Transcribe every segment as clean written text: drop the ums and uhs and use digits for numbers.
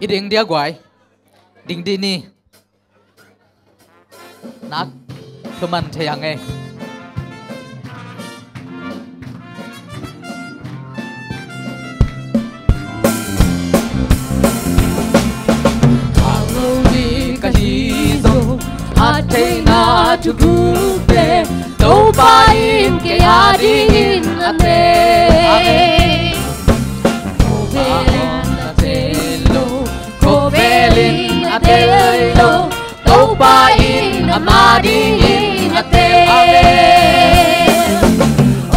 iding dia guai ding di ni nak keman theyang e ka hi zo a thei na tu gu pe đâu ba in ke a ding in a te Kovelin a te lo đâu ba in a ma ding in a te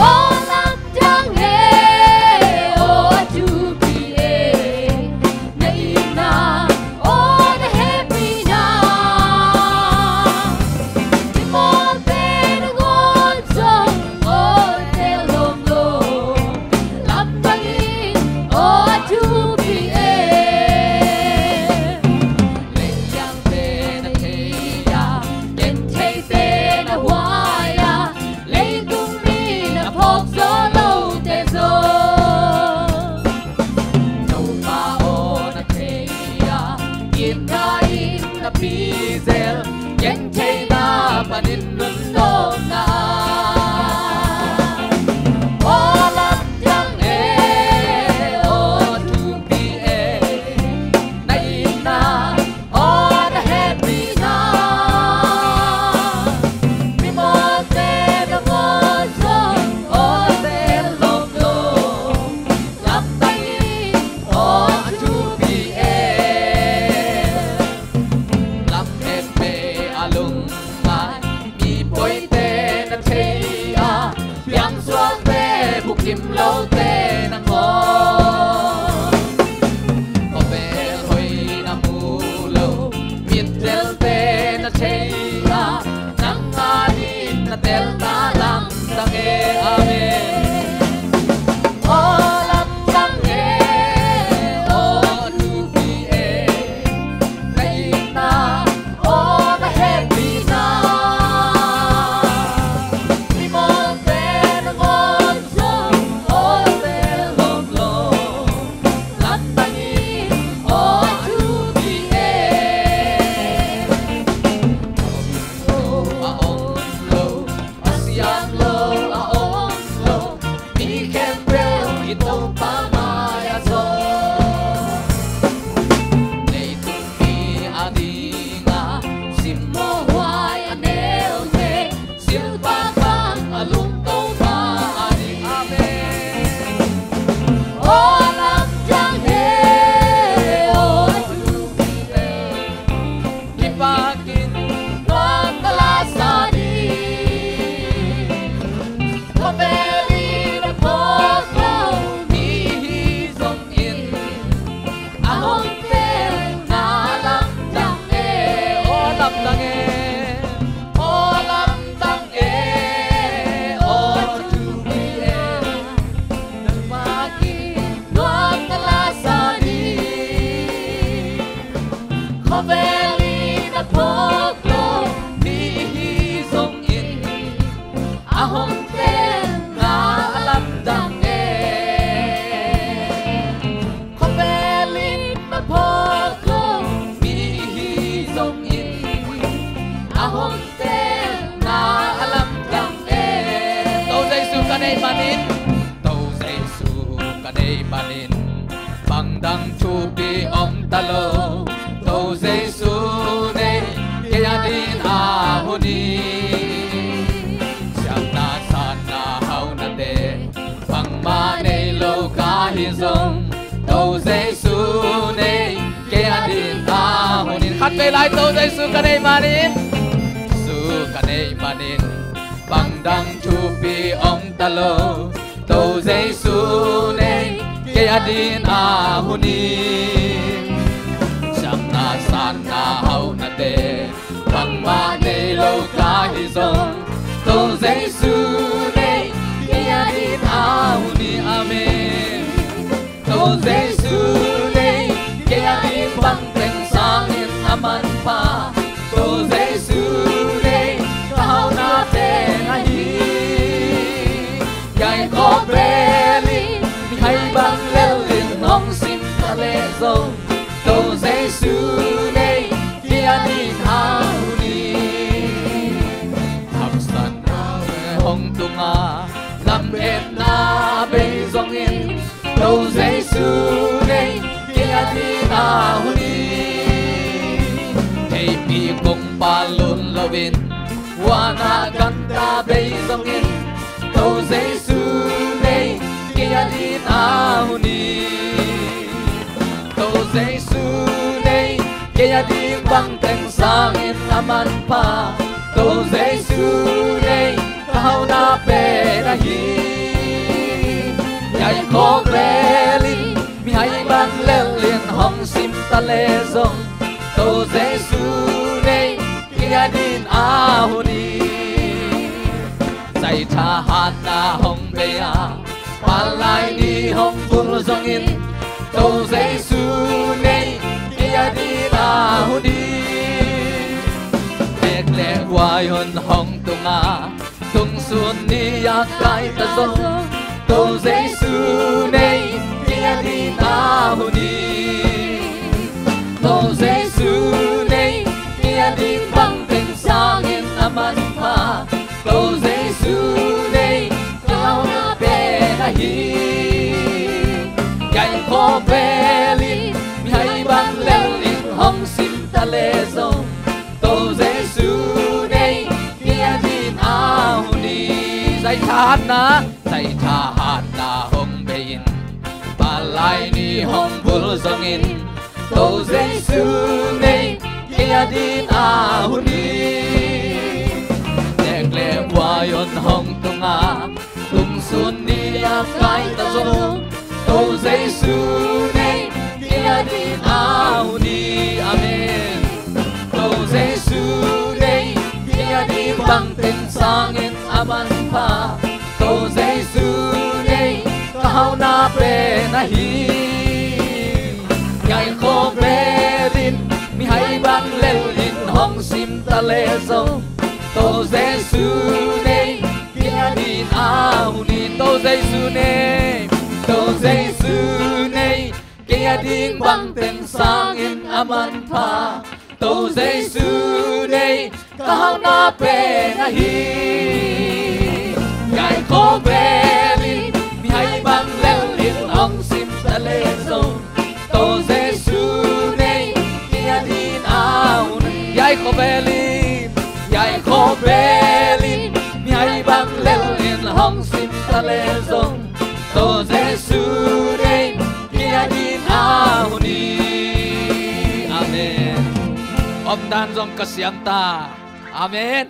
o lam chang he o tu pi e nei na o the happy na ti mo te ngon song o te long lo lam chang in o tu pi e Pizel yang thấy na panin nun no na o lam chang e o tu pi e nay na o the happy na mi mo te no mo so o te long lo lam tay o tu pi e lung mai mi bôi tê na thấy à biang xuân tê bục kim lâu tê na ngó có về thôi na mù lâu miệt tel tê na thấy à nắng a đi na tel ta lam ta nghe amen o lam sang nghe o tu pi e nay na o Bang chupi om talo to Jesu ne kaya din ahuni siang na sana hau na te bang ma nei lo ka hi zong to Jesu ne kaya din ahuni khat ve lai to Jesu ka nei manin su ka nei manin bang dang chupi om talo to Jesu ne kaya din ahuni siang na sana hau na te bang ma nei lo ka hi zong to Jesu ne kaya din ahuni amen to Jesu ne kaya din bang teng sang in aman pa to Jesu ne hau na te na hi kay ko beli hay bang leo lên nong sim ta lệ dâu Giêsu này kia đi thao đi thập san hồng tung làm em na bây dòng in đâu Giêsu này kia đi thao đi thầy bị cùng ba luôn lovin wana ganta bây dòng in đâu Giêsu này kia đi thao đi đâu Giêsu này kia đi bằng tên sang in aman pa đâu Giêsu này kau na pe na hi nhảy khó về linh mi hay bang leo liền hong sim ta lê zong đâu Giêsu này kia đi ao đi dạy cha hát na hong be a pa lai đi hong bul zong in đâu Giêsu này kia đi ao đi ek le wai hon hong tunga tung xuân đi a kai ta zong đâu Giêsu này kia đi ao đi đâu Giêsu này kia đi bằng tình sang in aman pa đâu Giêsu này kau na pe na hi cái khó về linh hay bằng leo linh hong sim ta lê zong đâu Giêsu này kia đi ao đi dạy cha hát na hong bein ba lai ni hong bul zong in đâu Giêsu này kia đi ao đi nẹt lẹ qua yon hong tunga tung xuân đi a kai ta zong đâu Giêsu này kia đi ao đi amen đâu Giêsu này kia đi bằng tên sang in aman pa đâu Giêsu này kau na pe na hi ngày khó về din mi hay bang lên in hong sim ta lê zong đâu Giêsu này kia đi ao đi đâu Giêsu này đâu Giêsu này kia đi bằng tên sang in aman pa đâu Giêsu này kau na pe na hi ngày khó về đi mi hay bang lên in hong sim ta lê zong đâu Giêsu này kia đi ao ngày khó về đi ngày khó về đi mi hay bang lên in hong sim ta lê zong đâu Giêsu này kia đi ao đi amen om dan zong kasiam ta amen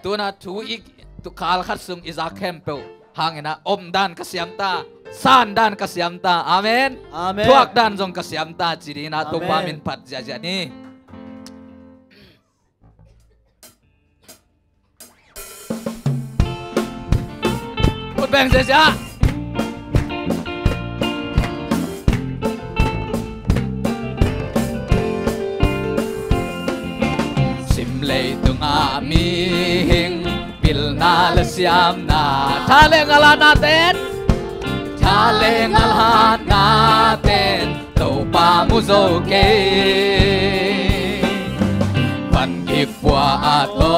tu na thu ik tu khal khat sung Isaac Campbell hangena om dan kasiam ta san dan kasiam ta amen Amen. thuak dan zong kasiam ta chiri na tu pamin pat ja ni Một bèn dễ dã sim lei tung a mi hing bil na la siam na tha le ngala na ten tha le ngala na ten tàu pa mu zo ke van kip qua a to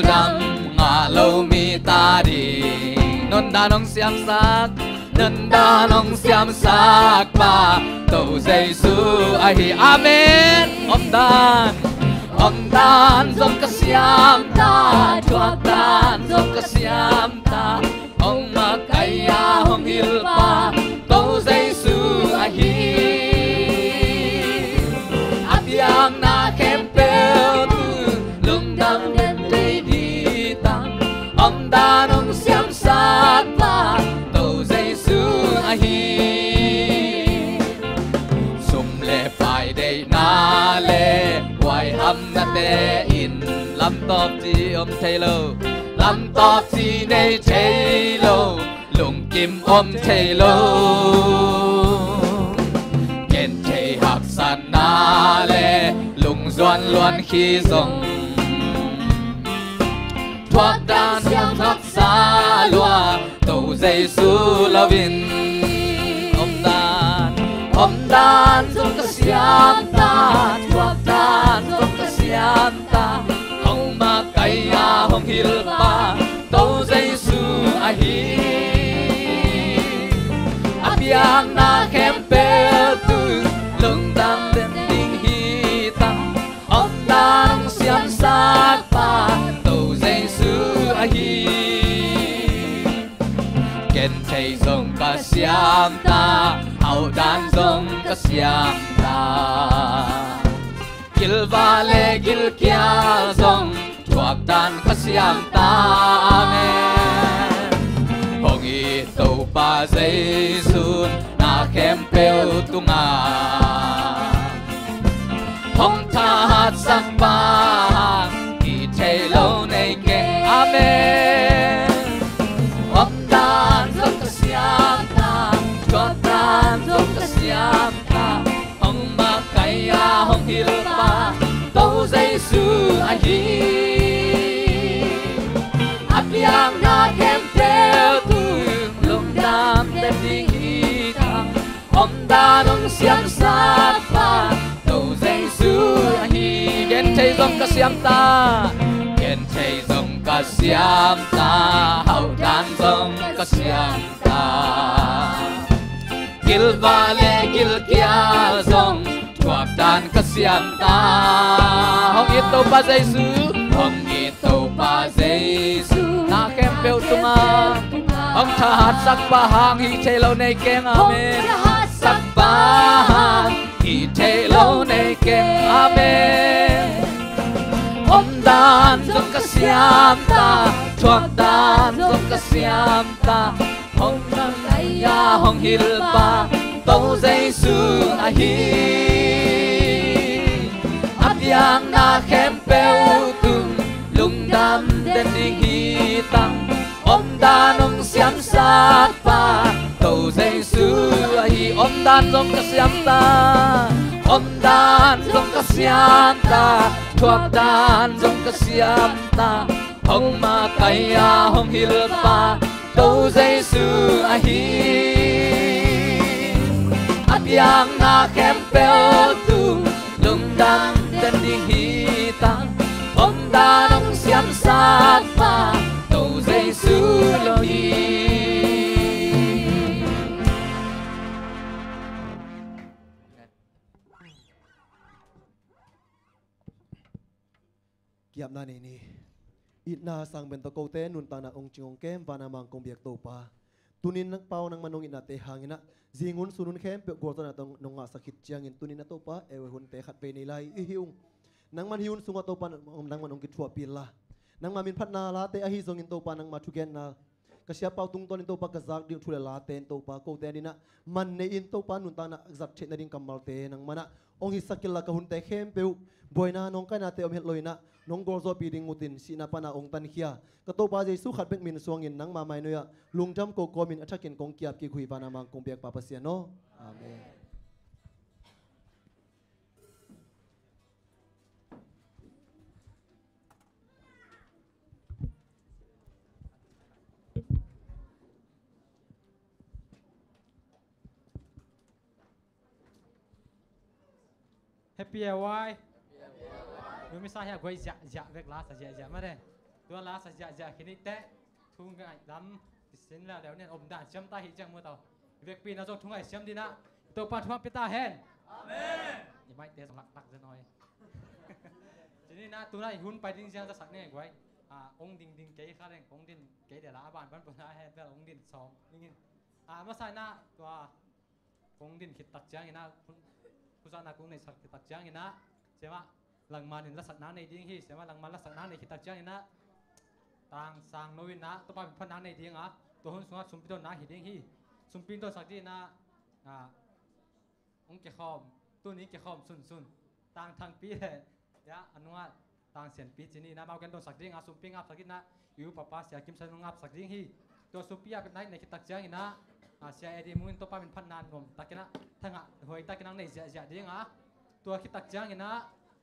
dang nga lo mi ta di non da nong siam sak non da nong siam sak ba tàu Giêsu ai hi amen om dan zong ka siam ta chuak dan zong ka siam ta ông ma kaya hong il pa tàu Giêsu ai hi apiang na kempel tu lung dam den day đi tăng ông da nong siam sak pa tàu Giêsu ai hi sum le phải day na le quay hâm na te in lam top chi om Taylor lam top chi nei Taylor lung kim om Taylor ken thei hak san na le lung doan luan khi dòng thoát đan siam thắc xa loa tàu Giêsu lovin om dan zong ka siam ta chuak tan zong ka siam ta hong ma kaya hong hil pa to Giêsu a hi apiang na khem pe tu lung tam den ding hi ta om dang siam sak pa to Giêsu a hi ken thei zong ka siam ta hậu đan zong ka siam ta gil vale gil kia zong chuak dan ka siam ta amen hong i to pa Giêsu na khem peu tunga hong tha hat sak pa i thei lo nei ke amen om dan zong ka siam ta chuak dan zong ka siam ta hong ma kaya hong hil pa to Giêsu a hi apiang na khem theo tu lung dam den ding hi ta om dan ong siam sa pa to Giêsu a hi ken thei zong ka siam ta ken thei zong ka siam ta hậu dan zong ka siam ta gil vale gil kia zong chuak dan ka siam ta hong i to pa Giêsu hong i to pa Giêsu na khem peu tunga hong tha hat sak pa hang hi thei lo nei keng amen sak pa hang hi thei lo nei keng amen om dan zong ka siam ta chuak dan zong ka siam ta hong na kaya hong hil pa to Giêsu a hi apiang na khem peu tung lung dam den ding hi tang om dan ong siam sak pa to Giêsu a hi om dan zong ka siam ta om dan zong ka siam ta chuak dan zong ka siam ta hong ma kaya hong hil pa to Giêsu a hi apiang na khem peu tung lung dam den ding hi tang om dan ong siam sak pa to Giêsu lo hi kiap na ni itna sang ben to ko te nun ta na ong chingong kem pa na mang kong biak to pa tunin nang pau nang manong ina te hangina zingun sunun khem pe gor ta na tong nonga sakit chiang in tunin na to pa ewe hun te khat pe ni lai i hiung nang man hiun sunga to pa nang manong ki thua pil la nang ma min phat na la te a hi zong in to pa nang ma thugen na ka sia pau tung ton in to pa ka zak ding thule la ten to pa ko te ni na man ne in to pa nun ta na zat the na ding kamal te nang mana ong hi sakil la ka hun te khem pe boina nong ka na te om het loina nong gor zo pi ding mutin sina pana ong tan khia ka to pa Giêsu khat bek min suang in nang ma mai noya lungtam ko komin athakin kong kiap ki khui pana mang kong biak pa pasia no amen happy away nu mi sa ya goi ja ja vek la sa ja ja ma de tua la sa ja ja khini te thung ga dam sin la deu ne om da cham ta hi chang mo tao vek pi na zo thung ai cham đi na to pa thua pita hen amen ni mai te song lak lak je noi chini na tu nai hun pai ding jiang ta sak ne goi ong ding ding ke kha reng ong din ke de la ban ban pa na hen vel ong din som ning ma sai na tua ong din khit tak chang ina kusana kung nei sak tak chang ina sema lang man in la sak na nei ding hi sema lang man la sak na nei khit tak chang ina tang sang noin na to pa phan na nei ding to hun sunga sumpi to na hi ding hi sumpin to sak di na ong ke khom tu ni ke khom sun sun tang thang pi le ya anwa tang sian pi chini na mau kan to sak ding sumpi ngap sak na yu papa sia kim san ngap sak ding hi to sumpi a nai nei khit tak chang ina sia edi muin to pa min phan nan nom takina thanga hoi takina nei ja ja ding tua khit tak chang ina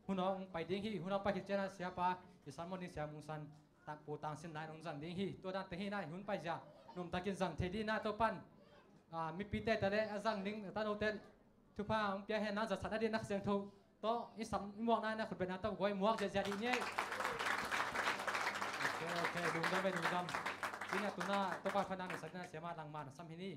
hunong pai ding hi hunong pa khit chana sia pa isan mon ni sia mung san tak pu tang sin nai nong jang ding hi to dan te hi nai hun pai ja nom takin jang the di na to pan mi pi te ta le azang ning ta no te ทุกพาองเปียเห็นน่าจะสัตว์ได้นักเสียงถูกโต๊ะอีสำมวกนั่นนะคุณเป็นนักต้องไว้มวกจะดีเนี่ยโอเคดูได้ไปดูดำที่เนี่ยตัวหน้าตัวปลาพนันสักหน้าเสียมาดังมาซ้ำที่นี่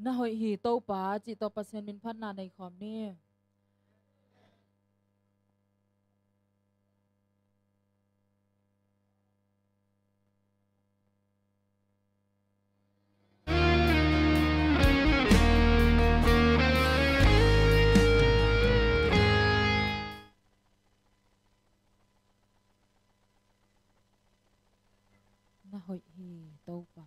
น่าหอยหีโตป่าจิตเปอร์เซ็นต์เป็นพัฒนาในคอมนี่น่าหอยหีโตป่า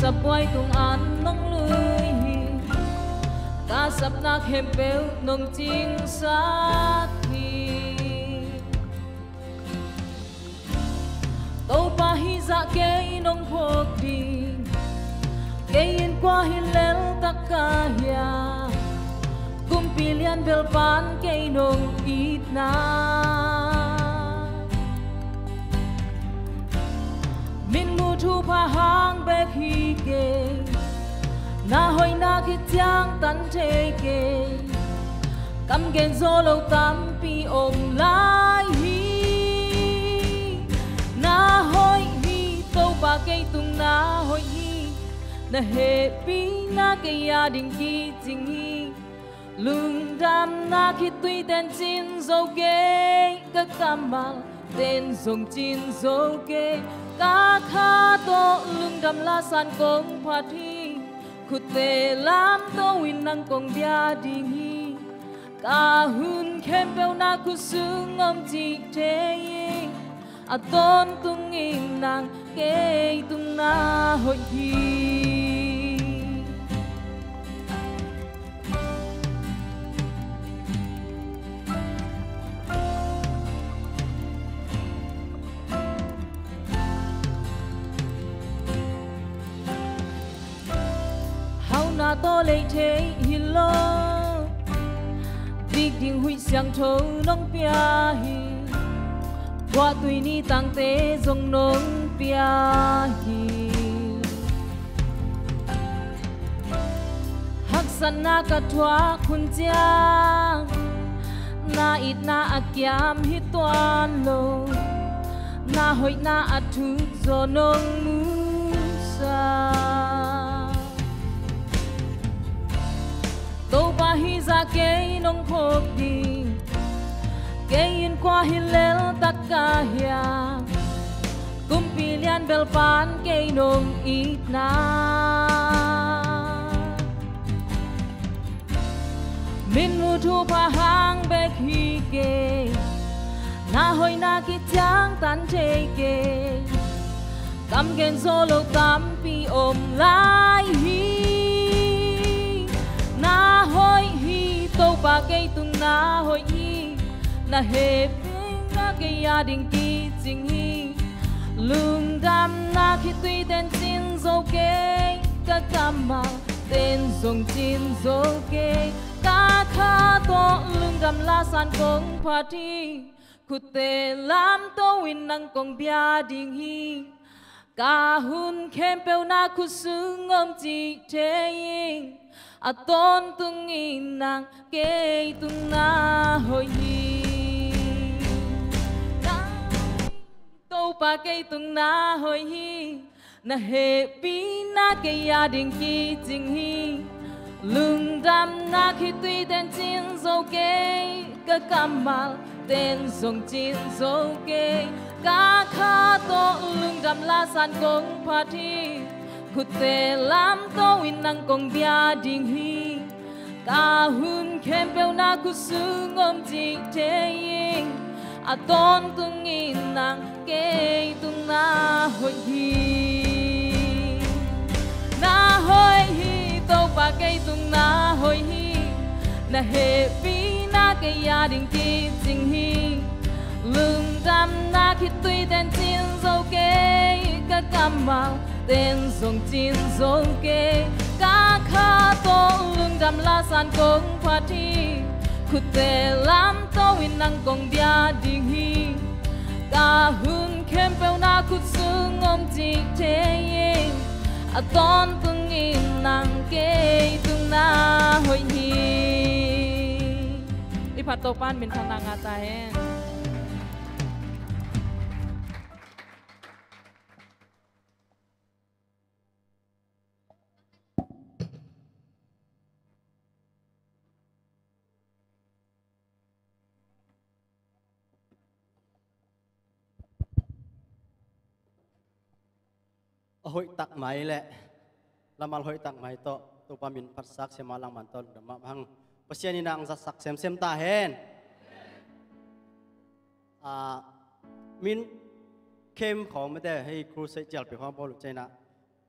sập quay cùng ăn nông lưới ta sập nạc hềm bèo nông chính sát thì tàu pa hi dạ cây nông phô đi cây yên qua hi lel tất cả ya cùng pilihan bel pan cây nông ít na min mu thu pa hang bek hi ke na hoi na ki chang tan che ke kam gen zo lo tam pi om lai hi na hoi hi to pa ke tung na hoi hi na he pi na ke ya ding ki jing hi lung dam na ki tui ten chin zo ke ka kamal ten zong chin zo ke ta kha to lung dam la san kong pha thi khut te lam to win nang kong bia ding hi ka hun khem pel na khu sung om chi te a ton tung in nang ke tung na hoi hi na to lấy thế hi lo việc đình huy sang thâu nông pia hi qua tuổi ni tăng tế dòng nông pia hi hắc san na cả thua khun cha na ít na akiam hi toan lo na hoi na athu zo nông musa tàu pa hi ra cây nông phô đi cây yên qua hi lel tất cả ya cùng pilihan bel pan cây nông ít na min mu thu pa hang bek hi ke na hoi na ki chang tan che ke kam gen zo lo tam pi om lai hi na hoi hi to pa ba cây tung na hồi y na hẹp na cây gia đình kỳ chính hi lung đam na khi tuy tên xin dấu kê các cam mà tên dùng chín dấu kê các khá to lung đam la san công party khu tê lam tô win năng công bia đình hi cả hun khem pel na khu sung om chi thế yin a tôn tung in nàng kê tung na hồi hi tô pa kê tung na hồi hi na he pi na kê gia đình kỳ chính hi lung đam na khi tuy tên chín dấu kê các cam mal tên dùng chín dấu kê các khá to lung đam la san công party khu tê lam tô in năng công bia đình hi cả hun khem pel na khu sung om chi thế yin a tôn tung in năng kê tung na hồi hi tô pa kê tung na hồi hi na he pi na kê gia đình kỳ chính hi lung đam na khi tuy tên chín dấu kê các cam mạo tên dùng chín dấu kê các khá tô lung đam la san công party khu tê lam tô win năng công bia đình hi cả hun khem pel na khu sung om chi thế yin a tôn tung in năng kê tung na hồi hi đi phát tô pan min thang nga ta hen hội tặng máy lệ làm mal hội tặng máy to tu pa min phát sắc xem malang man to đam hang pasien ni nang sắc xem ta hen min kemของไม่ได้ให้ครูใส่เจียลไปความบอลใจนะ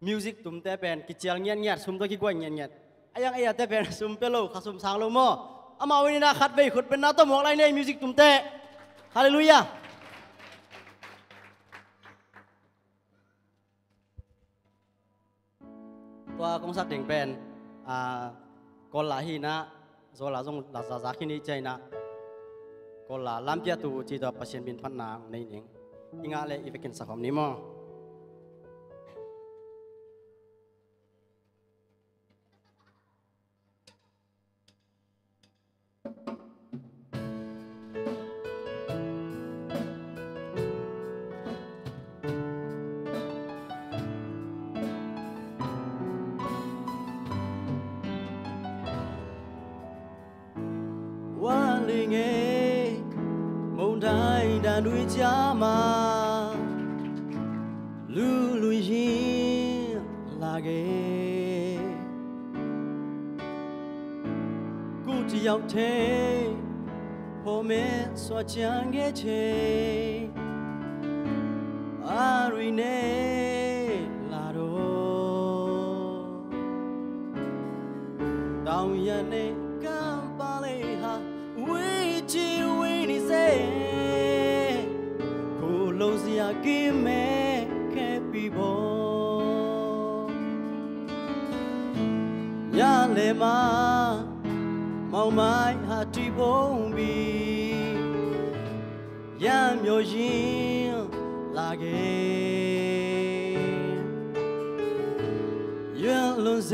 มิวสิกตุ้มแต่เป็นกิเจียลเงียบซุ่มตัวกี่กว่าเงียบไอ้ยังไอ้แต่เป็นซุ่มเปโลข้าซุ่มสางโลโมอามาวันนี้นะคัดไปขุดเป็นน้าต้มหมอกไรเนี่ยมิวสิกตุ้มแต่ฮาเลลูยาตัวกงสักเด่งเป็นกอลลาฮีนะโซลาจงลาซาซาคินีใจนะกอลลาลำเปียตูจีตัวปัจเจนบินพันนางในหนิงอิงาเลอีเวกินสักคำนี้มั้ง nuôi cha mà lưu gì là ghê cú chỉ học thếพ่อแม่สอนจังเกเชอารุยเนลาโดดาวยันเนกัมปาเลฮาวิจิวินิเซคูโลเซียกิเมแค่ปีโบยาเลมาเมาไม้หาที่พงบียามโยยิงลาเกยันลุนเซ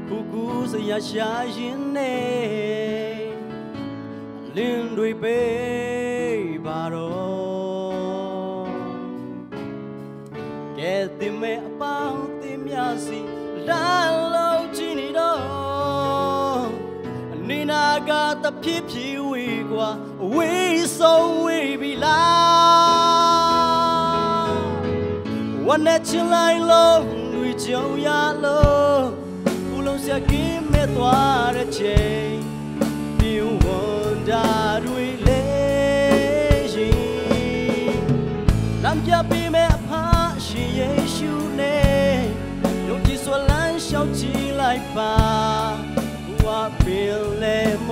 กูกูสยาชายินเนลินด้วยเปบารอแกติเมอปังติมยาสีลาโลจินิโดนีนากาตะพิพิวีกว่าวิโซวิบิลาวันนี้ชิลายลงด้วยเจ้ายาโลผู้ลงเสียกิมเมตัวเรเชดิวันดาด้วยเลยีลำยาปีเมพาชีเยชูเนยงจีสวนลันเช้าจีไลป่าว่าเปลี่ยนเลโม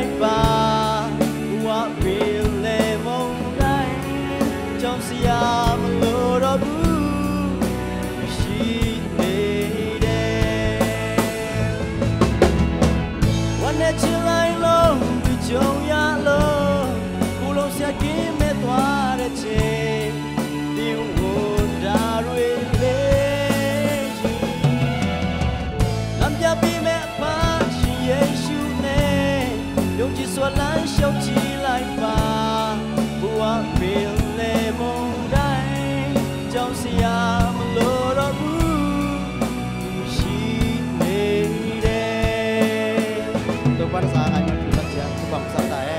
lại ba qua biển lệ mong đây trong sia mà lô đó bu chỉ đểวันนี้จะไล่ลงดูจงยาลงกูลงเสียกินไม่ตัวได้เจ็บดิ้วหัวดารุยเล่ลำยาปีแม่พาชีเยชูเน่ยงจีสวนล้านเช่าจีไล่ป่าบัวเปลี่ยนเล่มองได้เจ้าเสียมันโลดบูชีเล่เดตัวภาษาไทยมันคือภาษาที่บอกภาษาไทย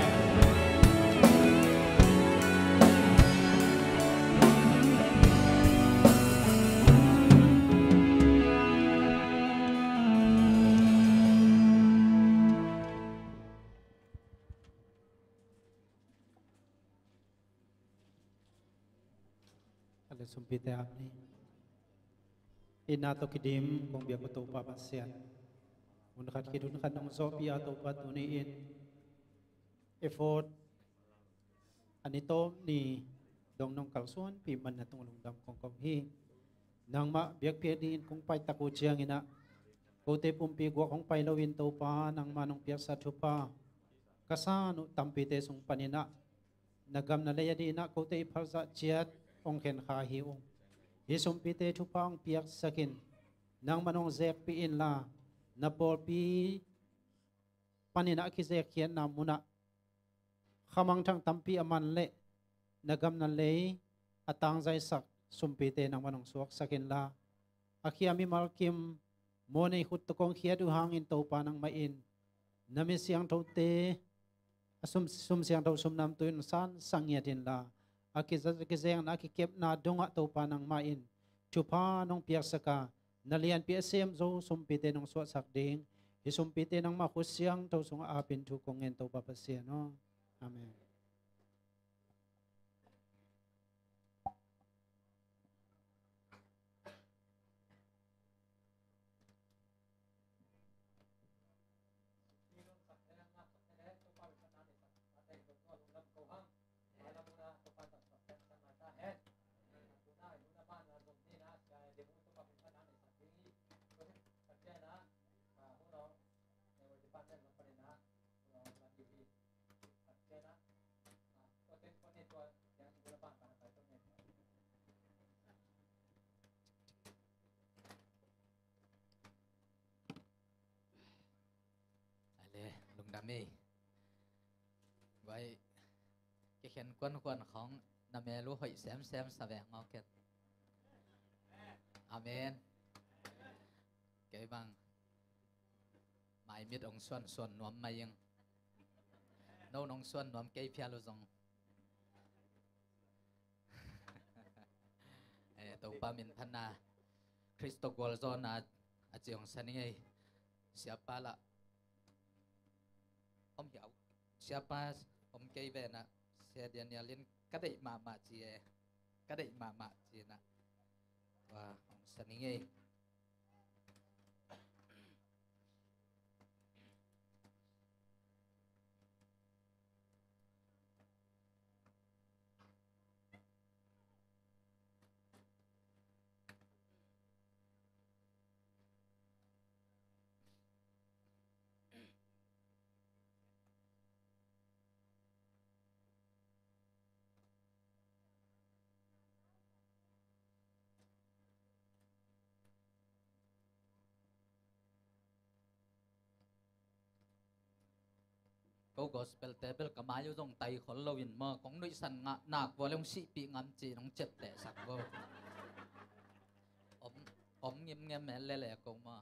ada sumpit ya ni ina to kidim kong biak betul pa pasien unkat kidun kan nong sopi atau patuniin effort anito ni dong nong kalsuan pi man na tong lungdam kong hi nang ma biak pia din kong pai taku chiang ina kote pumpi gwa kong pai lawin to pa nang manong piak sa thupa kasano tampite sung panina nagam na leya di na kote ipalsa chiat ong ken kha hi ong hisum pite thupa ong piak sakin nang manong zek pi in la na por pi panina ki zek khian na muna khamang thang tampi aman le nagam na le atang zai sak sumpite nang manong suak sakin la akhiami malkim monei khut to kong khia du hang in to pa nang mai in nami siang thote asum siang tho sum nam tuin san sangya din la akizeng na kikep na donga to pa nang main chupa nong piak saka nalian PSM zo sumpite nong suat sakding isumpite nang makusyang to sung apin tu kongen to papasya no amen mi vậy cái khen quânของนำเมรู้หอยแซมแสวงเอาเก็ตอาเมนเก๋บังหมายมิดองส่วนนวมมายังโน่นองส่วนนวมเก๋เพียรุจงตัวปามินพันนาคริสโตกอลโซนาอาเจียงสันนี่siapa lah om hiểu siapa om cây về nè xe điện nhà liên cái đấy mà chị cái đấy mà chị nè và ông sân nghe câu gospel table kamayo dong tay khol lowin ma kong noi san nga nak volong si pi ngam chi nong chet te sak go om ngem me le le ko ma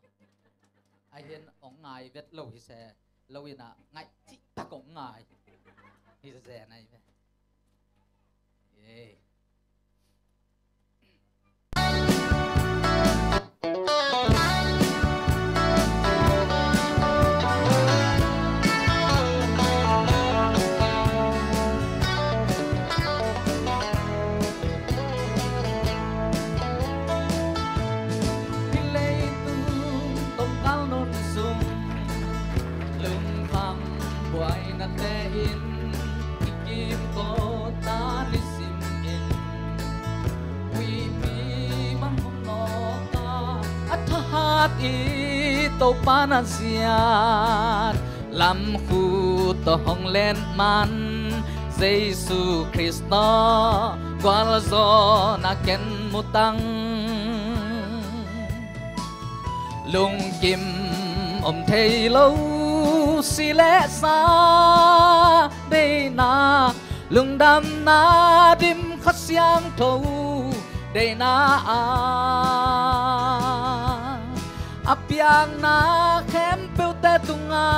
ai hian ong ngai vet lo hi se lowina ngai chi ta kong ngai hi se nai ve ye Hãy ý tàu pan ziat làm khu tàu hong lên man Giêsu Christo qua gió na ken mutang lung kim thấy lâu xì lẽ xa đây na lung đam na dim khát xiang thâu đây na apiang na khem peu te tunga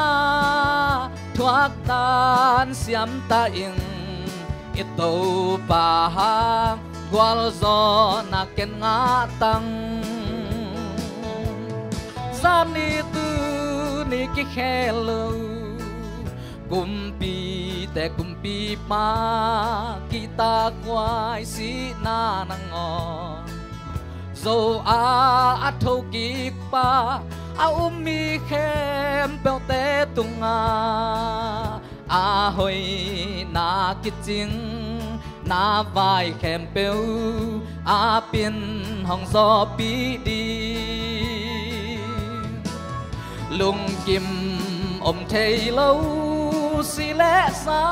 thuak tan siam ta ing ito pa hang gwal zo na ken nga tang zam ni tu ni ki hello kumpi te kumpi pa kita kwai si na nangon zo a thâu ki pa a mi khem pel te tunga a hoi na ki ching na vai khem pel a pin hong zo pi đi lung kim thấy lâu xì lẽ xa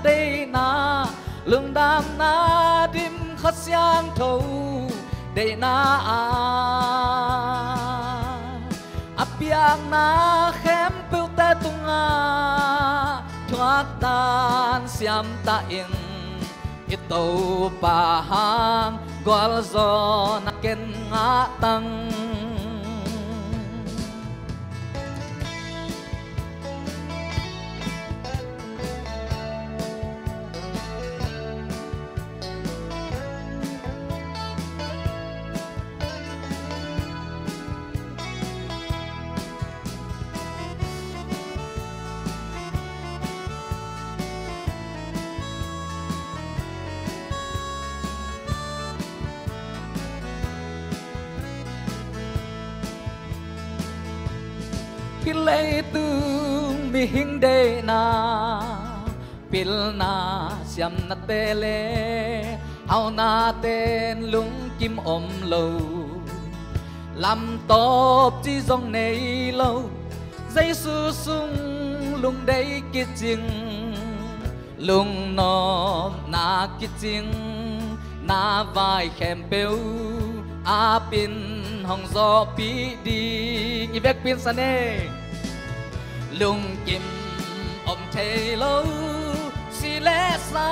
đây na lung đam na dim khát xiang thâu đây na apiang na khem peu te tunga thoát tan siam ta ing ito pa hang gwal zo na ken nga tang lay tung mi hing de na pil na siam na tele hao na tên lung kim lâu làm top chi dòng này lâu dây su sung lung đây kia ching lung no na kia ching na vai khem peu a pin hong gió pi đi như vét pin sa nê lung kim thấy lâu xì lẽ xa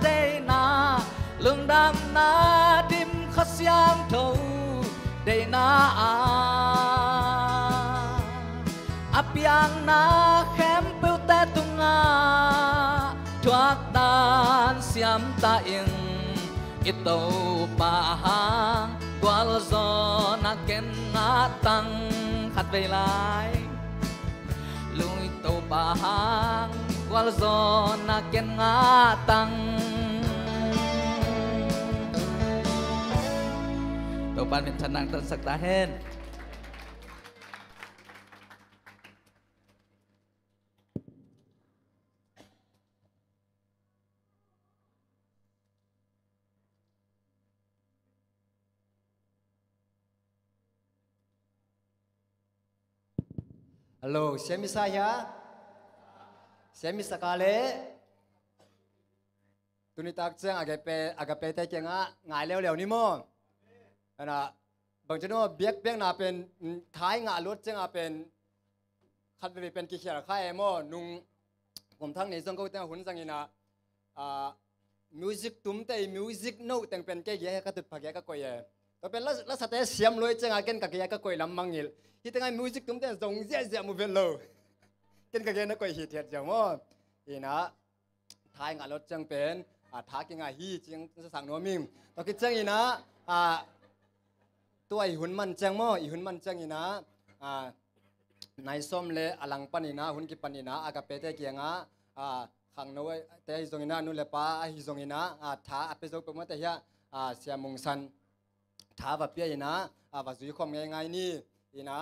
đây na lung đam na dim khát xiang thâu đây na apiang na khem peu te tunga thoát tan siam ta ing ito pa hang gwal zo na ken nga tang khát về lại lui tàu pa hang gwal zo na ken nga tang tàu panเป็นฉันนังตันสักตาเห็นฮัลโหลเสียมิสายะเสียมิสกาเลตุนิตักเจียงอากาเปแต่เจียงง่ายเร็วๆนี่มั้งนะบางทีโน่เบียกนาเป็นท้ายงารถเจียงเป็นคัดไปเป็นกิจการค่ายมั้งนุ่งผมทั้งในส่วนก็แต่หุ่นสังอินะมิวสิกตุ้มแต่มิวสิกโน้ตแต่งเป็นแก่แย่ก็ตุดผักแย่ก็กวยแต่เป็นลักษณะเสียมลอยเจียงเก่งกับแย่ก็กวยลำมังยิลที่ตั้งไงมิวสิกตุ้มแต่ส่งเสียมูเวลโลเก่งกับแย่นักกวยหิดเทียดจังมั้งอีนะท้ายงารถเจียงเป็นท้ากิงไงฮีเจียงจะสั่งนัวมิมตอนกิจเจียงอีนะตัวอีหุ่นมันเจียงมั้งอีหุ่นมันเจียงอีนะนายส้มเละอลังปันอีนะหุ่นกิปันอีนะอากาเปเตเกียงขังน้อยแต่ฮิซงอีนะนู่นเลยป้าฮิซงอีนะท้าไปโจเป็นว่าแต่เฮียเสียมงสันท้าแบบเปียอีนะว่าสุยความง่ายๆนี่อีนะ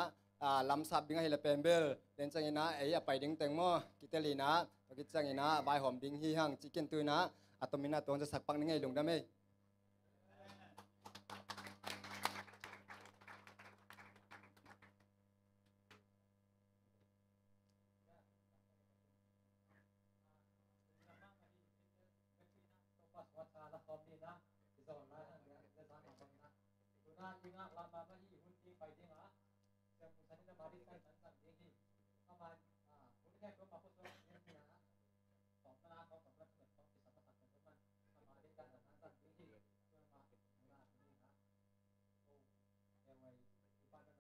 ลำซับบิงให้ละเป็นเบลเดินจังอีนะไอ้ไปดิ้งแตงโมกิเตลีนะกิจังอีนะใบหอมบิงฮีฮังจิเกนตุยนะตมินาตัวจะสักปังนึงไงลงได้ไหม ยิงอ่ะลามาที่หุ่นที่ไปที่อ่ะแต่ผมสันนิษฐานที่ใกล้สันที่ประมาณหุ่นแค่ก็มาพูดว่านี่นะ2 ตารางของสำหรับเกิดของที่สำคัญของมันมาที่การสันที่เพื่อมานี่นะโอ้เอวัยที่บ้านนั้น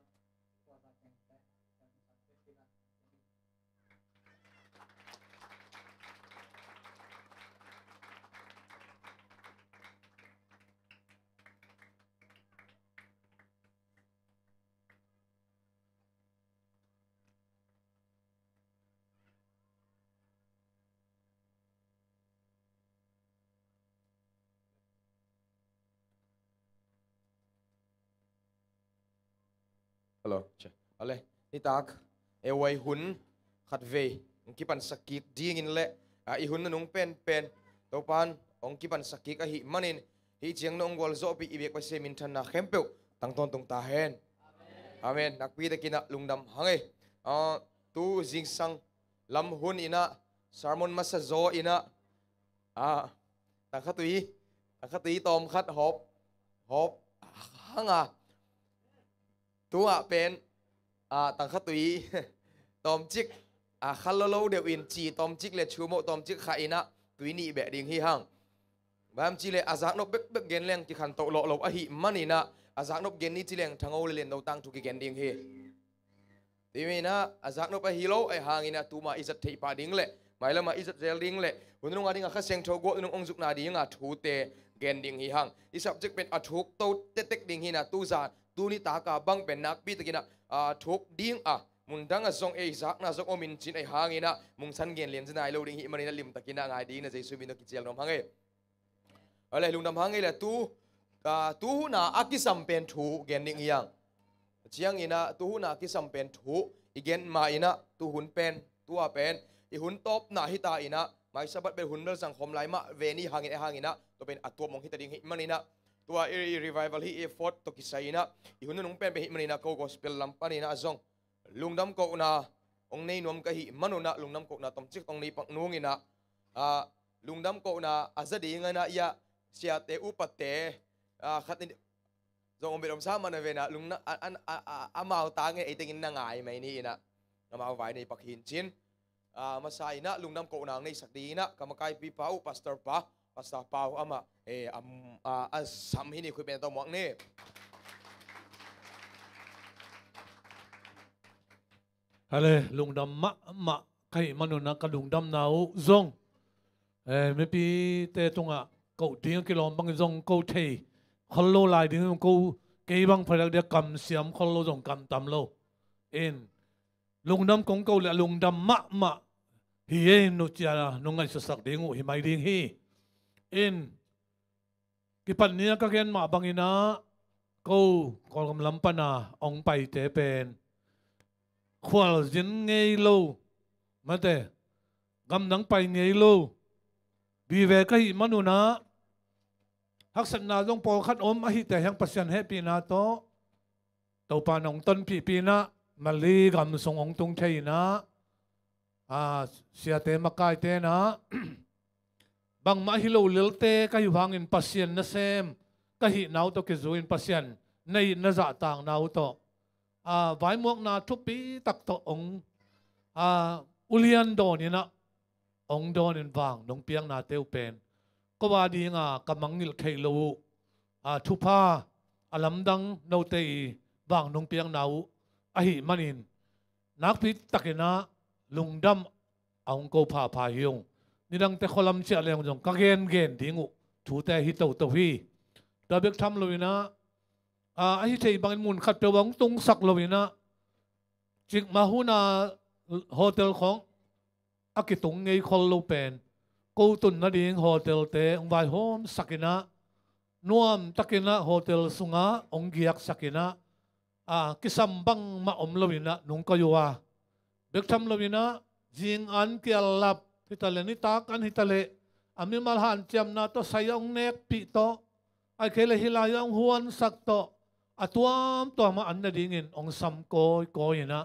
ตัวเราแข่งแต่สันที่นะHello, ale ni tak ewai hun khat ve ong kipan sakik ding in le I hun nung pen to pan ong kipan sakik a hi manin hi chiang nong gol zo pi ibek pa se min than na khempeu tang ton tung ta hen amen nakpi de kina lungdam hangai tu jing sang lam hun ina sermon masa zo ina tang khatui tom khat hop hanga tua pen tang khát tùy tom chick khăn lâu đều in chỉ tom chick le chú mộ tom chick khai na tùy nị bẹ đình hi hang bám chỉ le azak nộp bek gen leng chỉ khăn tàu lộ hi mani na azak nộp gen ni chỉ leng thang âu lên đầu tăng thu ki gen đình hi tí mi na azak nộp hi lâu ai hang ina tu ma izat thei pa ding le mai la ma izat zel ding le bunung ading a kha seng tho go nung ong juk na ding a thu te gen ding hi hang I subject pen athuk to tek ding hi na tu za tu ni ta ka bang pen nak pi takina thuk ding mundang a zong e zak na zong omin chin ai hangina mung san gen len janai lo ding hi manina lim takina ngai ding na jesu min no kichel nom hange ale lung nam hange la tu na akisam pen thu gen ding yang chiang ina tu na kisam pen thu igen ma ina tu hun pen tu a pen I hun top na hita ina mai sabat be hun nal sang khom lai ma ve ni hangina to pen atuam mong hita ding hi manina tua revival hi effort to kisaina I hun nung pen be hi manina ko gospel lampani na azong lungdam ko na ong nei nom ka hi manuna lungdam ko na tom chik tong nei pak nungina lungdam ko na azadi nga na ya sia te upate khat ni zong be dom sa man ve na lungna amao ta nge itingin na ngai mai ni ina amao vai nei pakhin chin masai na lungdam ko na nei sakdi na kamakai pi pau pastor pau ama sam hini khu ben to mok ni hale lungdam ma kai manuna ka lungdam nau zong me pi te tonga ko ding kilom bang zong ko thei kholo lai ding ko ke bang phalak de kam siam kholo zong kam tam lo in lungdam kong ko le lungdam ma hi e no chia no ngai sa sak ding hi mai ding hi in ki pan nia ka gen ma bangina ko kom lampana ong pai te pen khwal jin ngei lo mate gam nang pai ngei lo bi ve ka hi manuna haksan na jong pol khat om a hi te hang pasyan happy na to pa nong ton pi na mali gam song ong tung thei na sia te makai te na bang ma hi lo lel te ka hi wangin pasyan na sem ka hi nau to ke zuin pasyan nei na za tang nau to vai muak na thupi tak to ong ulian do ni na ong don in wang nong piang na teu pen ko wa di nga kamangil thailo thupa alam dang no te wang nong piang nau a hi manin nak pi takena lungdam ong ko pha hiung ni dang te kholam che leng jong ka gen dingu thu te hi to hi da bek tham loina ai thei bangin mun khat pe wang tung sak loina chik ma huna hotel khong akitung ngei khol lo pen ko tun na ding hotel te ong vai hom sakina nuam takina hotel sunga ong giak sakina kisam bang ma om loina nung ko yuwa bek tham loina jing an kial lap hitale ni tak an hitale ami malhan cham na to sayong nek pi to ai khele hilayang huan sak to atuam to ma an na dingin ong sam ko ina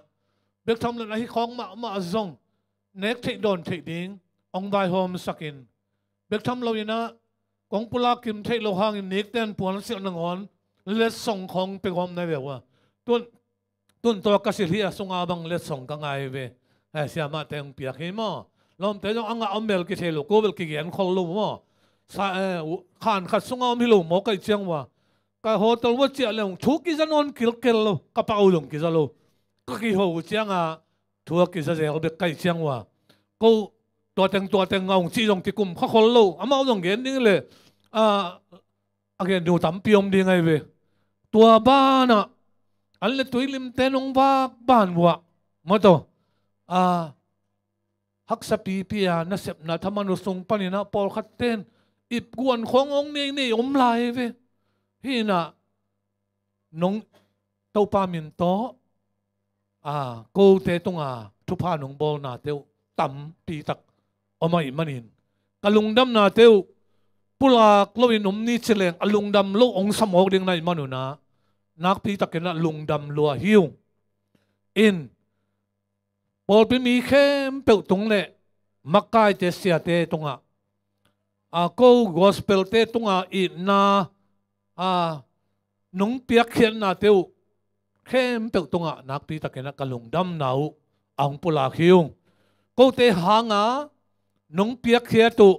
bek tham na hi khong ma zong nek thei don thei ding ong vai hom sakin bek tham lo ina kong pula kim thei lo hang in nek ten puan sil nang on let song khong pe gom na ve wa tun to ka si hia sunga bang let song ka ngai ve ha sia ma te ong pia khi mo lom te jong anga omel ki thelo ko bel ki gen khol lu mo sa khan khat sunga om hilu mo kai chang wa ka hotel wa chia le thu ki zanon kil kel lo ka pa ulum ki zalo ka ki ho chiang a thua ki za zel be kai chang wa koตัวเต็งงงจีจงที่กุมข้าคนโลอามาเอาตรงเงี้ยนี่เลยเงี้ยดูตำเปียมดีไงเว้ตัวบ้านอ่ะอันเล็ตัวริมเตนงบ้านวะมาตัวฮักสปีเปียนัเสพนะทำมันส่งปนินะปอลคัดเต้นอิบกวนขององนี่อมลายเว้ฮีน่ะน้องเต้าปามินโตกูเตตงทุพาน้องบอลน่ะเต้าตำปีตักอมาอิมันินกะลุงดำนาเตวปุลากลวินอมนี่เฉลงอลุงดำโลองสมองเด้งในมานุนะนักพีตะเกนะลุงดำลัวหิวอินบอลเป็นมีเข้มเปิลตรงเละมักกายเตเสียเตตรงกูกอสเปลเตตรงอินานุ่งเปียกเขียนนาเตวเข้มเปิลตรงนักพีตะเกนะกะลุงดำนาวอังปุลาหิวกูเตหางน้องเปียกเขียตุ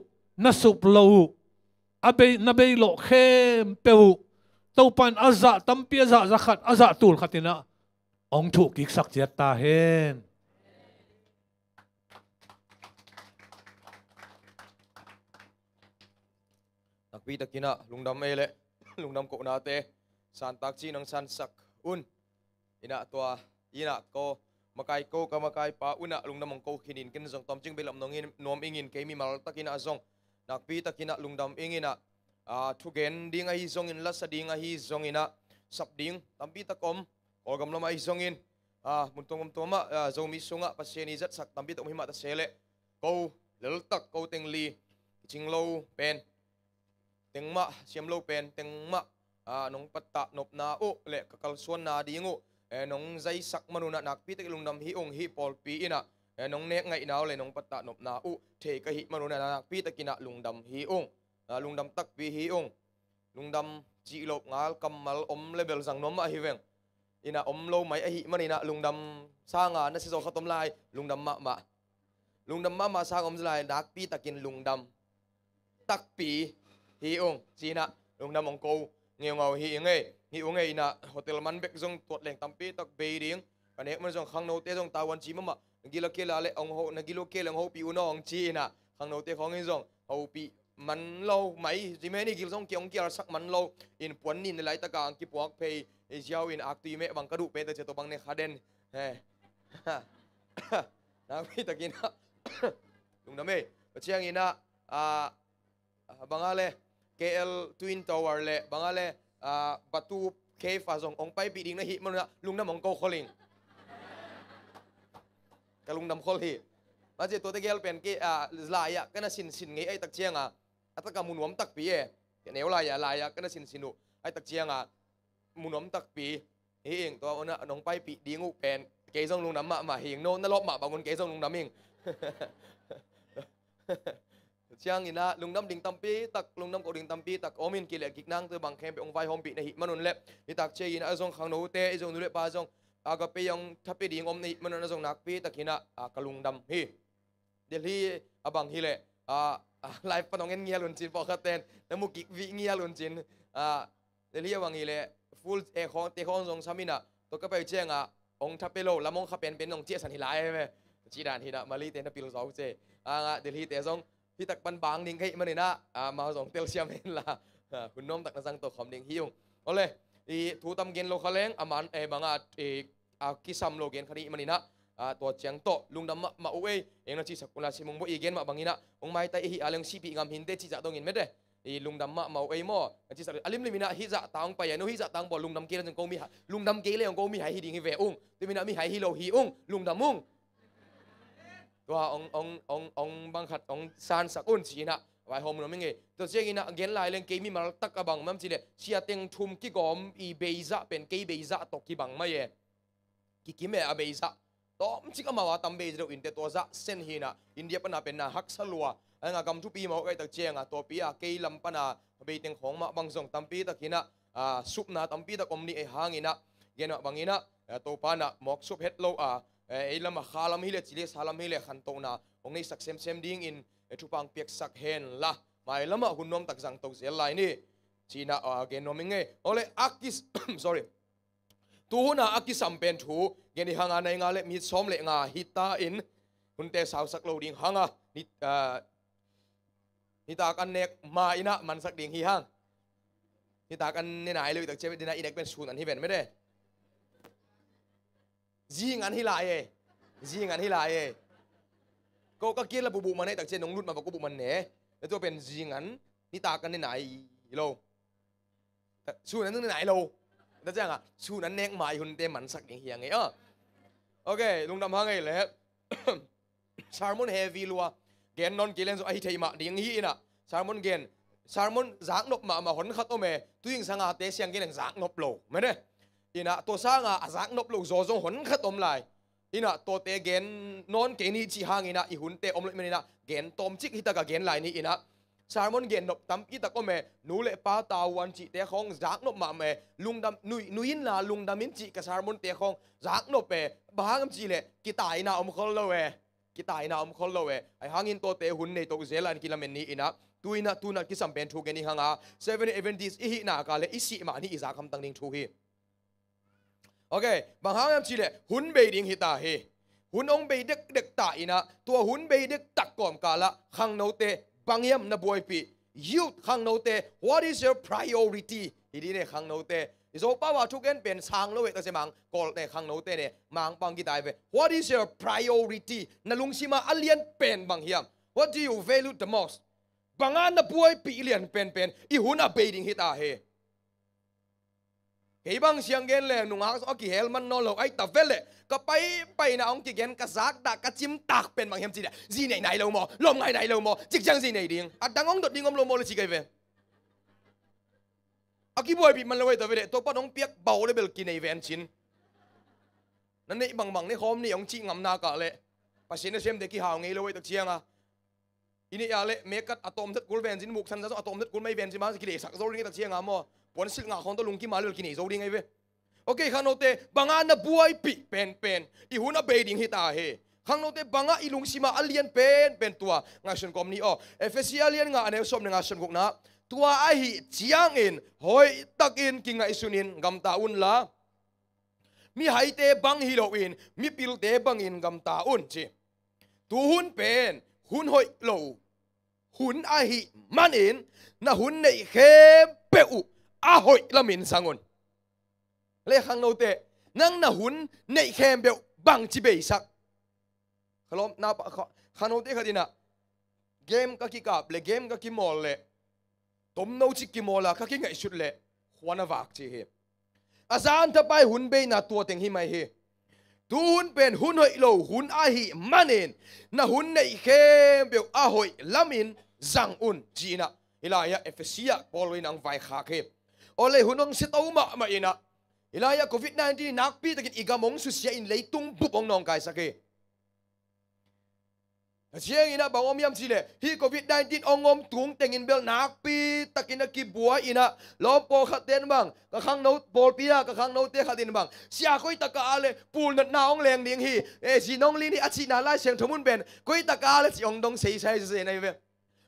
นัสุปโลนาเบยโลเข้มเปวเต้าปันอาซาตั้มเปียซาจะขัดอาซาตูลขัดนะองถูกกิกสักเจียตาเห็นนักวิตะกินะลุงดำเอเล่ลุงดำโกนาเตสันตักจีนังสันสักอุนอินะตัวอินะโกมาไกโกกับมาไกป้าอุณะลุงดำมงโกขินินกินซองตอมจึงเบลำนองอินนวมอิงินเคมีมาลตะกินะซองนักปีตะกินะลุงดำอิงินะทุกเกนดิ้งไอซองอินลัสดิ้งไอซองอินะสับดิ้งตัมปีตะกอมโอกำลังไอซองอินมุนตงตัวมะโจมิซุงะปัสเซนิจัดสักตัมปีตะมิมาตะเซเลโกเลลตักโกเต็งลีจิงโลเป็นเต็งมะเชียมโลเป็นเต็งมะน้องปัตตะนบนาโอเละกัลส่วนนาดิ้งโอน้องใจสักมนุษย์นักพิธีลุงดำฮิองฮิปอลปีอินะน้องเนกไงนาวเลยน้องปัตตะนบนาอุเทกะฮิมนุษย์นักพิธีกินะลุงดำฮิองลุงดำตักปีฮิองลุงดำจีโลกงาลกำมัลอมเลเบลสังนมะฮิเวงอินะอมโลไม่ฮิมันอินะลุงดำสร้างงานนักศึกษาขตมลายลุงดำมะลุงดำมะสร้างอมลายนักพิธีกินลุงดำตักปีฮิองจีนะลุงดำมงโกเงียวเงาฮิเงฮิวงไงนะโฮเทลมันเบกจงตรวจแหล่งตั้มปีตักเบย์ดิ้งกันเอกมันจงขังโนเตจงตาวันจีมั่งนักกิโลเกล่าเล่องโฮนักกิโลเกล่องโฮปีอุนองจีนะขังโนเตของไอ้จงโฮปีมันเล่าไหมจีเมนี่กิลจงเกี่ยงเกี่ยวสักมันเล่าอินปวนนินในไหลตะกางกิปวกเพย์เอเชียอินอักตีเมบังกระดูเปแต่เจตัวบังในคาเดนเฮ้นักพี่ตะกินนะลุงน้ำเอ๋เชียงอินะบังอะไร KL Twin Tower เล่บังอะไรประตูเคฟาส่งองไปปีดิ้งนะฮิมันนะลุงน้ำมองโกคอลิงกับลุงน้ำคอลีมาเจตัวตะเกียบเป็นลายก็น่าสินไงไอ้ตักเชียงตะกามุนวมตักปีเหนียวลายก็น่าสินุไอ้ตักเชียงมุนวมตักปีเองตัวน่ะน้องไปปีดิ้งอุเป็นเกยส่งลุงน้ำมาเฮงโน่นนั่นลบมาบางคนเกยส่งลุงน้ำเองเชียงอินะลุงน้ำดิ่งตัมปีตักลุงน้ำก็ดิ่งตัมปีตักอมินกิเลกิกนั่งตัวบางแคมไปองไฟหอมปีในหิมนุนเล็บนี่ตักเชียนะไอ้ทรงขังโนเตไอ้ทรงนุเล็บปลาทรงก็ไปยังทับไปดิ่งอมในหิมนุนไอ้ทรงนักปีตักหินะกะลุงดำฮีเดี๋ยวฮีบางฮีเล่ไลฟ์ปนองเงี้ยเงี้ยลุนจินพอขัดเต้นน้ำมุกิกวิเงี้ยลุนจินเดี๋ยวฮีบางฮีเล่ฟูลเอคอนเตคอนทรงซามินะตัวก็ไปเชียงองทับไปโลละมงขับเป็นองเจี๊ยสันหิไลใช่ไหมจีดานฮีนะมาลีเตนทับปิลสาวเจเดี๋ยวฮีเตะทรงพี่ตักบันบางดิ่งให้มันนี่นะมาส่งเตลเชียมเห็นละคุณน้องตักนักสังตัวคอมดิ่งฮิวโอเลยอีทูตำเกนโลคาเลงมันบางกิซัมโลเกนคดีมันนี่นะตัวเจียงโตลุงดำมาอุ้ยเองนะจีสักุลาชิมงบุอีเกนมาบางนี่นะองไม่แต่อีอาเลงซีพีงามหินเตจีจะต้องเห็นไหมเด้อีลุงดำมาอุ้ยมั่วจีสักอลิมลิมินะฮิจะตังไปยันฮิจะตังบอลลุงดำเกลจงโกมีลุงดำเกลเลยจงโกมีหายฮิดิ่งฮิเวอุงที่มินะมีหายฮิโลฮิอุงลุงดำมุงตัวองบังคัดองซานสักอุนสีนะไว้โฮมเราไม่เงี้ยตัวเจ้ากินะเกณฑ์ลายเรื่องเกมีมาตักกระบังมั่มสิเลยเชียเต็งทุ่มกี่กอมอีเบย์จะเป็นเกย์เบย์จะตกกี่บังไม่เย่กี่เมย์เบย์จะต่อมจิกมาว่าตั้มเบย์จะอินเตตัวจะเส้นหินะอินเดียปนาเป็นนาฮักสลัวไอ้งากำทุปีมาไอ้ตะเจียงตัวปีเกย์ลำปนาเบย์เต็งของมาบางส่งตั้มปีตะกินะ สุปนาตัมปีตะกอมนี่หางอินะเย็นบางอินะตัวปานะหมอกสุปเฮ็ดโลไอ้ลำขาลำฮิเลจิเลสาลำฮิเลขันโตนะองนี้สักเซมดิ้งอินทุปังเปียกสักเฮนละไม่ลำหุ่นนมตักสังตกเสียลายนี่จีน่าเกนนมิงเงโอเลอากิส sorry ตัวน่ะอากิสัมเป็นถูเกนี่หางในงาเลมีซ้อมเลงาฮิตาอินหุ่นเตสาวสักโลดิ้งหางนี่ตากันเนกมาอินะมันสักดิ้งฮีหางนี่ตากันเนี่ยไหนเลยแต่เชฟดินาอินเนกเป็นชูนันที่เป็นไม่ได้จีงันฮิลายจีงันฮิลายก็เกี่ยละบุมันเนี่ยแต่เชนน้องรุ่นมาบอกบุมันเนี่ยแล้วตัวเป็นจีงันนี่ตากันเนี่ยไหนโลชูนั้นนึกไหนโลแต่จังอ่ะชูนั้นเนกมาหุ่นเต็มมันสักดิ้งฮีไงโอเคลุงดำหางไงเลยซาร์มอนเฮฟวี่ลัวเกนนอนกิเลนส์ไอเทียมาดิ้งฮีน่ะซาร์มอนเกนซาร์มอนจากนบมาหอนขัดโอเมตุยิงสังอาเตเสียงเกนจากนบโลไม่ได้อินะตัวสร้างจากนบโลโซซงหอนขัดอมลายอินะตัวเตเกนนอนเกนี่จีหางอินะอีหุ่นเตอมเลยไม่นะเกนตอมจิกฮิตากะเกนลายนี่อินะซาร์มอนเกนนบตั้มอิตากโอเมนูเลป้าตาวันจิเตของจากนบมาเมลุงดำนุยินลาลุงดำมินจิกับซาร์มอนเตของจากนบเปบางมจีเลกิตายนะอมคอลโลเวกิตายนะอมคอลโลเวไอหางอินตัวเตหุ่นในตัวเซลันกิลาเมนนี่อินะตัวนักกิสัมเป็นทูเกนี่หาง7-11 อีหน้ากาเลอิสิมานี่อิสาคำตั้งนิ่งทูฮีโอเคบางหางจีเลหุ่นเบดิ้งฮิตาเฮหุ่นองเบเด็กตาอินะตัวหุ่นเบเด็กตักก่อมกาละขังโนเตบางยามนับวยปียุดขังโนเต what is your priority ฮีดีเนี่ยขังโนเตอิโซป้าว่าทุกเอ็นเป็นช่างโลเวตเสมังกอลเนี่ยขังโนเตเนี่ยมังปังกิตายเว what is your priority นั่นลุงชิมาอัลเลียนเป็นบางยาม what do you value the mostบางอันนับวยปีเลียนเป็นอีหุ่นอับเบดิ้งฮิตาเฮเฮ้ยบางเสียงเกนเลยนุ่งหางสกิเฮลมันนอนหลอกไอ้ตาเวลเลยก็ไปนะองกิเกนกระซักดักกระจิ้มตักเป็นบางยามจีเนี่ยจีไหนเราหมอลมไหนเราหมอจิกจังจีไหนดิ้งอัดดังองดดิ้งอมลมโมเลยจีกันเวอากิบวยปีมันเลยตาเวลตัวป้าน้องเปียกเบาเลยเบลกินในแวนชินนั่นนี่บางนี่คอมนี่องจีงำนากะเลยปัจจุบันเซมเด็กกี่หาวไงเลยตะเชียงอ่ะอินี่อะไรเมกัดอะตอมทัดกูเวนจินมุกสันจะอะตอมทัดกูไม่เวนจิมาสกิเลสักโซลิงตัดเชียงอ่ะมั่วปนสิลงาของตัวลุงกิมาเลยกินไอ้โซลิงไงเว้โอเคข้างโนเตบางอันนับวยปีเป็นอีหุ่นอับเบดิ้งฮิตาเฮข้างโนเตบางอันอีลุงชิมาอัลเลียนเป็นตัวงาชนกอมนี่เอฟซีอัลเลียนงาอันเอลซอมงาชนกุกนะตัวไอหิจียงอินหอยตักอินกิงไอซุนินกำตาอุนละมีไฮเตบังฮิโลอินมีปิลเตบังอินกำตาอุนจีตัวหุ่นเป็นหุ่นหอยโลหุ่นอาหิมันอินน่ะหุ่นในเข้มเปอุอาหอยละมินสังอนเลขังโนเตนั่งน่ะหุ่นในเข้มเปอุบังจิเบสักขลมน่าขังโนเตขัดินะเกมก็กิกับเลเกมก็กิมอลเลตมโนจิกิมอลละก็กิไงชุดเลหัวนวักจีเฮอาจารย์ถ้าไปหุ่นเบน่ะตัวเต็งหิไม่เฮตัวหุ่นเป็นหุ่นหอยโลหุ่นอาหิมันอินน่ะหุ่นในเข้มเปอุอาหอยละมินจังอุนจีน่ะอิลายะเอฟซีอะบอลวินังไฟขาเข็มโอเลยหุ่นองสิตเอามาอินะอิลายะโควิด-19นักปีตะกินอีกามงสุเสียอินเลยตุงบุบองนองไกสักเกเชียงอินะบางอมยำจีเลยฮีโควิด-19องอมตุงเต็งอินเบลนักปีตะกินนักกีบัวอินะล้อมโปขัดเต้นบังกะขังโนบอลปีนะกะขังโนเตขัดเต้นบังเสียคุยตะกาเลยปูนนัดนาองแรงเลี้ยงฮีจีน้องลีนี่อาชีนาไล่เสียงทมุนเป็นคุยตะกาเลยจีองดงเสียใช่เสียในเว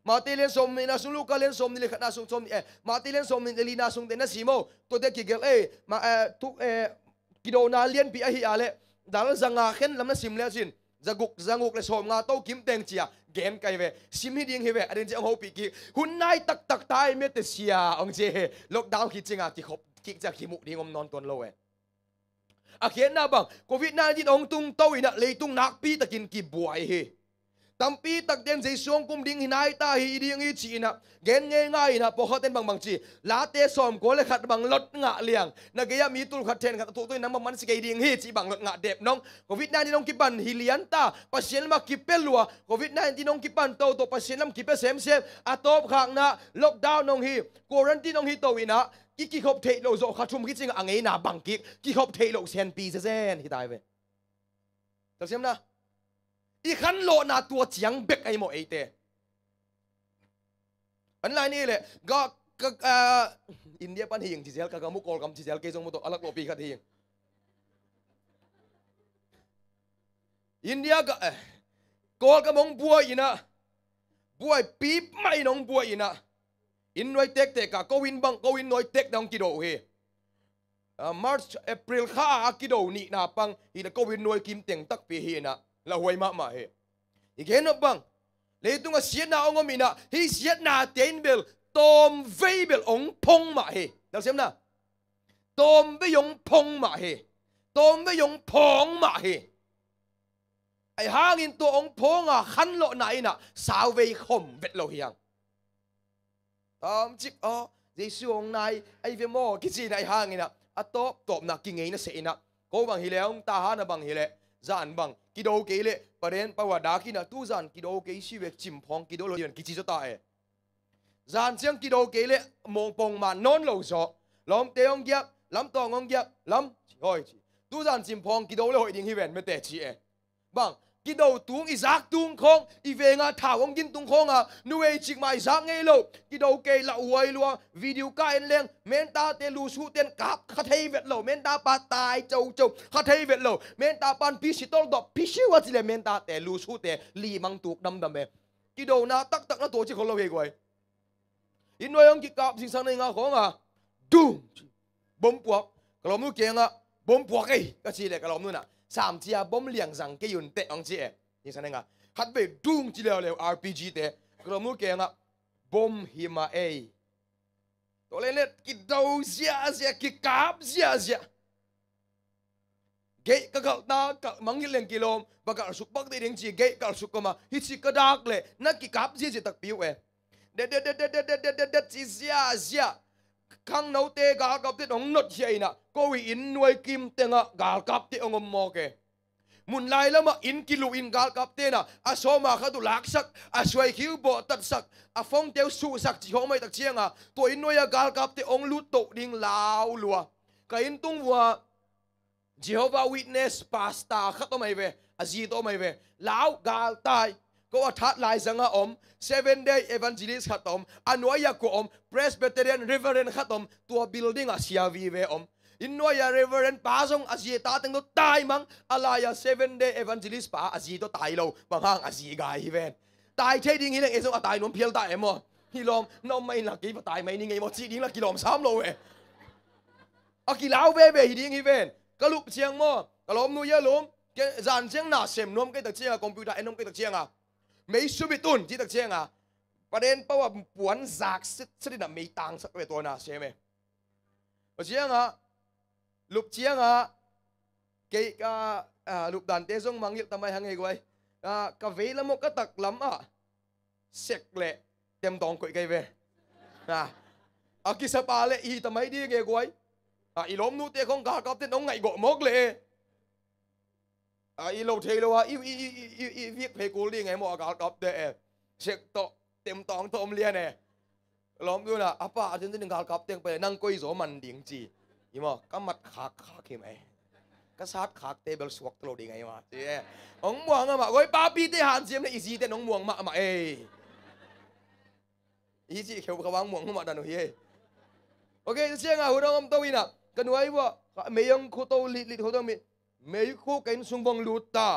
มาตีเลนสมนี่นะสุลูกาเลนสมนี่เลยขัดนาสุสมนี่มาตีเลนสมนี่ลีนาสุงเตนะสีโมตัวเด็กกิเกลมาทุกกิโดนาเลียนปีอะฮีอะไรดาลจังอาเข็นลำนั้นสิมแล้วสินจังุกเลยสมงาโตกิมเตงเจียเกนไกเวสิมฮิดิงเฮเวอันนี้จะเอาปีกิหุ่นนายตักตายเมตเซียองเจล็อกดาวน์คิดจริงอ่ะกิขบกิจะกิมุดีงมนอนตัวโลเวอาเขียนหน้าบังโควิด-19องตุงโตอินะเลยตุงนักปีตะกินกิบวยเฮตั้มปีตักเดนใจช่วงกุมดิ่งหินายตาหิดิ่งหิจีนะเกนง่ายๆนะพอเขาเต้นบางจีลาเตสอมโกเลยขัดบางลดงะเลียงนักเกียมีตุลขัดเทนขัดตัวน้ำมันสกายดิ่งหิจีบางลดงะเด็บน้องโควิด-19น้องกิบันฮิเลียนตาปัสเซียนมากิเปลัวโควิด-19น้องกิบันโตตัวปัสเซียนน้ำกิเปเซมอะตบขังนะล็อกดาวน์น้องฮิควอรันตีน้องฮิโตวินะกิขบเทโลโซขัดชุมกิจริงอ่างเงินาบังกิขบเทโลเซนปีเซนฮิตายเวตัดเสียมนะอีขันโลนาตัวเจียงเบกไอโมเอเตอันไรนี่เลยก็ India pan hiang chisel kagamu kol kam chisel ke jong mo to alak lo pi khat hiang India ka kol ka mong buai ina buai pip mai nong buai ina in noi tek tek ka ko win bang ko win noi tek dong kido he March April kha kido ni na pang ina ko win noi kim teng tak pi hi na la huai ma he igen bang le tung a siat na ong mina hi siat na ten bel tom vei bel ong pong ma he dal sem na tom ve yong pong ma he tom ve yong pong ma he ai hangin to ong ponga khan lo na ina sao vei khom vet lo hiang chip Giêsu ong nai ai ve mo ki chi nai hangina atop top na ki ngei na se ina ko bang hi le ong ta ha na bang hi le zan bang ki do ke le paren pawa da ki na tu zan ki do ke si vek chim phong ki do lo yan ki chi cho ta e zan chiang ki do ke le mong pong ma non lo so lom te ong gyak lam tong ong gyak lam hoi tu zan chim phong ki do le hoi ding hi ven me te chi e bang ki đầu tung izak tung khong i về nga thảo ông gin tung khong nuôi chik mai izak ngay lo ki đầu kê la uai lua video ka en leng men ta te lu su ten kap khát hay vẹt lo men ta pa tai châu châu khát hay vẹt lo men ta pan pi si tol dop pi si wa chi le men ta te lu su te li mang tuk đâm đâm e ki đầu na tak tak na to chi khol lo he goi in nuôi ông ki kap sing sang nei nga khong dum bom puak kalom nu ke nga bom puak ei ka chi le kalom nu na Sam chia bom liang rằng cái yun tệ ông chị như thế này ngà hát về dung chỉ leo leo RPG tệ rồi mua cái ngà bom hima a tôi lên cái đầu zia cái cáp zia gậy cái gạo ta cái mang cái lên kilo và cái sụp bắc đây đến chỉ gậy cái sụp mà hít chỉ cái đạc lệ nó cái cáp zia tắc biểu ấy để chỉ zia khang nấu tê gà cặp tê ông nốt vậy nè cô in nuôi kim tê ngà gà cặp tê ông mò kê mun lai lama in kilu in gà cặp tê nè so mà khát tu lạc sắc xoay khiu bộ tật sắc phong teo su sắc chỉ hôm mai tắc chiang tôi in nuôi gà cặp tê ông lút tổ đinh lao lùa cái in tung vua Jehovah Witness pasta khát to mày về gì to mày về lão gà tai có thắt lại rằng Seven Day Evangelist khát anoya ko Presbyterian Reverend khát tua building siavi ve inoya Reverend pa song azi ta teng to tai mang alaya Seven Day Evangelist pa azi to tai lo bang hang azi gai ven tai thế ding hi leng esong tai nom phiel tai mo hilom nom mai la ki tai mai ni ngai mo chi ding la kilom sam lo we aki lao ve ve hi ding hi ven kalup chiang mo kalom nu ya lom ke zan chiang na sem nom ke tak chiang computer enom ke tak chiang mấy số bị tuôn chỉ được chiangประเด็นเพราะว่าปวนจากสินะไม่ต่างสักเวตัวน่ะใช่ไหมเพราะเชียงลูกเชียงเกี่ยลูกดันเตซงมังยิบทำไมหังไงกูไอ้กะเวลมกก็ตักล้ำเสกเละเต็มตองกุยไงเว้กิสปาเละอีทำไมดีไงกูไอ้อีล้มนู้เตะของกากับเต้นน้องไงกมกเลยอีโลเทโลอีเวียกเพกูดีไงมอกากับเตะเช็คโตเต็มตองโตมเลียเนี่ยล้อมดูนะอาป้าจนถึงการกับเตียงไปนั่งก้อยโสมันดิ่งจียี่มอก็มัดขาเข้มไอ้ก็ซัดขาเตะเบลสวกตลอดยังไงวะจีน้องม่วงมาก้อยป้าปีเตะหันเสียมในอีซีเตะน้องม่วงมาเอ้อีซีเขียวกระวังม่วงมาดันหัวโอเคเสียงหัวน้องตัววินะกันไว้ว่าไม่ยังคู่โตลิหัวต้องมีไม่คู่กันสุ่งบังลุตตา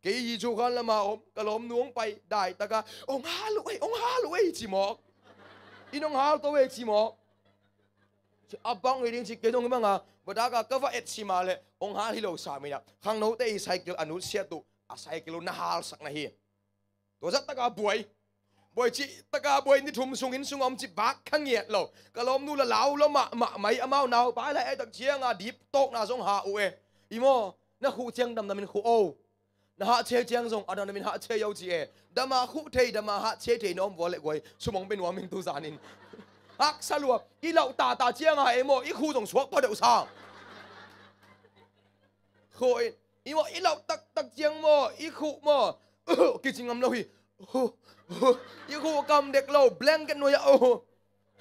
กี่ยีจูกันละมาก็ล้มน้องไปได้แต่ก็องฮาลุเอ้ชิมอกอีน้องฮาตัวเอ้ชิมอกอับบังเรื่องชิเกตงมั้งบดากก็ว่าเอ็ดชิมาเลยองฮาฮิโลสามีนะข้างโน้ตไอ้ไซเคิลอนุเสียตุไซเคิลน่าฮาลสักนาทีตัวจัดตะกาบวยจีตะกาบวยนี่ทุ่มสุงินสุงอมจีบักข้างเงียดเราก็ล้มนู่นละเหลาแล้วมาไม่เอาเมาหนาวไปเลยไอ้ตะเชียงดิบโต๊ะน่าสงหาอุเออีโมน่าคู่เชียงดำเป็นคู่โอนะฮะเชี่ยเจียงส่งอันนั้นเป็นฮะเชี่ยยาวจีดามาคู่เทดามาฮะเชี่ยเทน้องวัวเล็กไว้สมองเป็นวัวมิงตูซานินฮักสลัวอีเหล่าตาเจียงไอ้โมอีคู่ส่งสวกพอเดือดซ่าโอยอีโมอีเหล่าตักเจียงโมอีคู่โมกิจงำเราฮีอีคู่กำเด็กเราแบงกันหน่อย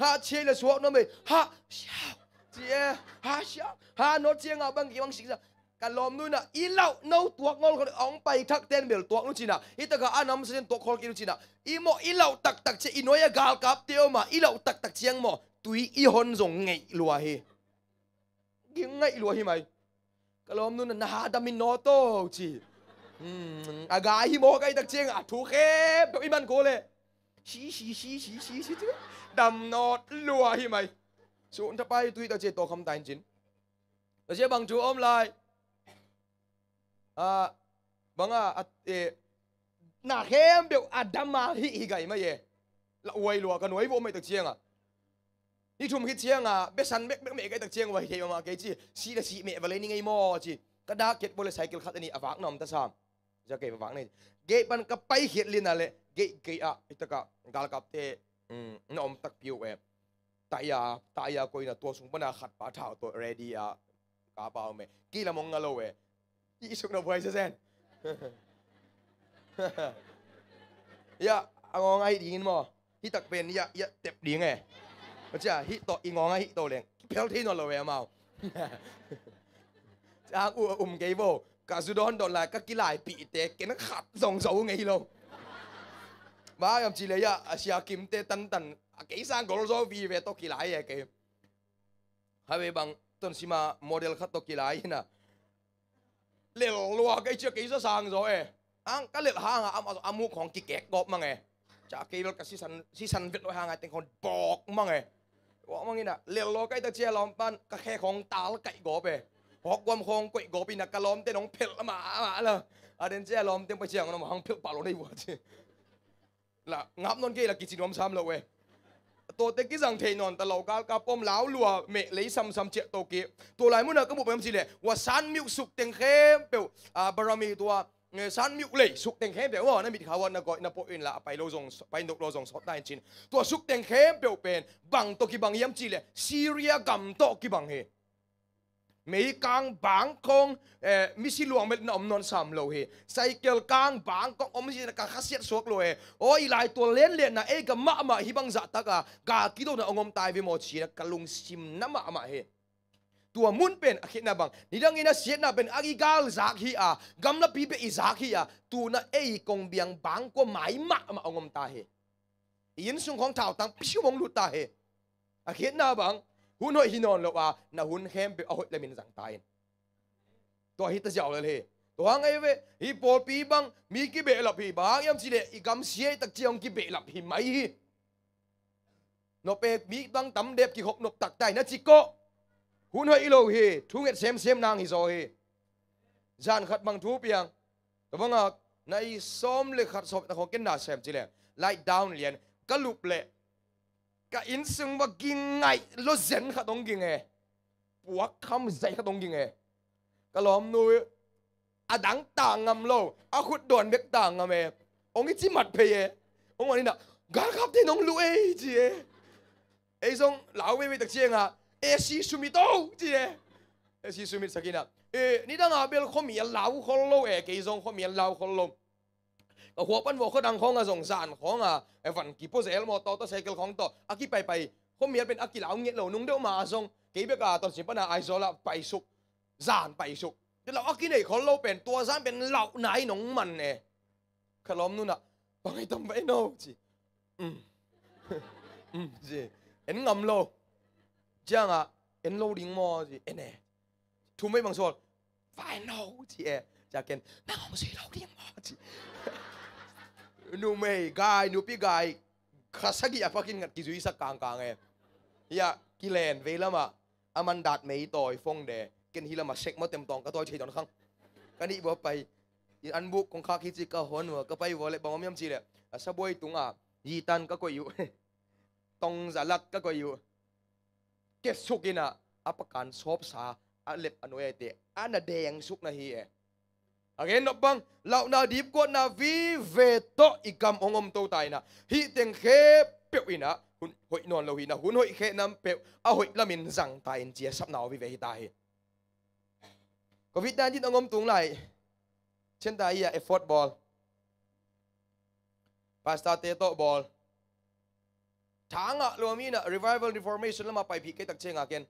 ฮะเชี่ยเลยสวกน้องไปฮะเชี่ยเจียฮะเชี่ยฮะโนเจียงบางกี่บางสิ่งก กันล้อมนู่นน่ะอีเหล่าเน่าตัวงอลคนอ่องไปทักเต้นเบลตัวนู่นจีน่ะอีตะกะอันน้ำเส้นตัวคอกินจีน่ะอีโมอีเหล่าตักเชอีน้อยกาลกับเตียวมาอีเหล่าตักเชียงโมตุยอีฮอนส่งไงลัวเฮยังไงลัวเฮไหมกันล้อมนู่นน่ะนาดามินโนโตจีอากาฮิโมกไอตักเชียงอ่ะถูกเข้มตัวอีมันโกเลยชี้ดำนอดลัวเฮไหมส่วนถ้าไปตุยตะเจโตคำตายจินตะเจบังจูอมไลบังนาเข้มเบลอดัมมาฮิไกมาเย่ละอวยลัวกันไว้บ่ไม่ตักเชียงนี่ทุ่มคิดเชียงเบสันเมกไอตักเชียงไว้เทมาเกจีซีละซีเมวะเลยนี่ไงมอจีกระดาเก็ตบอลไซเคิลขัดอันนี้อวากนอมตะซามจะเก็บอวากนี่เก็บมันก็ไปเขียนลินอะไรเกะอิตะกะกาลกับเตนอมตักผิวตายาโกยนะตัวสูงปนาขัดปาเท้าตัว ready กาเปล่าเมกี่ละมงกะโลยี่สุกนะพวยเซนยะงองไอดีนมอฮิตักเป็นยะเต็บดีไงก็จะฮิโตอีงองไอฮิโตเลยเพลที่นอนเราเวเมาจากเกย์โบกาสุดอนโดนลายก็กีฬาปีเตะเกนขัดส่งเสาไงโลบ้ายำจีเลยอาเซียกิมเตตันกี่สังกอลโซวีเวตกีฬาเกย์ฮาเวบังต้นสิมาโมเดลขัดตกีฬานะเลี้ยลัวก็เชื่อกี่สังโซก็เลี้ยห่างอามุกของกิเกกกบมั้งจากกี่รถกับซีซันเวทลอยห่างแต่คนบอกมั้งว่ามั้งนี่นะเลี้ยลัวก็ตะเชียล้อมปั้นก็แค่ของตาลไก่กบหอกความคงก๋วยกบปีนักกะล้อมเต้นองเพลมาเลยเดนเชียล้อมเต้นไปเชียงน้องหังเพลปาลได้หัวจีละงับนนกี่ละกิจนอมซ้ำเลยเว้ยตัวเต็กกี่สังเทนอนตลอดการกับปมเหลาลัวเมเลยซ้ำเจโตกี้ตัวหลายมื้อน่ะก็บอกไปมันสิเลยว่าสันมิวสุกเต็งเข้มเปล่าบารมีตัวสันมิวเลยสุกเต็งเข้มเปล่าว่านั่นมีข่าวว่านักก็นับอินละไปโลซงไปนกโลซงสอดได้จริงตัวสุกเต็งเข้มเปล่าเป็นบังตัวกี่บังย้ำจีเลยซีเรียกัมโตกี่บังเฮมีกางบางคงมิสิลวงเม็ดนอมนอนสามโลเฮไซเคิลกางบางคงอมสิกางขัดเสียดสวกโลเฮโอ้ยหลายตัวเล่นนะกับมาฮิบังจัตตะกากิโดนะองมตายไปหมดชีนะกะลุงซิมน้ำมาเฮตัวมุนเป็นอาคิดนะบังนี่ดังนี้นะเสียนะเป็นอากิกาลจากฮีกำลับปีเป็นอิจากฮีตัวนะกงเบียงบางก็หมายมาองมตายเฮยินสุงของเท้าตั้งพิวงลุตาเฮอาคิดนะบังหุ่นหอยหินอนหรอวะน่ะหุ่นเข้มไปเอาเลยมินสังตายตัวฮิตจะเอาเลยตัวไงเว้ยฮิปโปปีบังมีกี่เบลับฮิบางยามสิเดอีกำเสียตักเจียงกี่เบลับฮิไม่ฮินกเป็ดมีบังตำเด็บกี่หกนกตักใจนะจิโก้หุ่นหอยโลฮิทุ่งเอ็ดเซมนางฮิโซฮิจานขัดบังทูเปียงแต่ว่าในซ้อมเลยขัดศพแต่ของกินหน้าเซมจิเลยไล่ดาวน์เรียนกะลุบเลยก็อินซึงว่ากินไงรถเซ็นเขาต้องกินไงปวกคำใจเขาต้องกินไงก็ล้อมนุ้ยดังต่างงำโลขุดโดนเบ็กต่างงำองค์จิมัดเพย์องค์วันนี้นะกาครับที่น้องรู้จีทรงเหล่าไม่ตักเชียงซีซูมิโตจีซีซูมิสักินะนี่ดังเบลเขามีเหล่าคนโลกี่ทรงเขามีเหล่าคนโลก็หัวปั้นหัวเขาดังของสงสารของฝันกี่โพสเอลมอต่อไซเคิลของต่ออากิไปเขามีเป็นอากิเหล่าเงี้ยเหล่านุ่งเดียวมาทรงกี่เบกตอนสิปนาไอโซละไปสุกจานไปสุกแต่เราอากิเนี่ยเขาโลเป็นตัวจานเป็นเหล่าไหนหนองมันขล้อมนู่นบางไอ้ต้มไปโน่จีจีเอ็นงำโลจังเอ็นโลดิงมอจีเอ็นทุ่มไม่บางส่วนไฟโน่จีจากเกนแม่งไม่ใช่โลดิงมอจีนูไม่กายนูปีกายข้าศึกอยากพักินกันกิจุยสักกลางอยากกิเลนเวลามาอามันดัดไม่ต่อยฟงเดกินฮิลามาเช็คมาเต็มตองก็ต่อยเฉยจนครั้งกันนี่บอกไปอันบุกของข้าคิดจิกะหัวหนัวก็ไปวอลเลยบางวันยามจีเลยสะบวยตุงยีตันก็อยู่ตองจัลัดก็อยู่เก็บสุกินะอัปการชอบสาเล็บอนุเอเตอันน่ะแดงสุกนะฮีโอเคนบังเหล่านาดีบกว่านาวิเวโตอีกำองมโตตายนะฮิเต็งเคเปียวอินะหุ่นหอยนอนเราหินะหุ่นหอยเคน้ำเปียวเอาหอยละมินสั่งตายเจียสับหนาววิเวหิตายก็วิธีที่องมตุงไหลเช่นตายเอฟฟอร์ดบอลพาสตาเตโตบอลทางรวมมีนะ revival reformation แล้วมาไปพิกตักเชงเกน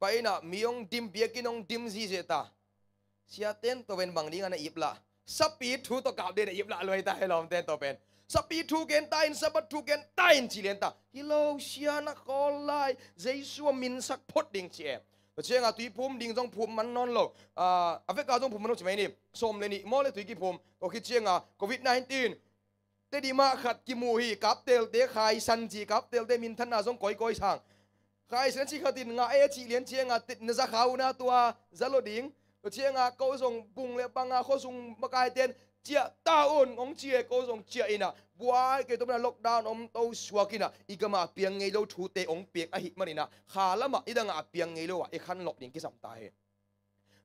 ไปนะมีองดิมเบียกินองดิมซีเซตา เสียเต้นตัวเป็นบางดีกันอิบละสปีดทูตัวกับเดนอิบละเลยตาให้ลอมเต้นตัวเป็นสปีดทูเกนตายสบัดทูเกนตายจีเลนตาฮิโลเชียนักคอลไลเจสัวมินสักพดดิ่งเชียเชียงอ่ะตุยพุ่มดิ่งจงพุ่มมันนอนโลอเฟริกาจงพุ่มมันต้องใช่ไหมนี่ส้มเลยนี่มอเลยตุยกี่พุ่มก็คิดเชียงอ่ะโควิด-19เตดีมาขัดกิมูฮีกับเตลเตขายสันจีกับเตลเตมินทันนาจงก้อยช่างขายสันจีขัดตินงาจีเลียนเชียงอ่ะติดนจะเขาหน้าตัวจะโลดิ่งเชียงอ่ะเขาส่งปุ่งเล็บบางอ่ะเขาส่งมากายเตียนเจียตาอุ่นของเจียเขาส่งเจียอินะบัวเกิดตัวนั้นล็อกดาวน์อมโตสวกินะอีกมาเปียงไงเราทูเตองเปียกอหิมันนี่นะขาละมาอีดังอ่ะเปียงไงเราอ่ะอีขันหลอกดิ่งกิสัมตาย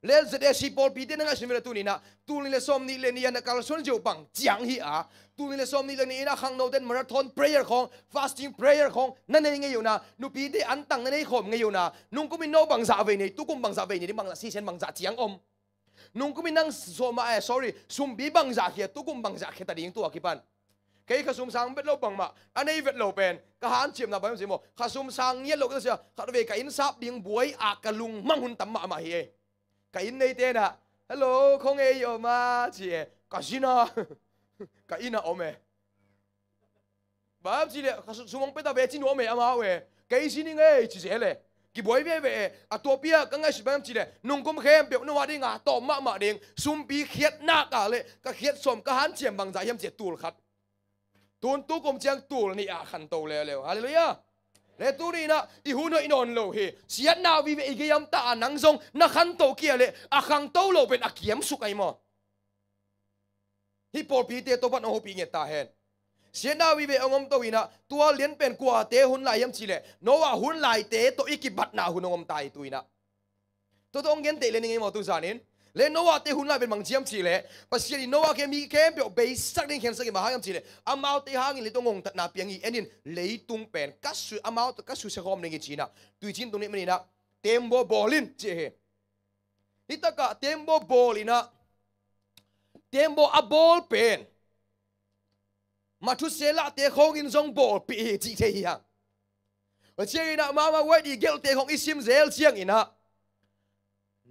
เลนเสด็จสิบอลปีเตนังสิเวลตุนี่นะตูนี่เลสอมนี่เลนี่นะการส่วนเจ้าบังจังฮีอ่ะตูนี่เลสอมนี่เลนี่นะขังโนเดนมาราธอนเพลย์ของ fasting prayer ของนั่นเองไงอยู่นะนูปีเตอันตังนั่นเองขมไงอยู่นะนุ่งก็มีโนบังซาเวนี่ตุกุมบังซาเวนี่ที่บังซาซีเซนบังซาเจียงอมนุ่งก็มีนั่งโซมาsorry ซุมบีบังซาเขียตุกุมบังซาเขียตัดยิงตัวกี่ปันแค่ข้าซุมสังเวทโลบังมาอันนี้เวทโลเป็นกหารเจียมนะไปมั้งสิโมข้าซุมสังเงี้ยโลก็เสียข้าเวกับอินซับดิ่งบวยอากะลุงมังหุ่นตั้มมาเฮียกับอินในเต้น่ะฮัลโหลคงเอโยมาเจี๋ยกับชินะกับอินะโอเมแบบจีเลยข้าซุมงเป็นตาเวจินโอเมอามาเวกับอิชินี่ไงจีเจเลยกี่บ่อยเว่อะตัวเปียก็ไงสิแบบจีเลยนุ่งกุมเข้มเปียกนวดดิ่งอ่ะต่อมาดิ่งซุมปีเขียดหน้ากะเลยก็เขียดสมกหารเจียมบางใจยำเจียตูลขัดตูนตู้กลมเจียงตูลนี่อ่ะขันโตเร็วฮาเลลูยาเลตูนี่นะอีหูนอินอนโลเฮเสียนาวิเวอีกยามตานังซงนักขันโตเกียเลยอะขังโตโลเป็นอะเขียมสุกไอมอฮิปโปปีเตโตปันโอปีเงตาเฮนเสียนาวิเวองมโตวินะตัวเลี้ยนเป็นกัวเตหุนลายยำจีเลโนวาหุนลายเตโตอีกิบัดนาหุนองมตายตุยนะตัวองเงินเตเลนิงไอมอตุซานินเลโนวาเตหุนลายเป็นมังจียมจีเลปัสเซียโนวาเคมีเคมเปียวเบสักนิ่งเข็นสักมาหายำจีเลอามาเตหางินเลตงงตัดนาเปียงอีเอ็นินเลยตุงเป็นกัสสุอามาตกัสสุเสกอมนิงจีนะตุยจินตรงนี้มันนี่นะเต็มโบบอลินเจเฮฮิตากะเต็มโบบอลินะเต็มโบอะบอลเป็นมาทุเซละเตะของอินซงบอลปีจีเทียงเชียงอินะมาไว้ดีเกลเตะของอิซิมเซลเชียงอินะ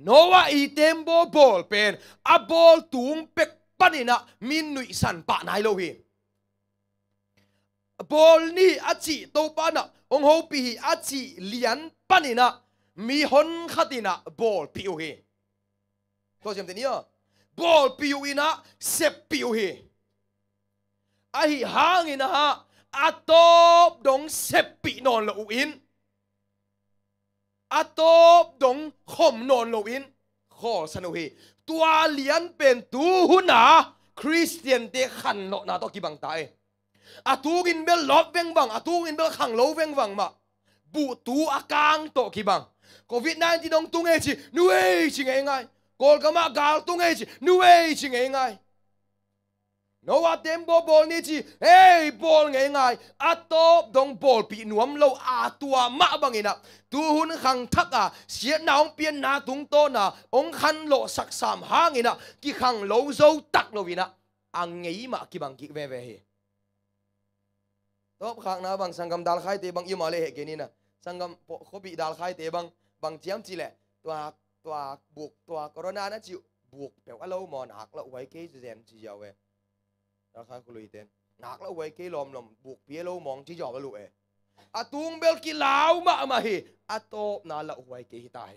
โนวาอีเต็มโบบอลเป็นอะบอลตุงเป็กปันอินะมินนุยสันปะนายโลฮีบอลนี่อาจีโตปานะองโฮปีอาจีเลียนปันอินะมีฮอนขัดินะบอลปิวฮีตัวเจมเตนี่บอลปิวอินะเซปปิวฮีไอ้หางอินะฮะอาตบดงเซปปินอนโลอินอาตบดงขมนอนโลอินขอสนุฮีตัวเลียนเป็นตูหุนาคริสเตียนเตขันโลนาตอกิบังตายอาตูกินเบลลอบเวงบังอาตูกินเบลขังโลเวงบังมาบูตูอากางโตกิบังโควิด-19 ดงตุงเอจินูเอจิงเองไงกอลกามากาลตุงเอจินูเอจิงเองไงโนวาเต็มบอลนี่จีเฮ้ยบอลไงไงอาตบดงบอลปีนวมโลอาตัวมาบังอินะตูหุนขังทักอ่ะเสียน้องเปียนนาตุงโตนะองคันโลสักสามหางอินะกิขังโลโซตักโลวินะอังไงมากิบังกิเวเวเฮตบขังนะบังสังกัมดาลไข่เตบังยิมาเลเหกนี่นะสังกัมโคบิดาลไข่เตบังเจียมจีแหละตัวบุกตัวโคโรนานะจิบุกแบบว่าเราหมอนหักแล้วไว้เกยเซนจีเยาเวราคาคุยเต็นหนักแล้วไว้กี่ลมบุกเพียโลมองที่จอบแล้วลูกอาตุงเบลกิลาวมาเฮอาโตนาละไว้กี่ตาย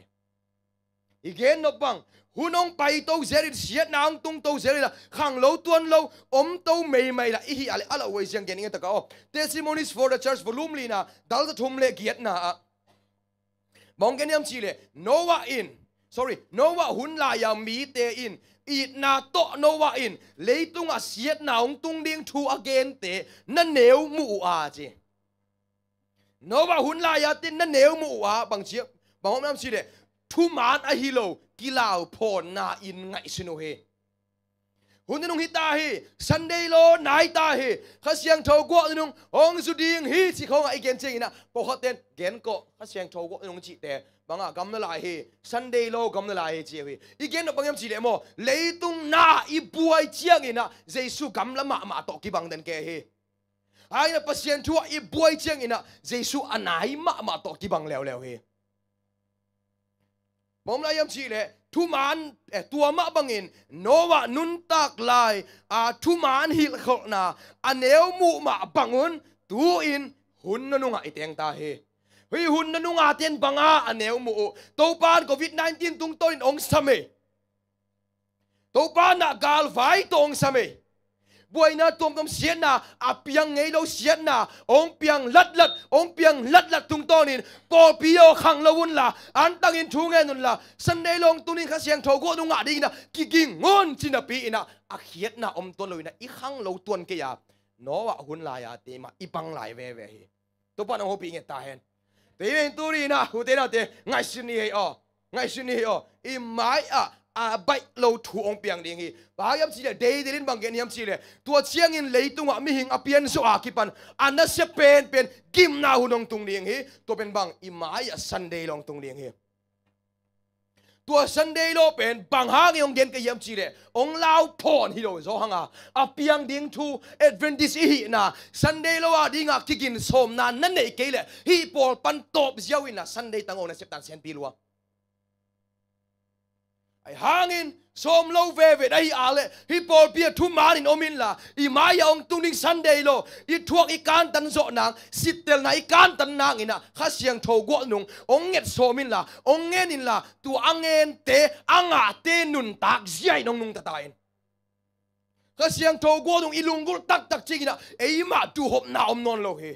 อีกเห็นนบังหุ่นองไปโตเซริเสียนางตุงโตเซริละขังโลตวนโลอมโตไม่ละอีอะไรอะไรไว้เสียงเก่งตะก้อ Testimonies for the Church volume ลีนะดัลจะทุ่มเล็กเกียรตินะมองกันยามชีเลยโนวาอิน sorry โนวาหุ่นลายามีเตอินอีนาโตโนวาอินเลยตุงอาเสียนาองตุงเดียงทูอเกนเตนั่นเหนียวมูอาจีโนวาหุ่นลายาตินนั่นเหนียวมูอาบางเชียบางน้ำชีเลยทุมานอะฮิโลกิลาวพอนาอินไงสิโนเฮหุ่นนุ่งฮิตาเฮซันเดย์โลนายตาเฮข้าเสียงเท่ากว่านุ่งองสุดิงฮีสิเขาไอเกนเจงนะพอเขาเต้นเกนก็ข้าเสียงเท่ากว่านุ่งจีเตบางอ่ะกำนลายเฮซันเดย์โลกำนลายเฮเจียวเฮอีเกนบางยามจีเลโมเลยตุงนาอีบัวเจียงอินะเจสุกำละมาตอกิบังเดนเกเฮไอ้เนี่ยพัศยันทัวอีบัวเจียงอินะเจสุอันไหนมาตอกิบังแล้วเฮผมเลยยามชีเลย thu man tua ma bangin Noah nun tak lai thu man hil khol na aneu mu ma bangun tu in hun na nunga iteng ta he hui hun na nunga ten banga aneu mu to pan COVID-19 tung toin ong same to pan na gal vai tong same buai na tom tom sian na apiang ngei lo sian na ong piang lat tung tonin po pio khang lawun la an tangin thungen nun la Sunday long tunin kha siang tho go nunga ding na kiging ngon china pi ina akhiat na om ton loina I khang lo tuan ke ya Noah hun la ya te ma ipang lai ve ve hi to pa ho pi nge ta hen te ven tu ri na hu te na te ngai sin ni o I mai bai lo thu ong piang ding hi ba yam chi le dei din bang gen yam chi le tua chiang in leitung a mi hing a pian so a kipan ana se pen gim na hu nong tung ding hi to pen bang I mai a Sunday long tung ding hi tua Sunday lo pen bang hang yong gen ke yam chi le ong lao phon hi lo zo hanga a piang ding thu Adventist hi na Sunday lo a ding a kikin som na nan nei ke le hi pol pan top ziaw in na Sunday tang na sep tan sen pi lo ai hangin som lo ve dai ale hi pol pia thu manin omin la I maya ong tuning Sunday lo I thuak I kan tan zo nang sitel na I kan tan nang ina kha siang tho go nung ong nget somin la ong ngenin la tu angen te anga te nun tak ziai nong nung tatain kha siang tho go nung ilungul tak chigina ei ma tu hop na om non lo he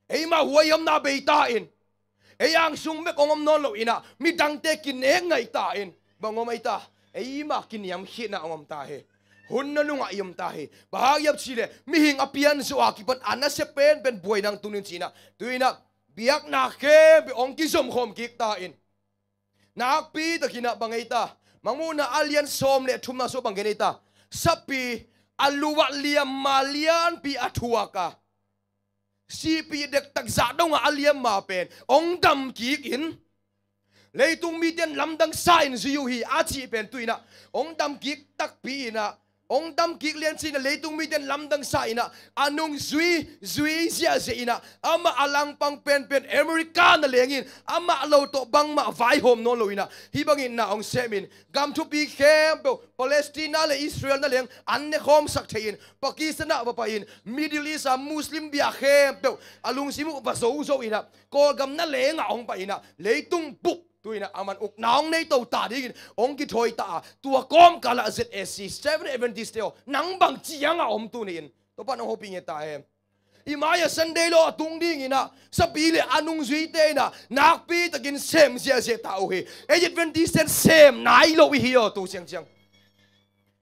ei ma huayam na beita in eyang sung me kong om non lo ina mi dang te kin e ngai ta in bangom ai ta ei ma kin yam hi na om ta he hun na lunga yam ta he bahagyap chile mi hing apian so akipan ana se pen boy nang tunin china tuina biak na ke bi ong ki som khom ki ta in nak pi ta kina bangai ta manguna alien som le thumna so bangai ta sapi aluwa liam malian pi athuaka si pi dek tak za dong aliam ma pen ong dam ki in leitung mi ten lam dang sa in ziu hi a chi pen tuina ong dam ki tak pi na ong dam ki lian sin leitung mi ten lam dang sa ina anung zui zia ina ama alang pang pen America na lengin ama lo to bang ma vai hom no lo ina hi bangin na ong semin gam to pi kem Palestine le Israel na leng an ne khom sak thein Pakistan na ba pain Middle East a Muslim bia khem pe alung simu ba zo ina ko gam na lenga ong pa ina leitung bup tuina aman uk naong nei to ta ding ong ki thoi ta tua kom kala ZSC 7 Adventist teo nang bang chianga om tu nin to pa no hoping eta em imaya Sunday lo atung ding ina sa pile anung zui te na nak pi takin sem sia ta o he Adventist sem nai lo hi o tu chiang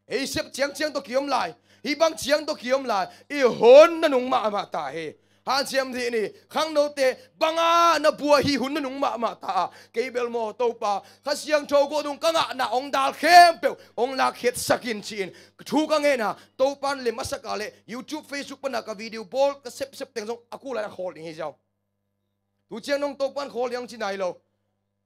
ei sep chiang to kiom lai hi bang chiang to kiom lai I hon na nung ma ta he han chiam thi ni khang no te banga na bua hi hun na nung ma ta ke bel mo to pa kha siang tho go dung ka nga na ong dal khem pe ong la khet sakin chin thu ka nge na to pan le masaka le YouTube Facebook pa na ka video bol ka sep teng jong aku la holding hi jaw tu chiang nong to pan khol yang chinai lo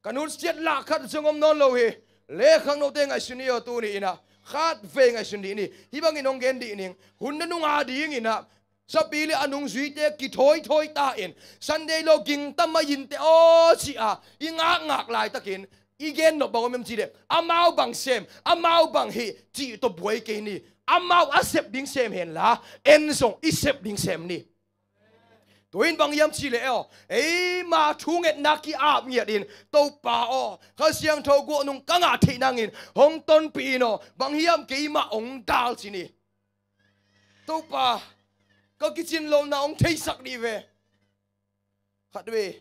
kanun siat la khat jongom non lo he le khang no te ngai suni yo tu ni ina khat ve ngai suni ni hi bang inong gen di ning hun na nung a ding ina sa pili anung zuite ki thoi ta in Sunday lo ging tamayin te o si a ingak lai takin igen no bangom chi de amau bang sem amau bang hi chi to boy ke ni amau asep ding sem hen la en song isep ding sem ni tuin bang yam chi le ei ma thunget naki ap ngia din to pa o kha siang tho go nung kanga thi nangin hong ton pi no bang hiam ke ma ong dal chi ni to pa có cái chuyện lâu nào ông thấy sắc đi về, khát về,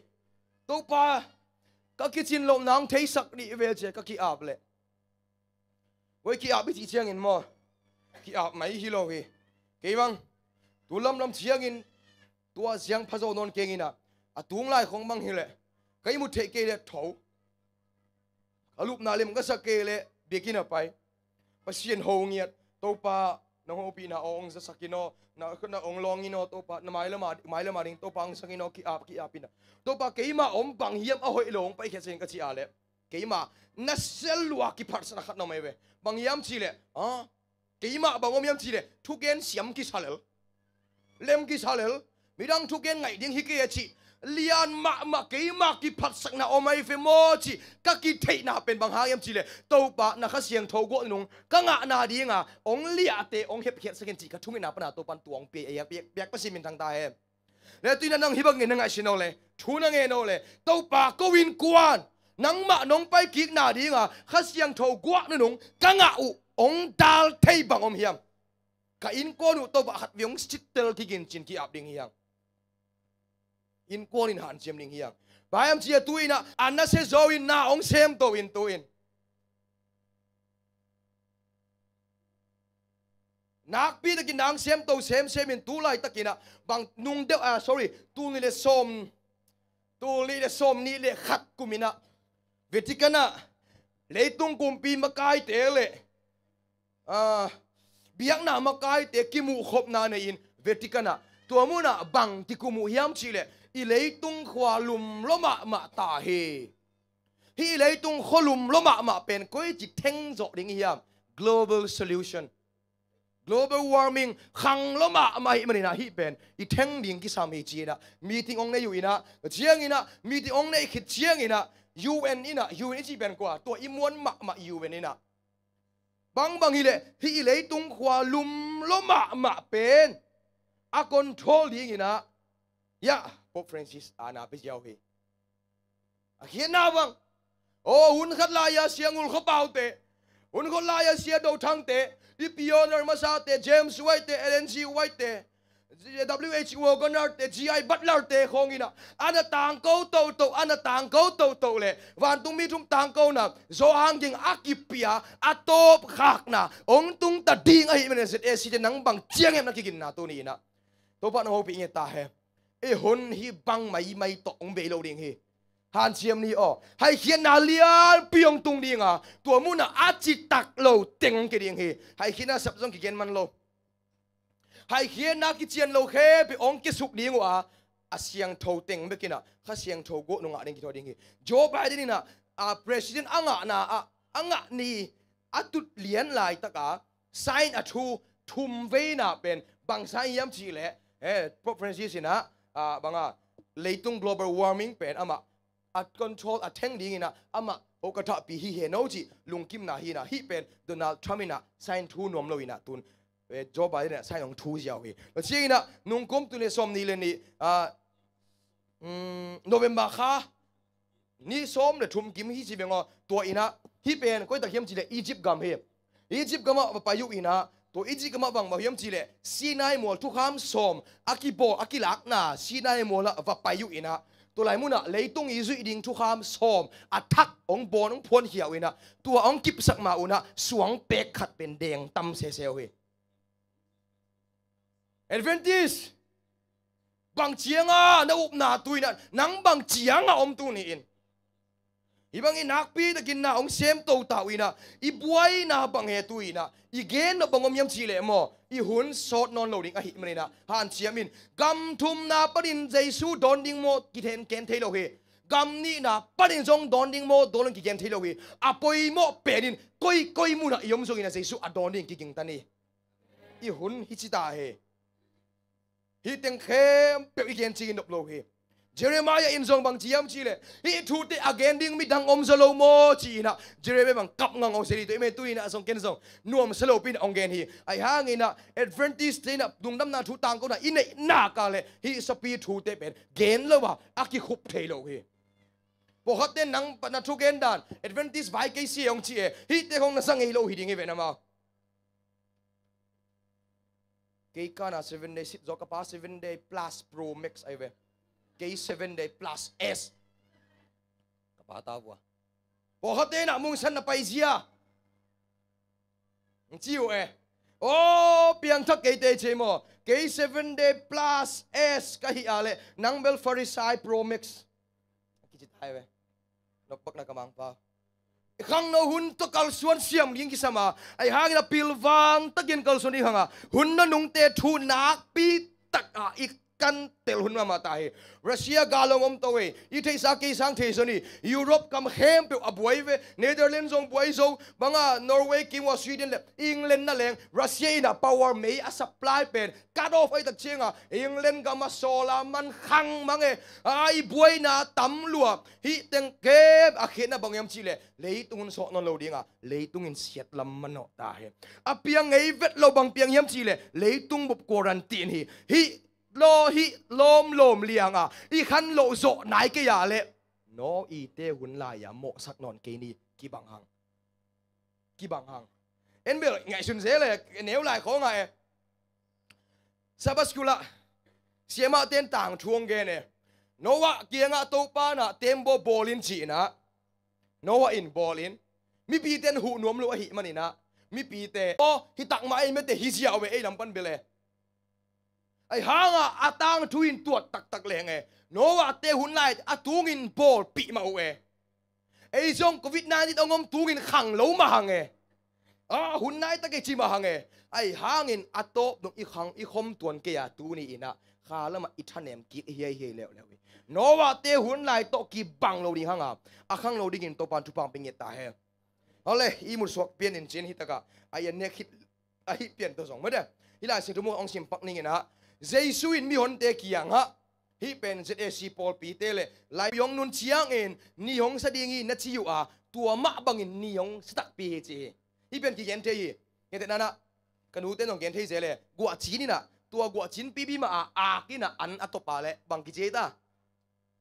tôi pa, có cái chuyện lâu nào ông thấy sắc đi về chứ có cái áp lệ, với cái áp bị chỉ chiang in mò, cái áp mấy hi lâu về, cái bang, tu lâm chiang in, tu chiang phá non keng in à tuông lại không bang hi lệ, cái một thế cái lệ thấu, à lúc nào lên cái sắc cái lệ, biết cái nào phải, bác sĩ hậu nghiệt, tôi pa nang hopi na ong sa sakino na ong longino to pa na maila ding to pang sakino ki apina to pa keima om pang hiam a hoi long pai khesen ka chi ale keima na selwa ki phar sa khat no mai ve bang yam chi le keima bangom yam chi le thu gen siam ki salel lem ki salel midang thu gen ngai ding hi ke chi เลียนมาเกี่ยมากี่พัดสักนาอไม่เฟโมจีก็กี่เทน่าเป็นบางหางยำจีเลยตัวปะนักเสียงโทกนุ่งก็งะนาดีงะองเลียเตองเห็บเห็ดสักจีก็ทุ่งนาปนาตัวปันตัวองเปียเปียกประสิมินทางตาแล้วตีนั่งฮิบังเงินนั่งไอชินเอาเลยทูนั่งเงินเอาเลยตัวปะก็วินกวนนังมาน้องไปกิกนาดีงะข้าเสียงโทกนุ่งก็งะองดาลเทบังอมเฮียมก็อินกวนุตัวปะหัดวิงสิทเตลที่กินจินที่อับดิ่งเฮียอินกวนอินหันเชียมดิ่งเฮียบายมเชียตุยนะอันนั้นเซโซอินนาองเซมตัวอินนักปีตะกินนางเซมตัวเซมอินตัวไล่ตะกินนะบางนุ่งเดียวsorry ตัวนี้เลยส้มนี่เลยขัดกุมินะเวทิกันนะเลยตุงกุมปีมากายเตะเลยเบียกหน้ามากายเตะกิมูขบนาในอินเวทิกันนะตัวมูนะบังที่กุมูยามชีเลยอีเลยตุงขวาลุมล้มมาตาเฮฮีเลยตุงขลุมล้มมาเป็นก้อยจิตเทงจอดิ่งเฮียม global solution global warming ขังล้มมาอีมันนี่นะฮีเป็นอีเทงดิ่งกิสามีจีนะมีที่องในอยู่อีนะเชียงอีนะมีที่องในคิดเชียงอีนะ UN อีนะ UN จีเป็นกว่าตัวอีมวนมา UN อีนะบางฮีเลยฮีเลยตุงขวาลุมล้มมาเป็นอาคอนโทรลดิ่งอีนะยะPope Francis anak pejauh he. Akhirnya bang, oh unkat laya siang ul kepau te, unkat laya siang do tang te, di pioneer masa te, James White te, LNG White te, WHO Wagoner te, GI Butler te, kongina. Anak tangkau tau le, wantung mitum tangkau na, zohang jeng akipia, atop khak na, ong tung tading ahi meneset esi nang bang ciang em nak kikin na tu ni na. Topat nang hobi ingat tahe. ไอ้คนที่บังไม่ตกเบลดิ่งเฮฮันเชียมนี่อ๋อให้เขียนนาเลียเปียงตุงดิ่งอ่ะตัวมุนอาจิตักโลเต็งกี่ดิ่งเฮให้เขียนนาสับสนกี่เกณฑ์มันโลให้เขียนนากิเจียนโลเฮไปองกิสุกดิ่งว่ะอาเสียงโทเต็งไม่กินอ่ะข้าเสียงโทโกนงอ่ะดิ่งกี่ตัวดิ่งเฮโจไบเดนนี่นะpresident อ่างะนี่ตุดเลียนลายตะกา sign ทุ่มเวน่ะเป็นบางสายย้ำจีแหละPope Francis นะบางเลยตุง global warming เป็นcontrol แท่งดิ่งนะโอกาสปีฮีเฮโนจีลุงกิมนาฮีนะฮีเป็นโดนัลด์ทรัมป์นะ sign ทูนวมเลยนะตุนโจไบเดน sign ของทูเจ้าฮีแล้วชีนะนุ่งกุมตุนสมนี่เลยนี่November ค่ะนี่สมเลยทุ่มกิมฮีจีเป็นตัวอีนะฮีเป็นก็ตะเคียมจีเลยอียิปต์กัมเฮอียิปต์กัมไปยุอีนะตัวอีจิกมาบังมาเฮียมจีเลซีนายมัวทุกคำสมอากิโบอากิลักนาซีนายมัวละว่าไปอยู่อินะตัวไหลมุนะเลยตุงอิจุดิ่งทุกคำสมอัทักองบอนองพวนเหี่ยวอินะตัวองกิบสักมาอุนะสวงเป็กขัดเป็นแดงตำเซลเฮเอเวนติสบังเจียงนะอุบนาตุยนะนังบังเจียงอมตุนี่อินอีบางอีนักปีตะกินนะองเซมโตตาวินะอีบวยนะบังเฮตุยนะอีเกนนะบังอมยำชีเลมออีหุ่นสดนอนโลดิ้งอะฮิมันนี่นะฮันเชียมินกำทุมนะปดินเจสูดอนดิ้งโมกิเทนเกนเทโลเฮกำนี่นะปดินจงดอนดิ้งโมดอนกิเกนเทโลเฮอะปอยโมเปดินก้อยมูนะยมจงอินะเจสูอะดอนดิ้งกิกิงตันนี่อีหุ่นฮิจิตาเฮฮิเต็งเข้มเปียกอีเกนจิกินดบโลเฮJeremiah in zong bang chiam chi le hi thu te again ding mi dang om salo mo chi na Jeremiah bang kap ngang ong seri to me tu ina song ken song nuam salo pin ong gen hi ai hang ina Adventist te na dung dam na thu tang ko na ina na ka le hi sapi thu te pen gen lo wa aki khup thei lo hi bo hat ten nang na thu gen dan Adventist vai ke si ong chi e hi te hong na sang ei lo hi ding e ve na ma ke ka na 7 day sit zo ka pa 7 day plus pro max ai ve K7 day plus S kapata buah bohate na mung san na paisia chiu oh piang thak ke te chemo K7 day plus S ka hi ale nangbel Farisai Pro Max kichit hai we nokpak na kamang pa khang no hun to kalsuan siam ling kisama ai hang na pilwang takin kalsuan ni hanga hun na nung te thu nak pi tak ik กันเตลหุนมาตายรัสเซียกาลงอมตัวอีเทสากีสังเทสนี่ยุโรปกำเข้มเปียวอบวยเวเนเธอร์แลนด์ทรงบวยโซบังนอร์เวย์กิมว่าสวีเดนเลยอังกฤษนั่นแหละรัสเซียน่ะ power ไม่อัสปลายเป็นการออฟไอ้ตักเชียงอังกฤษก็มาโซลามันขังมังไอ้บวยน่ะตำลัวฮิตังเก็บอาเขนน่ะบางยามชีเลยเลยตุงสอนนโลดิ้งเลยตุงเสียดลำมันอตาเฮอเปียงไงเวทเราบางเปียงยามชีเลยตุงบุบควอรันตีนฮิโลฮิลมเลียงอีขันโลโซไหนก็อย่าเละโนอีเตหุนลายโมสักนอนเกนี่กี่บางหังเอ็นเบลไงสุนเสเลยเนียวลายของไงซาบัสกุละเสียมาเต้นต่างช่วงเกเนโนวะเกียงตัวป้านะเต็มบอลินจีนะโนวะอินบอลินมีปีเต้นหูนวมลูกหิมันนี่นะมีปีเตโอฮิตักมาไอเมเตฮิเซียเอาไว้ไอ้ลำปันเบลไอ้หางอาตังทุยนตัวตักเลยไงโนวะเตหุนไลอาตุงินบอลปีมาเอาไอ้จงโควิด-19ต้องงมตุงินขังเหลามาหังไงหุนไลตะเกจิมาหังไงไอ้หางินอาโตดงอีขังอีคมตัวนเกียตูนี่อินะข้าแล้วมาอิทันเนมกิเฮียแล้วโนวะเตหุนไลโตกีบังเราดิหังอาขังเราดิกินโตปันทุปังเป็นเงตาเฮเอาเลยอีมุสวกเปลี่ยนอินเจนฮิตกะไอ้ยันเนี่ยคิดไอ้เปลี่ยนตัวสองไม่ได้ฮิลาสิทุกมุกองสิมปักนี่นะเจสุอินมีคนเตะกี่ยังฮิเป็นเจเอซีพอลปีเตเลยไล่ยองนุนเชียงเองนิยงสดีงีนัชยูตัวมะบังอินนิยงสตักปีเจฮิเป็นกี่เย็นเทย์เห็นแต่นั่นนะกันหูเต้นของเย็นเทย์เจเลยกัวจีนี่นะตัวกัวจีนปีมากินอันอัตตปาเลยบังกิเจตา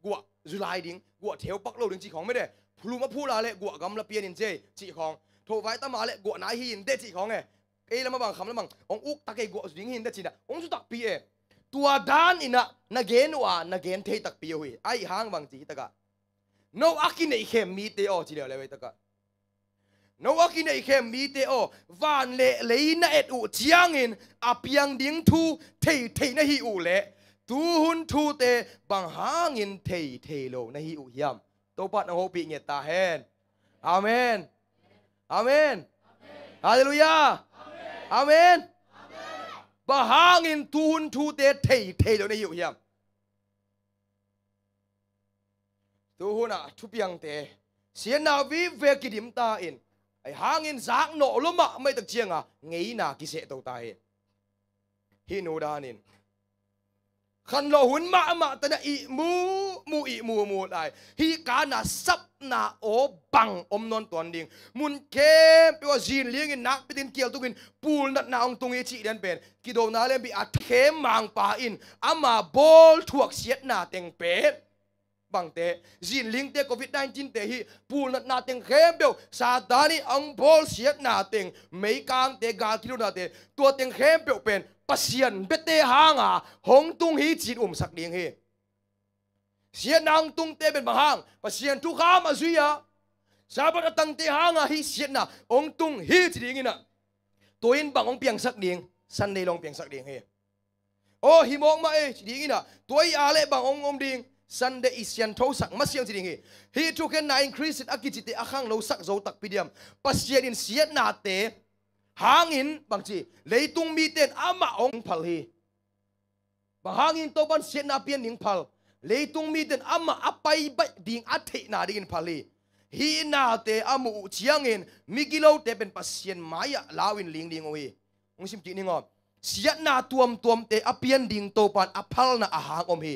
กัวจุลายดิ้งกัวเทวปักโลดิ้งจีของไม่ได้พลูมาพูดอะไรกัวกำละเปียนินเจจีของโทไว้ตั้งมาเลยกัวไหนหินเดจีของไงแล้วมาบังคำแล้วบังองอุกตะเกยกัวดิ้งหินเดจีนะองสุตักปีตัวด้านอินะนักเกนนักเกนเทตักปีหุยไอ้หางบางจีตะกะโนอากินไอเข้มมีเตอจีเดียวเลยตะกะโนอากินไอเข้มมีเตอวันเละเลยนะเอ็ดอุเจียงอินอาเปียงดิ้งทูเทนะฮิอุเละตูหุนทูเตบางหางอินเทโลนะฮิอุยามตัวปัดนโฮปีเงตาเฮนอาเมนฮาเลลูยาอาเมนบะฮางินตูนทูเตเทโลในอยู่ยามตูหุน่ะทุบยังเตเสียนาวิเวกิดิมตาอินไอหางินจากโนลมะไม่ตักเชียงไงนากิเสตัวตายฮิโนดานินขันโลหุนมาแต่น่ะอีมูได้ฮีกาน่ะซับน่ะโอบังอมนอนตอนดิ่งมุนเข้มไปว่าจีนเลี้ยงนักไปตินเกี่ยวตุกินปูนนัดนาองตรงเอจิเดนเป็นกิโดนาเลมบีอัดเข้มมังปาอินอามาบอลถวกเสียดนาเต็งเป็ดบังเตจีนลิงเตโควิด-19เตฮีปูนนัดนาเต็งเข้มเบลซาดานีอังบอลเสียดนาเต็งไม่กางเตกาคิโลนาเตตัวเต็งเข้มเบลเป็นปัสยันเบเตหางหงตุงฮีจีนสักเดียงฮีเสียนางตุงเตเป็นบางหางปัสยันทุกข้ามาซุยสาบัดตั้งเตหางฮีเสียนะองตุงฮีจีนนะตัวอินบางองเปียงสักเดียงสันเดลองเปียงสักเดียงฮีโอ้ฮิมองมาจีนนะตัวอีอาเล่บางองเดียงสันเดอิเซียนทสักมาเสียงจีนฮีฮีทุกแค่นายอินครีสิตอากิจิตอาขังเราสักโจตักพิเดียมปัสยันเสียนาเตหางอินบางทีเลยตุงมีเต็นอามาองพัลฮีบางหางอินตัวบันเสียนาเปียนนิงพัลเลยตุงมีเต็นอามาอภัยใบดิ่งอัฐินาดิ่งพัลฮีฮีนาเตอามูเชียงอินมิกิโลเตเป็นปัสเซียนมายาลาวินลิงดิ่งโอ้ยองซิมจีนิงอเสียนาตัวมเตอเปียนดิ่งตัวปันอพัลนาอาหางอมฮี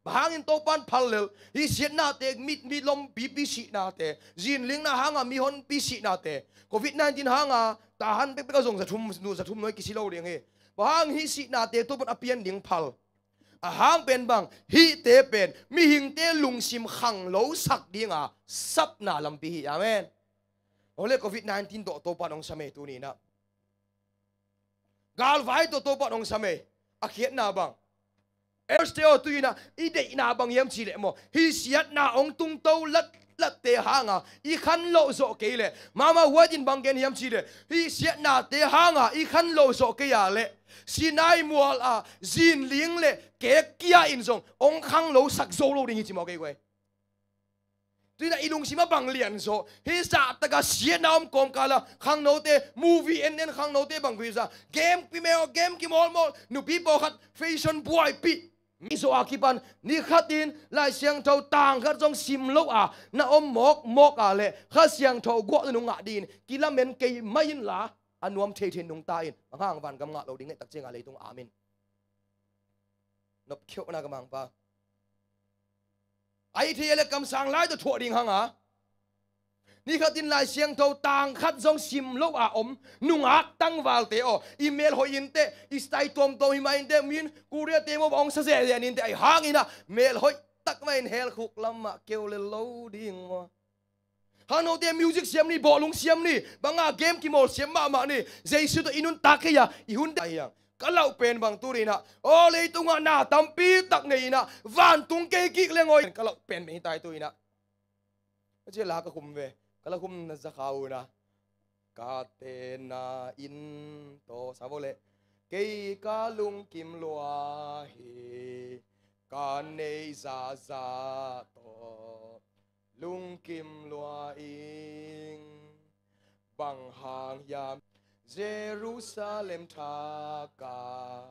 บางอินตัวปันพัลเลฮีเสียนาเตมีลมบีสินาเตจีนลิงนาหางมีฮอนบีสินาเตโควิด-19หางตาหันไปก็ส่งสะทุ่มน้อยกิสิโลเดียงเฮบางฮิสินาเตตัวปันอเปียนดิ่งพัลหางเป็นบางฮิเตเป็นมีหิงเตลุงซิมขังโลสักดิ่งซับนาลำปีฮิอาเมนโอเลโควิด-19ตัวปันองสมัยตัวนี้นะกาลไฟตัวปันองสมัยอาเขียนนาบางเอสเตอตุยนะอีเดนาบางยามชีเลโมฮิเสียนาองตุงโตลัดเตหางอีขันโลโซเกเลมาวัดินบางเกนยามชีเลฮิเสียนาเตหางอีขันโลโซเกยาเลสินายมัวจินลิงเลเกกียอินซงองขังโลสักโซโลดิ่งจิมอเกยเว้ยตุยนะอีลุงสิมาบางเลียนโซฮิสาตะกะเสียนามกอมกาลขังโนเตมูวี่เอ็นขังโนเตบางกุยซาเกมกิเมลเกมกิมอลนูปีโปขัดแฟชั่นบอยปี mi so akipan ni khatin lai siang tho tang khat jong sim lo a na mok a le kha siang tho go nu nga din kilamen ke main la anuam the the nung ta in hang van gam nga lo ding tak chenga leitung amin nop khyo na gamang pa ai the le kam sang lai to tho ding hanga ni khatin lai siang tho tang khat jong sim lo a nung ak tang wal te o email ho in te istai tom to hi main te min kuria te mo ong sa se nin te ai hang ina mail hoi tak main hel khuk lam ma kêu le lo ding mo hano te music siam ni bolung siam ni banga game ki mol siam ma ni jesu to inun takya ihun da yang kalau pen bang turina o le tunga na tampi tak nei na van tung ke ki lengoi kalau pen me tai tuina je la ka khum ve kalau khum na zakau na ka te na in to savole ke ka lung kim lua hi ka nei za to lung kim lua ing bang hang yam Jerusalem thaka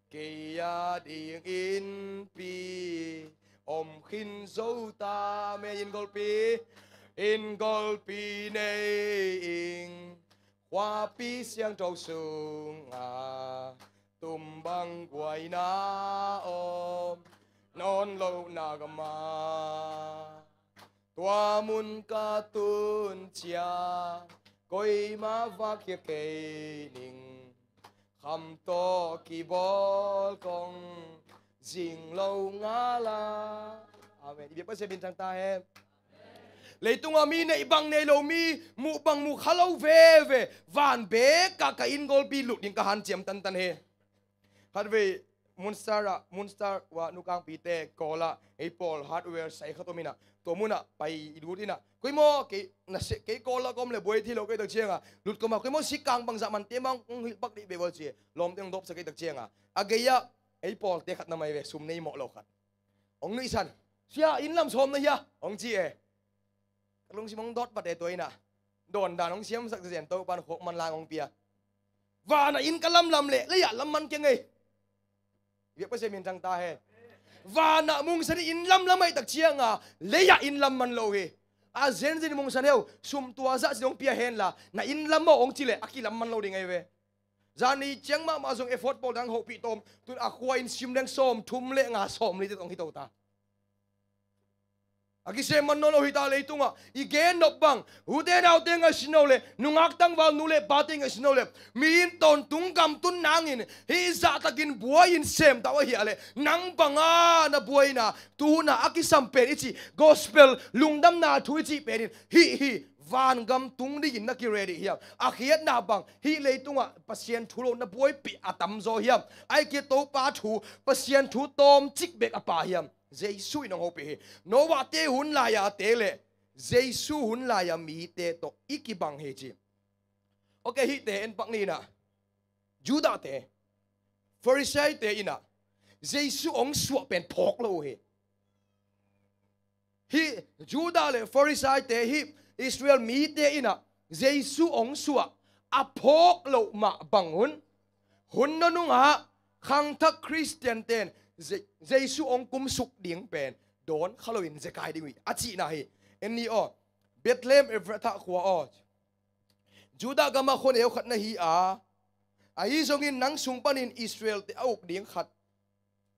ke ya ding in pi khin dấu ta me in gol pi nei ing hoa pi siang trâu sung tum bang quay na non lâu na gama tua mun ca tun chia coi ma va kia kê ning kham to ki bol kong jing lâu ngã la amen biết bao giờ bên thằng ta em lấy tung ami này bằng này lâu mi mu bằng mu khalau về van bé cả in gol pi lụt những cái han chiếm tan tan he hát về Munstar wa nukang pite kola Apple hardware sai khatomina tomuna pai idutina koimo ke na se ke kola kom le boi thi lo ke tak chianga lut koma koimo sikang bang zaman temang bak di bebol chi lom teng dop sa ke tak chianga ageya Apple te khat na mai ve sum nei mo lo khat ong ni san sia in lam som na ya ong chi e kalung simong dot bat e toina don dan ong siam sak zen to pan khok man lang ong pia wa na in kalam lam le ya lam man ke ngai việc bây giờ miền Trăng ta he và nợ mung sani in lam lamai tak chiang leya in lam man lo he a zen zen mung saneu sum tua za sidong pia hen la na in lam mo ong chile aki lam man lo ding ai ve zani chiang ma zong effort pol dang ho pi tom tun a khwa in sim dang som thum le nga som le tong hi to ta aki se man no lo hi ta le tunga igen no bang hu de nau te nga sinole nungak tang wal nule bating nga sinole min ton tung kam tun nangin hi za takin buain sem tawa hi ale nang banga na buaina tu na aki sampe ichi gospel lungdam na thu ichi perin hi van gam tung di na ki ready hiam akhiat na bang hi le tunga pasien thulo na buai pi atam zo hiam ai ki to pa thu pasien thu tom chik bek apa hiam Jesus nong hope no wa te hun la ya te le Jesus hun la ya mi te to iki bang he chi okay hi te en pak ni na Judah te Pharisee te ina Jesus ong suwa pen phok lo hi Judah le Pharisee te hi Israel mi te ina Jesus ong suwa a phok lo ma bang hun no nunga khang thak Christian ten Jesu ong kum suk ding pen don Halloween zekai ding wi achi na hi enni o Bethlehem Ephratha khwa o Judah gama khon eu khat na hi a hi zongin nang sung panin Israel te auk ding khat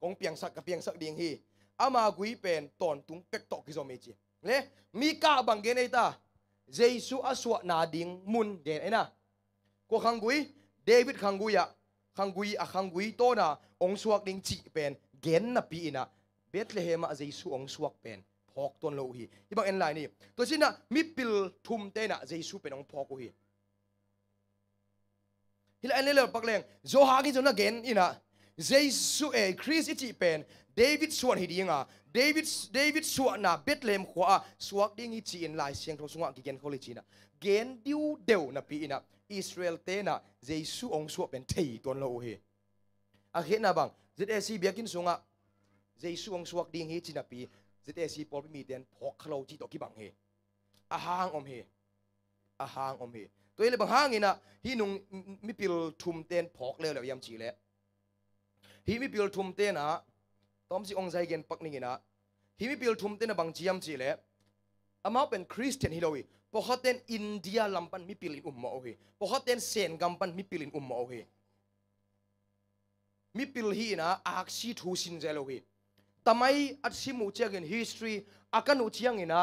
kong piang sak ka piang sak ding hi ama gui pen ton tung pek tok ki zo me chi le mi ka bang gen ta Jesu aswa na ding mun gen ena ko khangui David khanguya khangui to na ong suak ding chi pen gen na pi ina Bethlehem a Jesu ong suak pen phok ton lo hi ibang en lai ni to sina mi pil thum te na Jesu pen ong phok hi hila en le pak leng zo ha gi zo na gen ina Jesu e Chris ichi pen David suan hi dinga David suan na Bethlehem khwa suak ding ichi in lai siang tho sunga ki gen kholi chi na gen diu deu na pi ina Israel te na Jesu ong suak pen thei ton lo hi a na bang ZSC biakin sunga Jesu ong suak ding hi chinapi ZSC pol mi ten phok khalo chi to ki bang he ahang om he to ile bang hang ina hi nung mi pil thum ten phok le yam chi le hi mi pil thum ten tom si ong zai gen pak ning ina hi mi pil thum te na bang chiam chi le amao pen Christian hilowi pokhaten India lampan mi pilin umma ohi pokhaten sen gampan mi pilin umma ohi mi pil hi na aksi thu sin zelohi tamai at simu changin history akanu chiang ina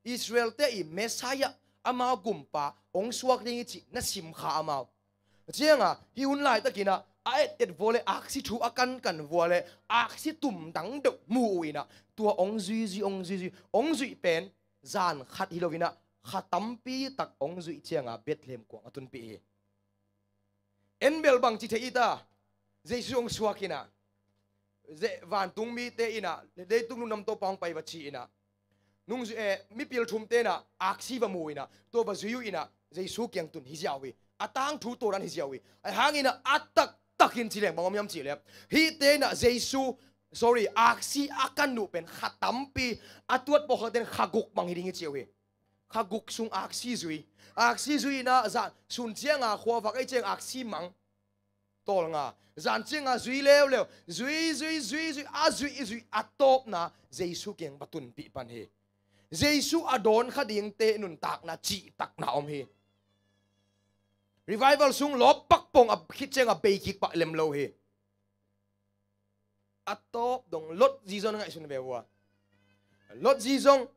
Israel te I Messiah amao gumpa ong suak ring chi na sim kha amao chianga hi un lai takina aet vole aksi thu akan kan vole aksi tum dang de mu ina tua ong zui pen zan khat hilovina khatampi tak ong zui chianga Bethlehem ko atun pi enbel bang chi theita jesu ong suakina ze van tung mi te ina de tung nam to pang pai wachi ina nung mi pil thum te na aksi va mu ina to ba zuyu ina jesu kyang tun hi jawi atang thu to ran hi jawi ai hangina atak takin chileng bangom yam chile hi te na jesu sorry aksi akan nu pen khatampi atuat po khaten khaguk bang hiringi chiwi khaguk sung aksi zui na za sun chianga khwa vak ai cheng aksi mang tol nga zan chinga zui lew zui atop na jesu keng batun pi pan he jesu adon khading te nun tak na chi tak na om he revival sung lop pak pong a khitcheng a beikik pa lem lo he atop dong lot jizon ngai sun bewa lot jizong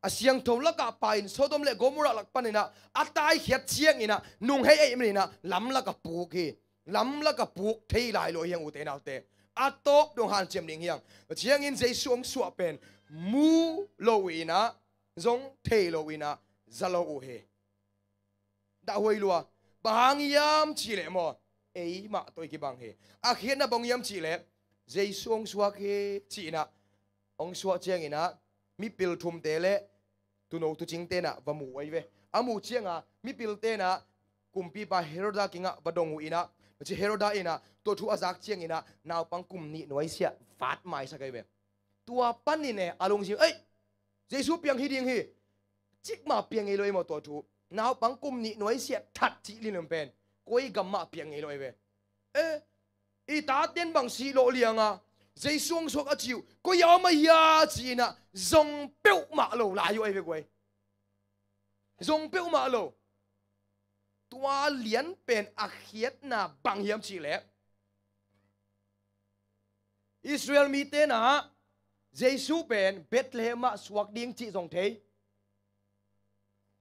asyang thom laka pain sodom le gomora lak panina atai khiat chiang ina nung hei ei mrina lam laka puk he lam laka puk thei lai lo yang ute naute atop dong han chem ning yang chiang in jesu ong suwa pen mu lo ina zong thei lo ina zalo u he da hoi lua bang yam chile mo ei ma toi ki bang he akhian na bang yam chile jesu ong suwa ke china ong suwa chiang ina mi pil thum te le tu no tu ching te na va mu ai ve amu chianga mi pil te na kumpi pa heroda kinga badong ina chi heroda ina to thu azak chiang ina naw pang kum ni noi sia fat mai sa kai ve tua pan ni ne along si ei jesu piang hi ding hi chik ma piang ei loi mo to thu naw pang kum ni noi sia that chi linum pen koi gamma piang ei loi ve i ta ten bang si lo lianga jesu ong sok a chiu ko yaw ma ya chi na zong peu ma lo la yo ai ve koi zong peu ma lo tua lian pen a khiat na bang yam chi le Israel mi te na jesu pen Bethlehem ma suak ding chi zong thei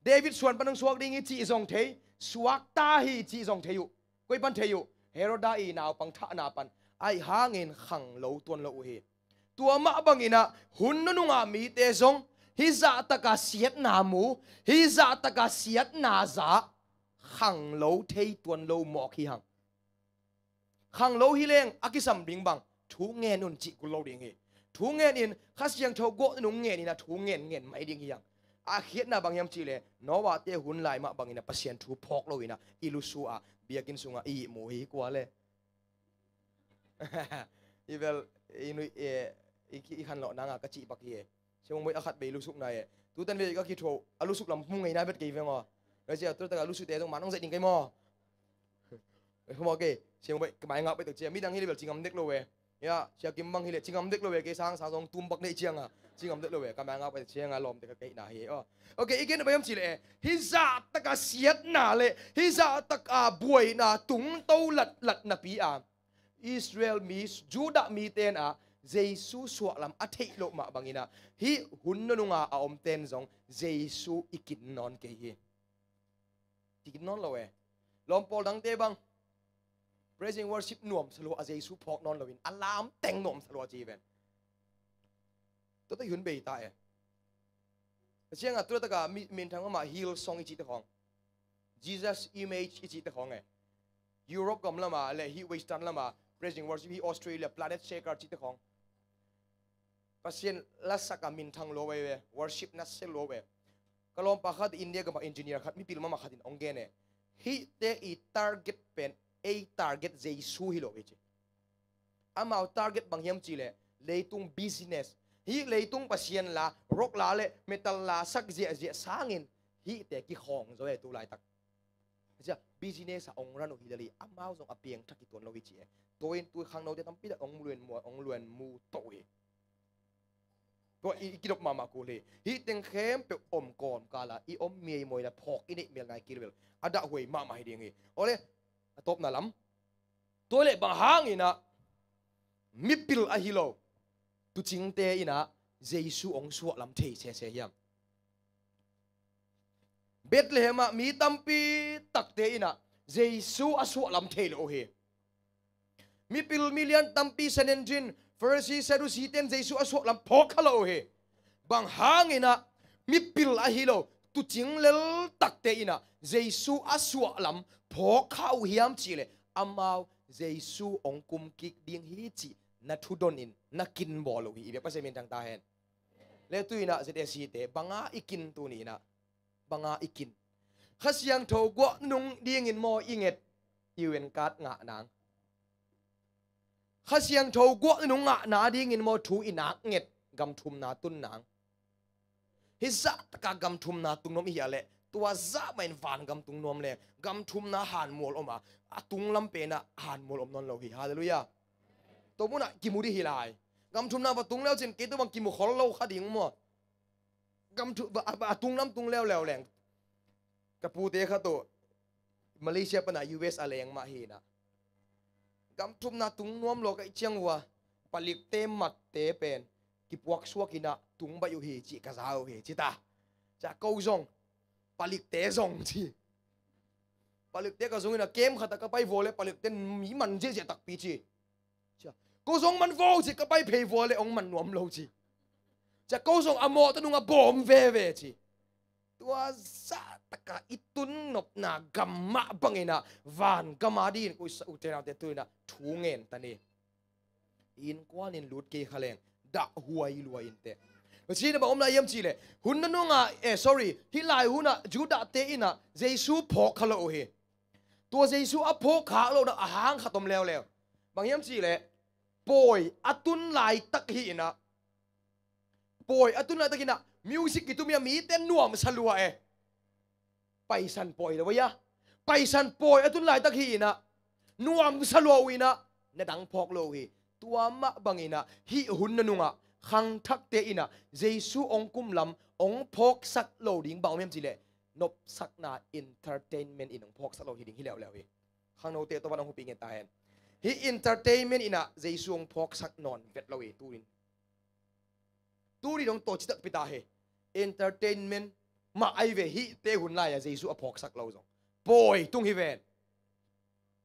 David suan panang suak ding chi zong thei suak ta hi chi zong thei yu koi pan thei yu Heroda i naw pang tha na pan ai hangin khang lo tuan lo hi tua ma bangina hun nu nga mi te zong hi za taka siat na mu hi za taka siat na za khang lo thei tuan lo mo khi hang khang lo hi leng akisam ding bang thu nge nun chi ku lo ding hi thu nge in khasiang tho go nu nge ni na thu ngen mai ding hi yang a khiat na bang yam chi le no wa te hun lai ma bangina pasien thu phok lo ina ilusu a biakin sunga i mo hi kwa le ivel inu i khan lo nanga ka chi bak hi semong moi akhat be lusuk na e tu tan ve ka ki tho alusuk lam mung ngai na bet ke vengo ra sia tu ta ka lusuk te dong manong zai ding kai mo mo ke semong bai mai ngap pe tu chia mi dang hi level chingam dek lo we ya sia kim bang hi le chingam dek lo we ke sang sa dong tum bak nei chiang a chingam dek lo we ka mai ngap pe chiang a lom te ka kai na hi okay again bayam chi le hi za ta ka siat na le hi za ta ka buai na tung to lat na pi a Israel mi Judah mi ten a Jesu suak lam a thei lo ma bangina hi hun nu nga a om ten zong Jesu ikin non ke hi ikin non lo we lom pol dang te bang praising worship nuam salo a Jesu phok non lovin alam teng nom salo chi ven to ta hun be ta e chiang a tu ta ka min thang ma hill song ichi ta khong Jesus image ichi ta khong e Europe gam lama le hi western lama praising worship hi Australia planet shaker chi ta khong pasien la saka min thang lo we worship na se lo we kalom pa khat India ga engineer khat mi pilma ma khatin onge ne hi te I target pen a target Jesu hi lo we che amao target bang yam chi le leitung business hi leitung pasien la rock la le metal la sak je sangin hi te ki khong zo e tu lai tak จะ business องรันอุฮิดลีอามาส่งอเปียงทักกิตัวเราวิจิตัวเองตัวข้างเราจะทำปีแต่องเรือนมูโตเอตัวอีกิดอกมากูเลยฮิตเต็งเข้มเป็นอมก่อนกาละอีอมเมียมวยนะพอกอินี่เมียไงกินเวลอาดะหวยมาให้ดีไงโอ้เลยตบน่ะล้ำตัวเล็กบางหางอีนะมิปิลอะฮิโลตุจิงเตอีนะเจซูองสวะล้ำเทเสียยังเบธเลเฮมมีตัมปีตักเตอีนะเจซูอสวะล้ำเทโลเฮมีปิลมิเลียนตัมปีเซนจินเฟอร์ซีเซดูซีเตนเจซูอสวะล้ำพอกฮัลโลเฮบางหางอีนะมีปิลอะฮิโลตุจิงเลลตักเตอีนะเจซูอสวะล้ำพอกข้าวเฮียมจีเลอามาเจซูองคุมกิกดิ้งฮิจินัทุดอนินนักกินบอลลูฮีเบียปัสเซมินทางตาเห็นเลตุยนะเจเดซีเตบังอาอิกินตัวนี้นะบังอาอิกินข้าเสียงโถกวนุงดิ้งอินโมอิงเอ็ดอีเวนกัดงะนางข้าเสียงโถกวนุงงะนาดิ้งอินโมทูอินักเอ็ดกำทุมนาตุนนางฮิซัตกะกำทุมนาตุงนมอีอะไรตัวซาไม่ฟันกำตุงนมเลยกำทุมนาหันมัวออกมาตุงลำเป็นนะหันมัวอมนนเราฮีฮาเลลูยาตัวมุน่ะกิมุดิฮิลายกำทุมนาปะตุงแล้วจริงกิตัวบางกิมุขอเราขัดยิงมัวกำทุตุงน้ำตุงแล้วแหลงกระปูเตะข้าตัวมาเลเซียปนะUSอะไรยังมาเห็นนะกำทุมนาตุงนวมโลกไอเชียงวัวผลิตเต็มมัดเตะเป็นกิปวักชัวกินะตุงใบอยู่เฮจิกระซาวเฮจิตาจะเก้าซองผลิตเตะซองจีผลิตเตะกระซองนะเกมขัดตะกไปโวเลยผลิตเตะมีมันเจ๊ตักปีจีกูส่งมันโวจิก็ไปเพย์โวเลยองมันนวมโลจีจะกูส่งอโมตนุงอบอมเวจีตัวซาตะกะอิตุนนบนากรรมะบังเงินะวันกรรมดีนกูอุเทนาเตตุยนะทูเงินตานีอินกว่านินลุดเกยขเลงด่าหัวอีลัวอินเตก็ชีนบอกอมนายยมจีเลยหุ่นนั่นนุงsorry ที่ลายหุ่นน่ะจูดาเตอินะเจซูพกขะโลเฮตัวเจซูอพกขาโลนะอาหางขตมแล้วบางยมจีเลยปอยอตุนลายตักหินะปอยอตุนลายตักหินะมิวสิกituมีเต้นนัวมสลัวไปสันปอยเลยวะยะไปสันปอยอตุนลายตักหินะนัวมสลัววินะเนี่ยดังพอกโลหิตัวมะบังอินะฮิหุนนุงะขังทักเตอินะเจซูองคุมลำองพอกสักโลดิ้งบ่าวเมียมจีเลนบสักนาอินเตอร์เทนเมนต์อินองพอกสักโลดิ้งฮิแล้วขังโนเตตัววันองหุปีเงตาเห็นฮิอินเตอร์เทนเมนต์อินะเจซูองพอกสักนอนเวทเราตูรินองโตจิตปิตาเฮอินเตอร์เทนเมนต์มาไอเวฮิเตหุนไลอะเจซูอพอกสักเราจงปอยตุงฮิเวน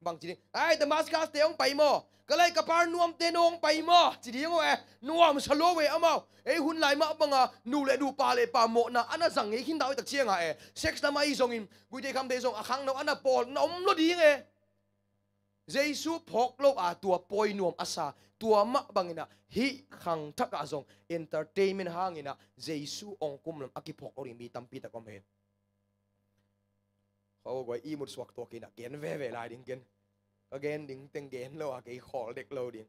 บางจีนี่ไอ้แต่มาสกัสเตองไปมั้งก็เลยกับปาร์นวมเตนองไปมั้งจีดีงอนัวมสโลเวอะมั้งหุ่นไลมาบังอ่ะนูเลดูปาเลปาโมนะอันนั้นสั่งให้ขินดาวตักเชียงเซ็กซ์ทำไมส่งอินกุยเตคำเตส่งขังน้องอันนั้นปอลน้องรถดีไงเจซูพกโลตัวปอยนวมอาซาตัวมะบังอินะฮิขังทักอาส่งเอนเตอร์เทนเมนต์หางอินะเจซูองคุมลำอากิพกโอริมีตัมปีตะกอมเห็นเขาบอกว่าอีมุดสวกตัวกินอ่ะเกณฑ์เว่ลายดิ้งเกณฑ์ก็เกณฑ์ดิ้งเต็งเกณฑ์แล้วอ่ะเกย์ขอเด็กเราดิ้ง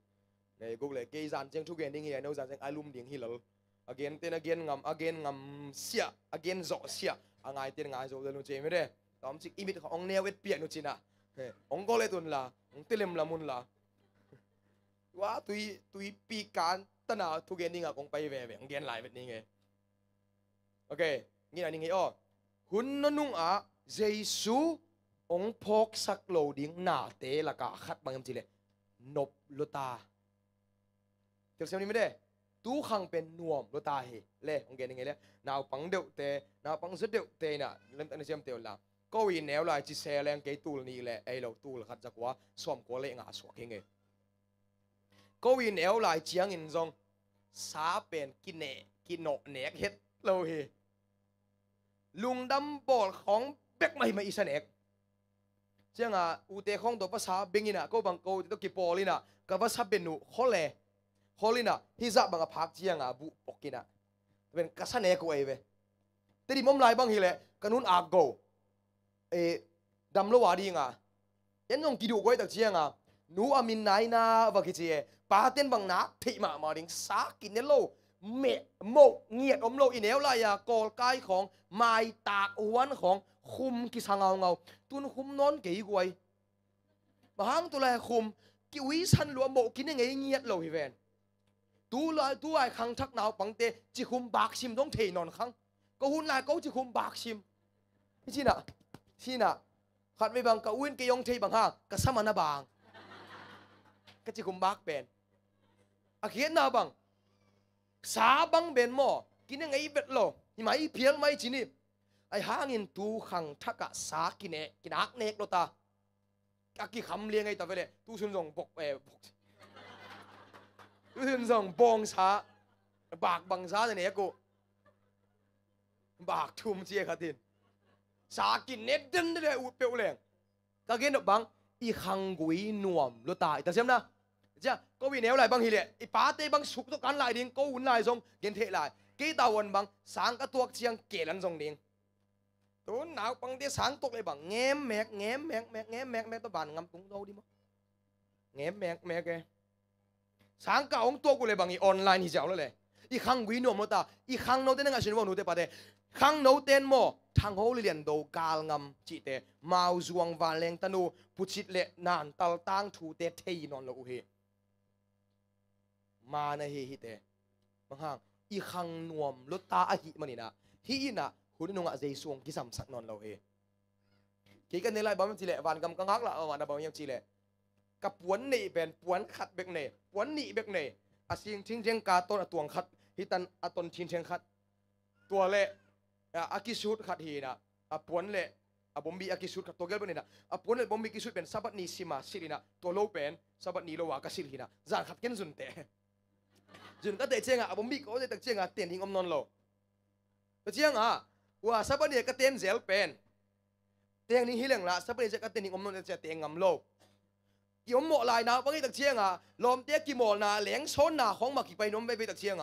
ในกูเลยเกย์จานเจ้งทุกเกณฑ์ดิ้งเฮียนู้จานเจ้งอารมณ์ดิ้งฮิลล์เกณฑ์เต้นเกณฑ์งำเสียเกณฑ์จ่อเสียง่ายเต้นง่ายโจเดนุเจไม่ได้ตอนจิกอีมิดของเนวเวทเปียนุจินะองก็เลยตุนละองเตลิมละมุนละว่าตุยปีการตนาทุกเกณฑ์ดิ้งอ่ะคงไปเว่เกณฑ์หลายแบบนี้ไงโอเคงี้อะไรนี่อ๋อหุ่นนุ่งอ่ะเจซูองพกสักโลดิ้งหนาเตละกะขัดบางยามจีเลยนบลุตาเดี๋ยวเสียงนี้ไม่ได้ตู้ขังเป็นนวมลุตาเฮเล่องเกณฑ์ยังไงเลยนาวปังเดียวเตนาวปังสุดเดียวเตน่ะเริ่มตั้งแต่เสียงเตียวละก็วินแนวลายจีเซลงเกย์ตูลนี่แหละไอเราตูลขัดจากว่าส่วมกัวเล่งาสวกเฮงก็วินแนวลายเจียงอินซองสาเป็นกินเนกินโนเนกเฮ็ดเราเฮลุงดำบอลของเบ็กไม่อีสเนกเจ้าอ่ะอุเตของตัวภาษาเบงินะก็บางกูตัวกิปอลินะกับภาษาเบนูฮอลลินะฮิซาบางพักเจ้าอ่ะบุปกินะเป็นกษัตริย์กูเอเวแต่ดิมอมลายบางทีเลยกันุนอาโกดำโลวาดีงะยันยงกิดูกูไอ้ตักเจ้าอ่ะนูอามินไนนาบางทีเจ้าป้าเต้นบางนักที่มาดิ้งสากินเนโล เมะโมกเงียดอมโลอีเนวลายากอลกายของไม้ตากอวนของคุมกิสังเงาตุนคุมนอนเกี่ยกวยบางตัวแรกคุมกิวิสันหลวมโมกินยังไงเงียดโลฮิเวนตัวไอ้ขังทักหนาวปังเตจิคุมบากชิมต้องเทนอนขังก็หุ่นลายก็จิคุมบากชิมที่น่ะขัดไม่บางก็อุ่นก็ยองเทบางห้างก็สมานบางก็จิคุมบากเป็นอาเขียนนาบังสาบังเป็นหม้อกินยังไงเบ็ดโลนี่ไหมเพียงไหมจีนี่ไอ้หาเงินตูขังทักกะสากินกินอักเนกโลตาอากิคำเลี้ยงไงต่อไปเลยตู้ชุนส่งบกตู้ชุนส่งบองสาบากบังสาเนี่ยกูบากทุ่มเจี๊ยขัดทินสากินเน็ตดึงได้อุดเปรี้ยวแรงก็เกินดอกบังอีขังกุยนวมโลตาแต่เช่นนะจ้ะก็วินเนวไหลบางทีเลยอีป้าเตบังสุกตกันไหลดิ่งก็หุ่นไหลทรงเกินเทไหลกี่ตาวันบังสางกระตัวเชียงเกลันทรงดิ่งตัวหนาวบังเดียสางตกเลยบังแง้มแมกตัวบานงำตุ้งโตดิมั้งแง้มแมกแกสางเก่าของตัวกูเลยบังอีออนไลน์ที่เจ้าเลยอีขังกุยนวมโลตาอีขังโนเต้นงานชินว่าโนเต้ปะเดขังโนเต้นโมทางโฮลิเลียนโดกาลงำจิเตมาวจวงวานเลงตนูพุชิตเละนานตัลตังทูเตเทยนอนโลเฮมาในเฮเตบางห่างอีขังนวมลดตาอหิมันนี่นะฮีน่ะคุณนุ่งอาเจสวงกิสัมสักนอนเราเฮกี่กันในไรบ้างจีเล่วันกำกังฮักละวันบ้างยังจีเล่กับปวนนี่เป็นปวนขัดเบกเน่ปวนนี่เบกเน่อาเซียงทิ้งเชียงกาต้นตัวขัดฮิตันอาต้นทิ้งเชียงขัดตัวเล่อากิชุดขัดฮีนะปวนเล่บอมบีอากิชุดขัดตัวเกลเป็นนี่นะปวนเล่บอมบีกิชุดเป็นสับนีซิมาสิรินะตัวโลเป็นสับนีโลวากสิรินะจานขัดเกินสุนเตจุนก็เตะเชียงบอมบีก็เตะเชียงเตียนทิ้งอมนอนโลเชียงว่าสับนีก็เตียนเซลเป็นเตียงนี้ฮิเลงละสับนีจะก็เตียนทิ้งอมนอนจะเตียงงำโลกี่อมหมอลายนะบางทีตะเชียงลมเตี้ยกี่หมอนะเหลียงชนนะของมากี่ไปน้มไปตะเชียง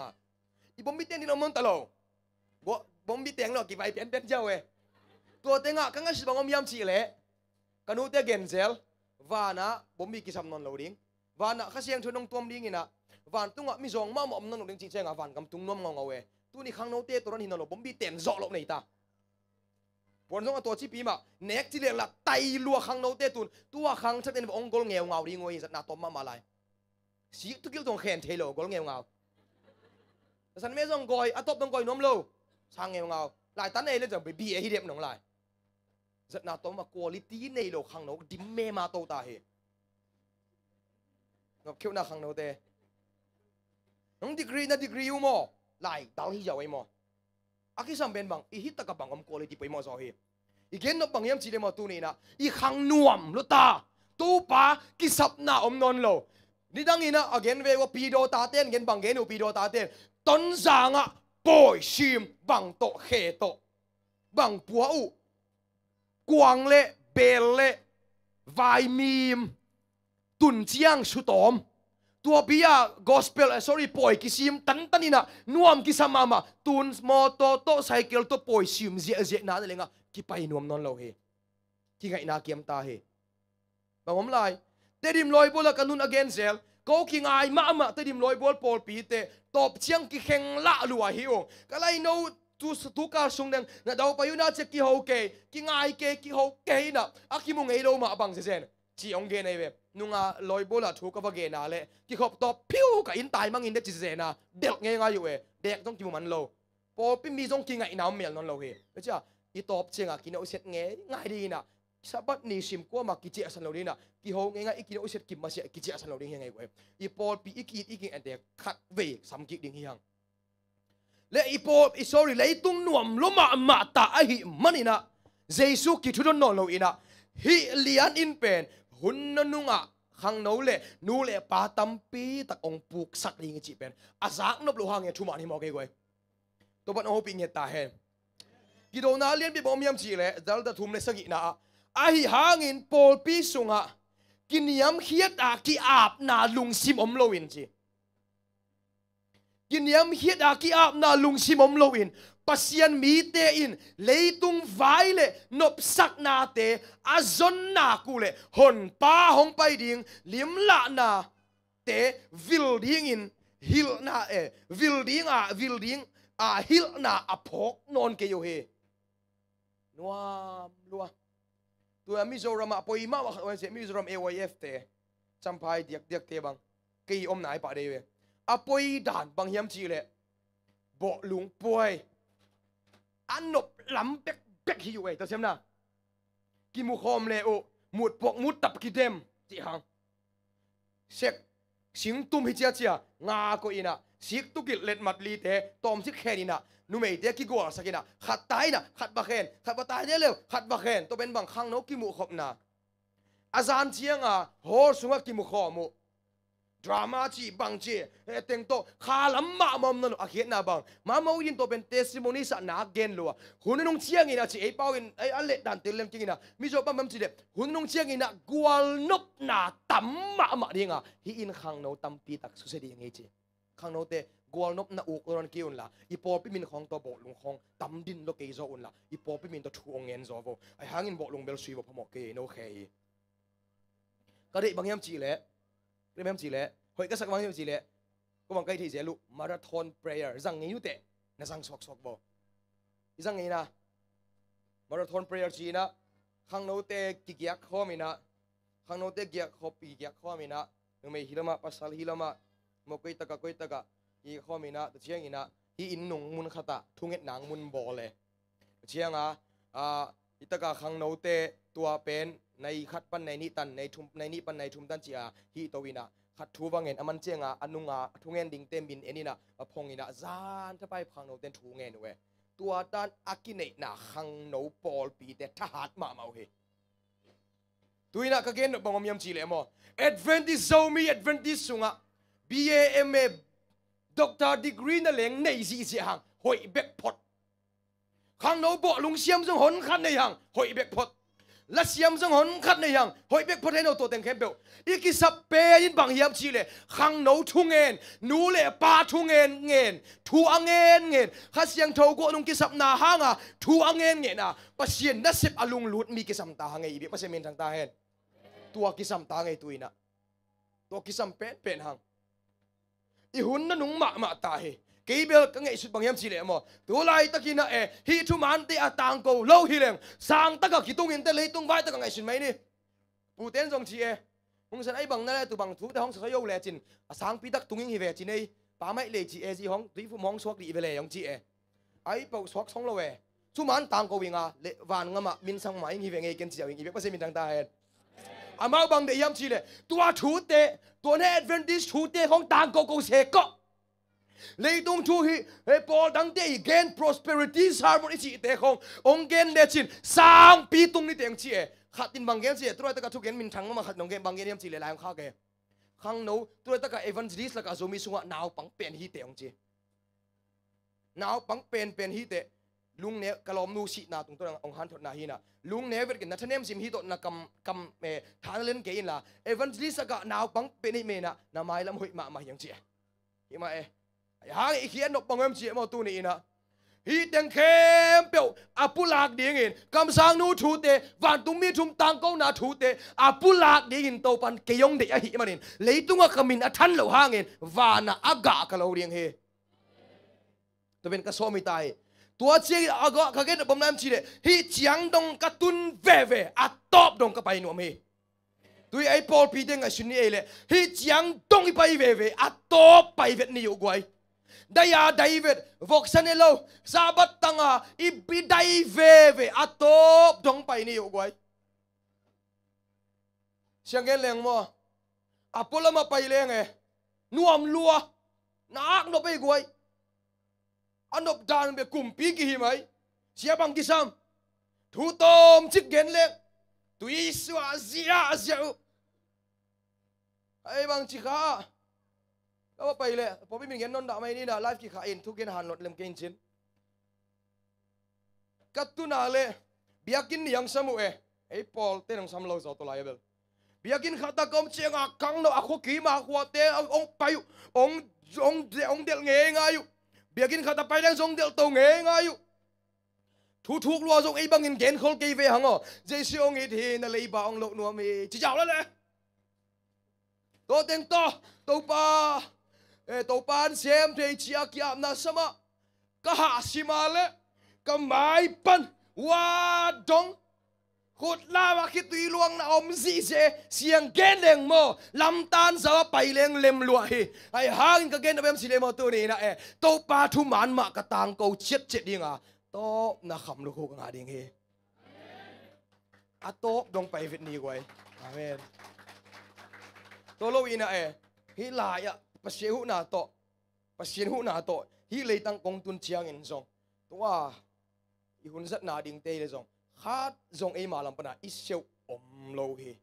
อีบอมบีเตียนทิ้งอมนอนตลอดบอมบีเตียงเรากี่ไปเป็นเจ้าตัวเตียงกังก็สิบางอมยามชีเล่กันนู้เตียเกนเซลวานะบอมบีกี่สำนวนเราดิ้งวานะข้าเชียงชนงตัวดิ้งนี่นะวานตุ้งมีสองมาหมอมนั่งหนุ่มจริงๆวานกำตุ้งน้อมงงตัวนี้ข้างโน้ตเตะตัวนั้นหินเราบอมบีเตียนจ่อลงในตาปนส่งตัวชิปีมาเน็กที่เรียกละไตลัวข้างโน้ตเตะตัวข้างชัดเจนองกลเงียวเงาดิ้งสัตว์นาตอมมาลายสีทุกอย่างตรงแขนเทโลกลเงียวเงาสันไม่ส่งกอยอัตบต้องกอยน้อมโลช่างเงียวเงาหลายตันเอเลยจะไปบีเอฮิเดมหนองลายสัตว์นาตอมมาคุณภาพในโลข้างโน้ตดิมเมมาโตตาเฮกับเขี้ยวหน้าข้างโน้ตเตะน้องดีกรีนะดีกรีอยู่มั้งไล่ดาวที่จะไว้มั้งอากิสัมเป็นบังอีฮิตตะกับบังอมคุณภาพไปมั้งสอเฮอีเกนนบบังยามจีเดมาตัวนี้นะอีขังนวมลุตาตู้ป้ากิสับหน้าอมนนโลนี่ดังนี้นะอาเกนเวว่าปีโดตาเต้นเกนบังเกนูปีโดตาเต้นต้นจางะปอยชิมบังโตเขโตบังปัวอุกวางเล่เบลเล่ไวมีมตุนเจียงสุตอมตัวพิยา gospel sorry ปอยกิซิมตันนี่นะนวมกิสามาตุนมอโตโตไซเคิลตัวปอยซิมเจนั่นเลยngaกิไปนวมนอนเราเฮที่ไงนาเกียมตาเฮบางผมไล่เตดิมลอยบอลกันนุน against เซลก็คิงไอมาเตดิมลอยบอลปอลปีเตตบเชียงกิเข่งละลัวฮิวก็ไล่โน้ทุกการส่งเดงนะดาวไปอยู่น่าจะกิโฮเกกิงไอเกกิโฮเกนะอากิมุงไอโลมาบังเซนจีองเกนไอเว็บนุ่งลอยบอลถูกกับเกนาเลยกิขบตบพิ้วกับอินตายมังอินเดจิเซนะเด็กไงอยู่เด็กต้องกิมุมันโลพอเป็นมีต้องกินไงน้ำเมียนนนโลเฮเจ้าอีตบเชียงกินเอาเสร็จไงง่ายดีนะสับนี่ชิมกัวมากิเจสันโลดีนะกิโฮไงอีกินเอาเสร็จกินมาเสียกิเจสันโลดียังไงเว้ยอีพอปีอีกิอันเด็กขัดเวกสัมกิดิ่งยังและอีพออี sorry เลยตุ้งนวมลมาตาไอหิมันนี่นะเจสุกิทุนนนโลอีนะฮิเลียนอินเป็นหุ่นนุ่งขังนู้เล่นูเล่ปาตัมปีตักองปุกสักลิงจีเป็นอาสักนบลูหางเงี้ยทุ่มอันนี้มองเกยตัวบันโอปิงเงี้ยตาเห็นกิโดนาเลียนไปบอมยามจีเล่ดัลดาทุ่มเล่สักินะไอหางอินโพลปีสุงะกินยำเฮียดกิอาบนาลุงซิมอมโลวินจีกินยำเฮียดกิอาบนาลุงซิมอมโลวินปัสยันมีเตอินเลยตุงไวเล่นบสักนาเตอาจนนากูเล่หนป้าหงไปดิ่งลิมละนาเตวิลดิ่งอิน hil na building hil na apok non ke yo he nuam lua tua Mizoram apoi ma wa se Mizoram AYF te champai diak te bang ke om nai pa de we apoi dan bang hiam chi le bo lung poi anop lam bek hi we ta sem na ki mu khom le o mut pok mut tap ki dem ti hang sek sing tum hi chia nga ko ina sik tu kil let mat li te tom sik khenina nu mei te ki gol sakina khat tai na khat ba khen khat ba tai ne lew khat ba khen to ben bang khang no ki mu khop na azan chianga hor sunga ki mu khomu drama chi bang che teng to khalam ma mom no a khiet na bang ma mo yin to ben testimony sa na gen lo hunung chiang ina chi e pau in ai alle dan telem king ina mi zo bam chi de hunung chiang ina gwal nop na tam ma dinga hi in khang no tam pi tak su se di ngai chi khang no te gwal nop na uk ron ki un la i por pi min khong to bo lung khong tam din lo ke zo un la i por pi min to thu ngen zo vo ai hangin bo lung bel sui bo phamo ke no khei ka dei bang yam chi le em chỉ lẽ hội các sắc vang chỉ lẽ có bằng cây thì sẽ lụ marathon prayer rằng ngay như thế là rằng sọc bò rằng ngay na marathon prayer chỉ na khang nô te kiyak kho mi na khang nô te kiyak kho pi kiyak kho mi na nung may hilama pasal hilama mo koi taka i kho mi na chiang ina hi in nung mun khata thunget nang mun bo le chiang itaka khang nô te tua pen nay khát pan nay ni tan nay ni pan nay thum tan chia hi towina khát thu wangen aman chenga anunga thungen ding temin enina aphongina zan ta pai phang no ten thu ngen we tua tan akine na khang no pol pi te thahat ma mau he tuina ka gen bangom yam chi le mo adventist zomi adventist sunga BAMA doctor degree na leng nei si hang hoi bek pot khang no bo lung siam jong hon khan nei hang hoi bek pot la siam jong hon khat nei hang hoi bek pot no to teng khem beu iki sap pe in bang hiam chi le khang no thungen nu le pa thungen thu angen kha siang tho ko nung ki sap na hanga thu angen na pasien na sep alung lut mi ki sam ta hangai bi pasien men thang ta hen tua ki sam ta ngai tuina to ki sam pen hang i hun na nung ma ta he cái bel cái nghệ thuật bằng em chỉ lệ mà tôi lại ta kia nè hi chú man ti tang cầu lâu hi leng sang ta cái tung in ta lấy tung vai ta cái nghệ thuật mấy đi phụ tên dòng chị không sao ấy bằng này tụi bằng thú ta không sao yêu lệ chín sang pi tắc tung in hi về chín này ba mấy lệ chị gì không tí phụ mong suốt đi về lệ dòng chị ấy bảo suốt xong lâu về chú man tang cầuวิ่งlệ vàn ngắm min sang máy hi về nghe kiến chiều hi về bác sĩ min thằng ta hết mau bằng để em chỉ lệ tua thú tệ tua này adventist thú tệ không tang cầu xe có lấy tung thu hi Paul đăng te gain prosperity harmony chi te không ông gain le chin sang pi tung ni teng chi khat tin bang gain chi troi ta ka thu gain min thang ma khat nong gain bang gain yam chi le lai kha ke khang no troi ta ka evangelist la ka zomi sunga naw pang pen hi te ong chi naw pang pen hi te lung ne kalom nu si na tung to ong han thot na hi na lung ne vet kin na thanem sim hi to na kam than len ke in la evangelist ka naw pang pen hi me na mai lam hoi ma yang chi hi ma hang i khian nok bangem chi mo tu ni na hi teng khem peu apulak ding in kam sang nu thu te van tum mi thum tang ko na thu te apulak ding in to pan ke yong de a hi manin leitunga kamin a than lo hang in wana aga ka lo riang he to ben ka so mi tai tua chi aga ka gen bom nam chi de hi chiang dong ka tun ve a top dong ka pai no me tui ai Paul pi ding a shuni ele hi chiang dong i pai ve a top pai vet ni u gwai Daya David voksanelo sabat tanga ibidai ve atop dong pai ni ugwai siangel leng mo apola ma pai leng nuam lua nak no pai gwai anop dan be kumpi ki hi mai siapang kisam thu tom chik gen leng tui swa zia ai bang chikaก็ไปเลยพอพี่มีเงินนนท์ดาวไม่นี่นะไลฟ์กี่ขาอินทุกเงินหันหลดเล่มเก่งชิ้นกัดตุนาเลยเบียกินยังสมุไอ้ปอลเต้นของสามโลสาวตัวลายเบลเบียกินขาตะกอมเชียงกังโนอะคุกีมาขวดเตะองไปองเดลเงี้ยง่ายอยู่เบียกินขาตะไปแดงทรงเดลโตเงี้ยง่ายอยู่ทุกลัวทรงไอ้บังเงินเก่งคนกี่เวหังอ๋อเจสิองอีทีนั่นเลยบ้าองโลกนัวมีจีเจ้าแล้วเลยตัวเต็งตัวป้า tổ pan xem thầy chia kiam na sama ka ha simale ka mai pan wa dong khut la wa khi tui luang na om zi se siang gen leng mo lam tan za pai leng lem lua hi ai hang ka gen bem si le mo tu ni na e to pa thu man ma ka tang ko chet chet dinga to na kham lu khu nga ding hi a to dong pai vit ni goi amen to lo ina e hi la ya pasien hu na to hi le tang kong tun chiang in zong to wa i hun zat na ding te le zong khát dòng ấy mà làm bana ít siêu lâu hi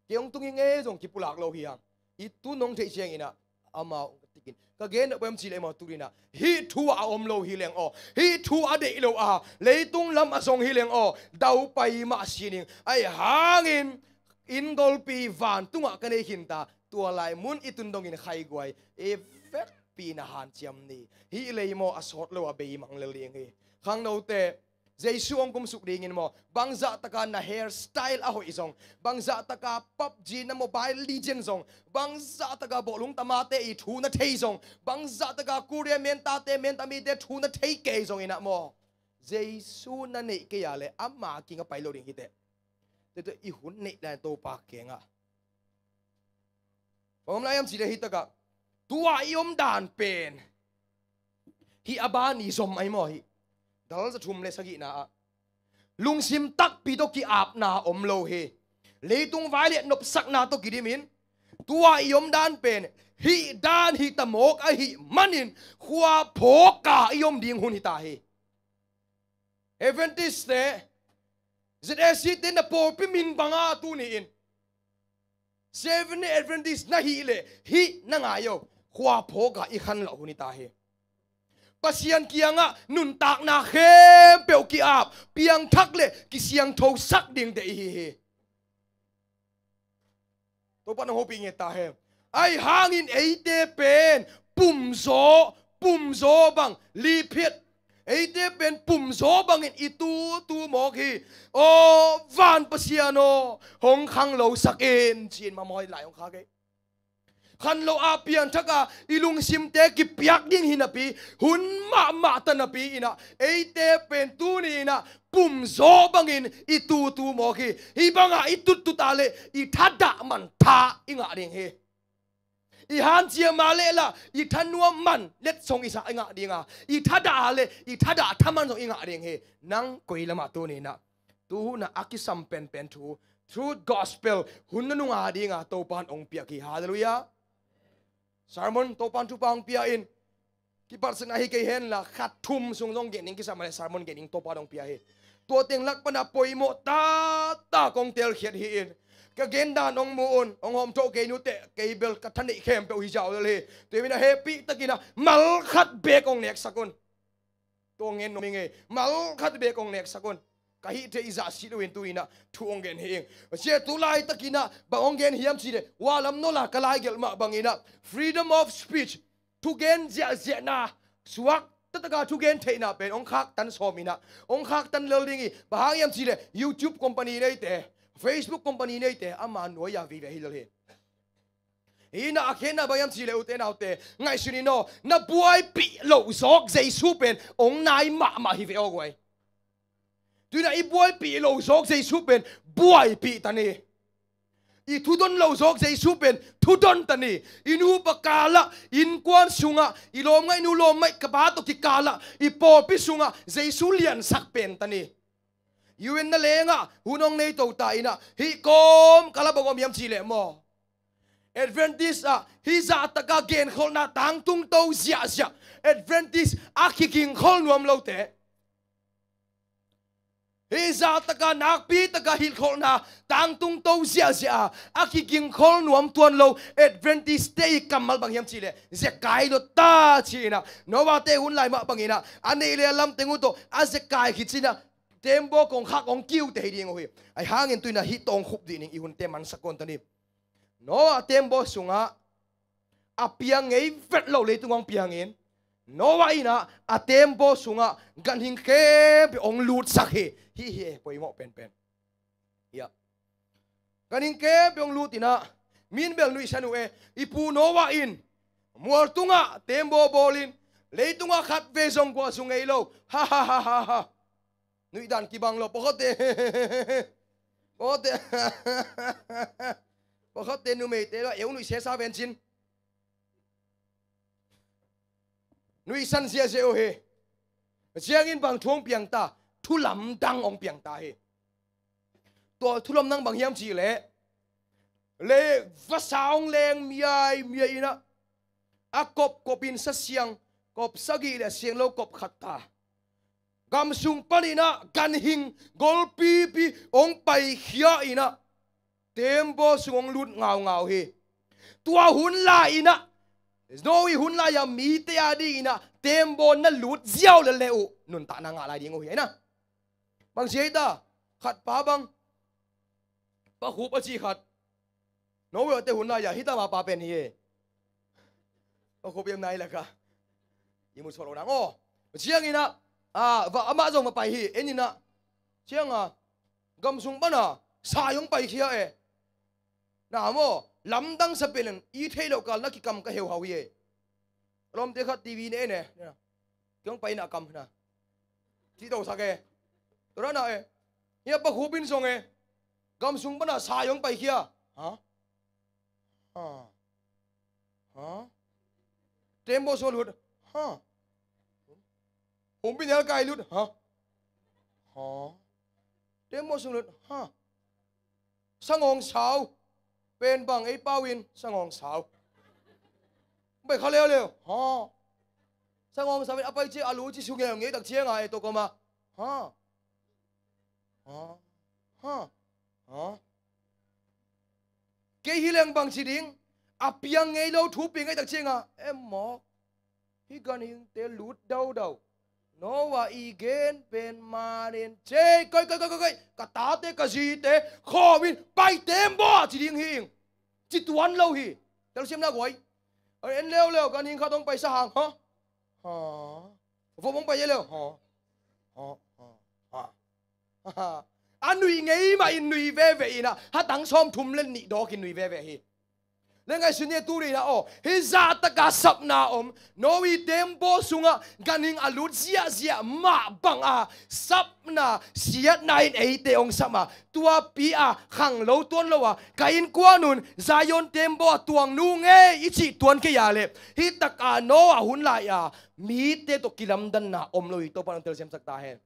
tiếng tung nghe dòng kịp lạc lâu hi hàng ít tu nông thấy chuyện ina ama tikin cái gen ở bên chỉ lấy mà tu đi na hi thu à lâu hi leng o hi thu à để lâu à lấy tung lâm à dòng hi leng o đau bay mà xin ai hangin in golpi van tung à cái này hin ta tua lại muốn ít tung dòng in khai guai e vet pi na han chiam ni hi lấy mà asot lâu à bay mang lâu liền hi khang đầu te Jesu ang kum sukdingin mo bangza taka na hairstyle aho izong bangza taka PUBG na Mobile Legends zong bangza taka bolung tamate I thu na thei zong bangza taka Korea mentate mentami de thu na thei ke zong ina mo Jesu na nei ke ya le amma ki nga pailo ding hite te I hun nei la to pa ke nga om la yam si le hitaka tua iom dan pen hi abani zom ai mo hi dal sa thum le sagi na lung sim tak pi to ki ap na om lo he leitung violet nop sak na to kidimin tua iom dan pen hi dan hi tamok a hi manin khwa phoka iom ding hun hi ta he Adventist te ZSC ten na po pi min banga tu ni in seven Adventist na hi le hi na ngayo khwa phoka I khan lo hun hi ta he pasian kianga nun tak na khem peu ki ap piang thak le ki siang tho sak ding de hi to pan ho pi nge ta he ai hangin eite pen pum zo bang li phet eite pen pum zo bang in itu tu mo ki o van pasiano hong khang lo sakin chin ma moi lai hong kha ke khan lo apian thaka ilung simte ki piak ding hinapi hun ma tanapi ina eite pen tu ni ina pum zo bangin itu tu mo ki hi banga itu tu tale I thada man tha inga ding he I han chia ma le la I thanua man let song isa inga dinga I thada thaman song inga ding he nang koi lama tu ni na tu na akisam pen tu truth gospel hun nu nga dinga to pan ong pia ki hallelujah sermon to pan tu pang pia in ki par sang hi ke hen la khat thum sung dong ge ning ki samale sermon ge ning to pa dong pia he to teng lak pana poimo ta kong tel khiat hi in ka gen da nong mu on ong hom to ke nu te ke bel ka than nei khem pe hi jaw le te mina happy takina mal khat be kong nek sakon to ngen no minge mal khat be kong nek sakon kahi te iza si do in tu ina thu ong gen hing se tu lai takina ba ong gen hiam si de walam no la kalai gel ma bangina freedom of speech tu gen zia na suak tataka tu gen the na pen ong khak tan somina ong khak tan leldingi ba hang yam si de YouTube company nei te Facebook company nei te ama no ya vi ve hi le ina akhena bayam si le uten autte ngai suni no na buai pi lo zok Jesu pen ong nai ma hi ve ogwai tu na I buai pi lo zok Jesu pen buai pi tani I thu don lo zok Jesu pen thu don tani inu pakala in kwan sunga I lom ngai nu lom mai ka ba to ki kala I po pi sunga Jesu lian sak pen tani yuen na lenga hunong nei to ta ina hi kom kala bogom yam chi le mo Adventist hi za taka gen khol na tang tung to zia Adventist akiking khol nuam lo te hi za taka nak pi taka hil khol na tang tung to zia akiking khol nuam tuan lo Adventist te kamal bang yam chi le zekai lo ta chi na no wa te hun lai ma bangina ane le lam tengu to azekai khichina tembo kong khak ong kiu te ding oi ai hangin tuina hi tong khup di ning I hun te man sakon tani no a tembo sunga apiang ei vet lo le tungong piangin no wa ina a tembo sunga gan hing ke bi ong lut sakhe hi poimo pen ya gan hing ke bi ong lut ina min bel nu isanu e ipu no wa in mua tunga tembo bolin lấy tunga khát về sông qua sông ấy lâu ha ha ha ha ha nuôi đàn kỳ bằng lo bỏ khát tê nuôi mày tê lo yếu nuôi xe xa bên chín nuôi săn xe xe ô he chiang in bằng thuông piang ta thu lắm đăng ông piang ta he tua thu lắm đăng bằng hiếm chỉ lệ phát sáng lên miai ina a copin sa siang cop sagi le siang lo cop khata gam sung panina gan hing gol pi ong pai khia ina tembo sung lut ngau he tua hun la ina noi hun la ya mi te adi ina tembo na lut ziao le leu nun ta na nga lai ding o he na bang sei ta khat pa bang pa hu pa chi khat no we te hun la ya hita ma pa pen hi o ko biam nai la ka i mu solo dang o chiang ina và ama jong ma pai hi enina chiang gam sung bana sa yong pai khia e na mo lam dang sa pelen i thelo kal na ki kam ka heu hawi e rom te kha tv ne ne kyong pai na kam na ti do sa ke to na e ya pa khubin song e gam sung bana sa yong pai khia tembo so lut hôm bên nhà cài luôn hả tembo so lut sang ngong sao bên bằng ấy bao in sang ngong sao bây khó leo sang ngong sao bên apa chứ alu chứ sung nghe đặc chiang ai to cơ mà cái hi leng bằng chỉ điếng apiang ngay lâu thu ping ngay đặc chiang em mò hi gan hình te lút đâu nó và igen bên mà đến chơi coi cả tá te cả gì te khó bin bay tembo chỉ điếng hình chỉ tuan lâu hi tao xem na gọi em leo gan hình khá đông bay sa hàng hả vô bóng bay leo anh nuôi ngay mà in nuôi về na hát tăng xóm thum lên nị đó khi nuôi về hi nên ngay suy nghĩ tu đi na hi za ta cả sập na noi tempo sunga ganing alut zia ma bang sập na siat nine eight te ong sama tua pi khang lo tuan lo kain kwa nun zayon tempo tuang nu nge ichi tuan ke ya le hi tak no hun la ya mi te to kilam dan na loi to pan tel sem sakta he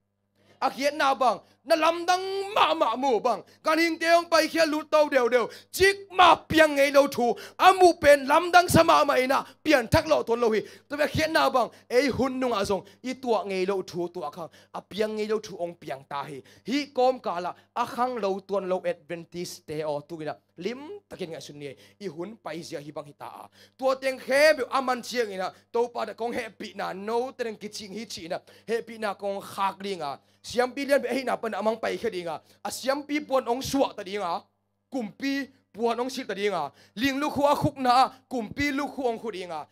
akhiat na bang na lam dang ma mu bang kan hing teong pai khia lut tau đều chik ma piang ngei lo thu amu pen lam dang sama mai na pian thak lo ton lo hi to be khiat na bang ei hun nung azong i tua ngei lo thu tua khang a piang ngei lo thu ong piang ta hi kom kala a khang lo ton lo adventist te tu gina lim takin nga sunni i hun pai zia hi bang hi ta tua teng khe be aman chiang ina to pa da kong happy na no teng kiching hi chi na happy na kong khak ringa siam pi lian be hi na pan amang pai khadinga a siam pi pon ong suwa ta dinga kumpi puan ong sil ta dinga ling lu khu a khuk na kumpi lu khu ong khudinga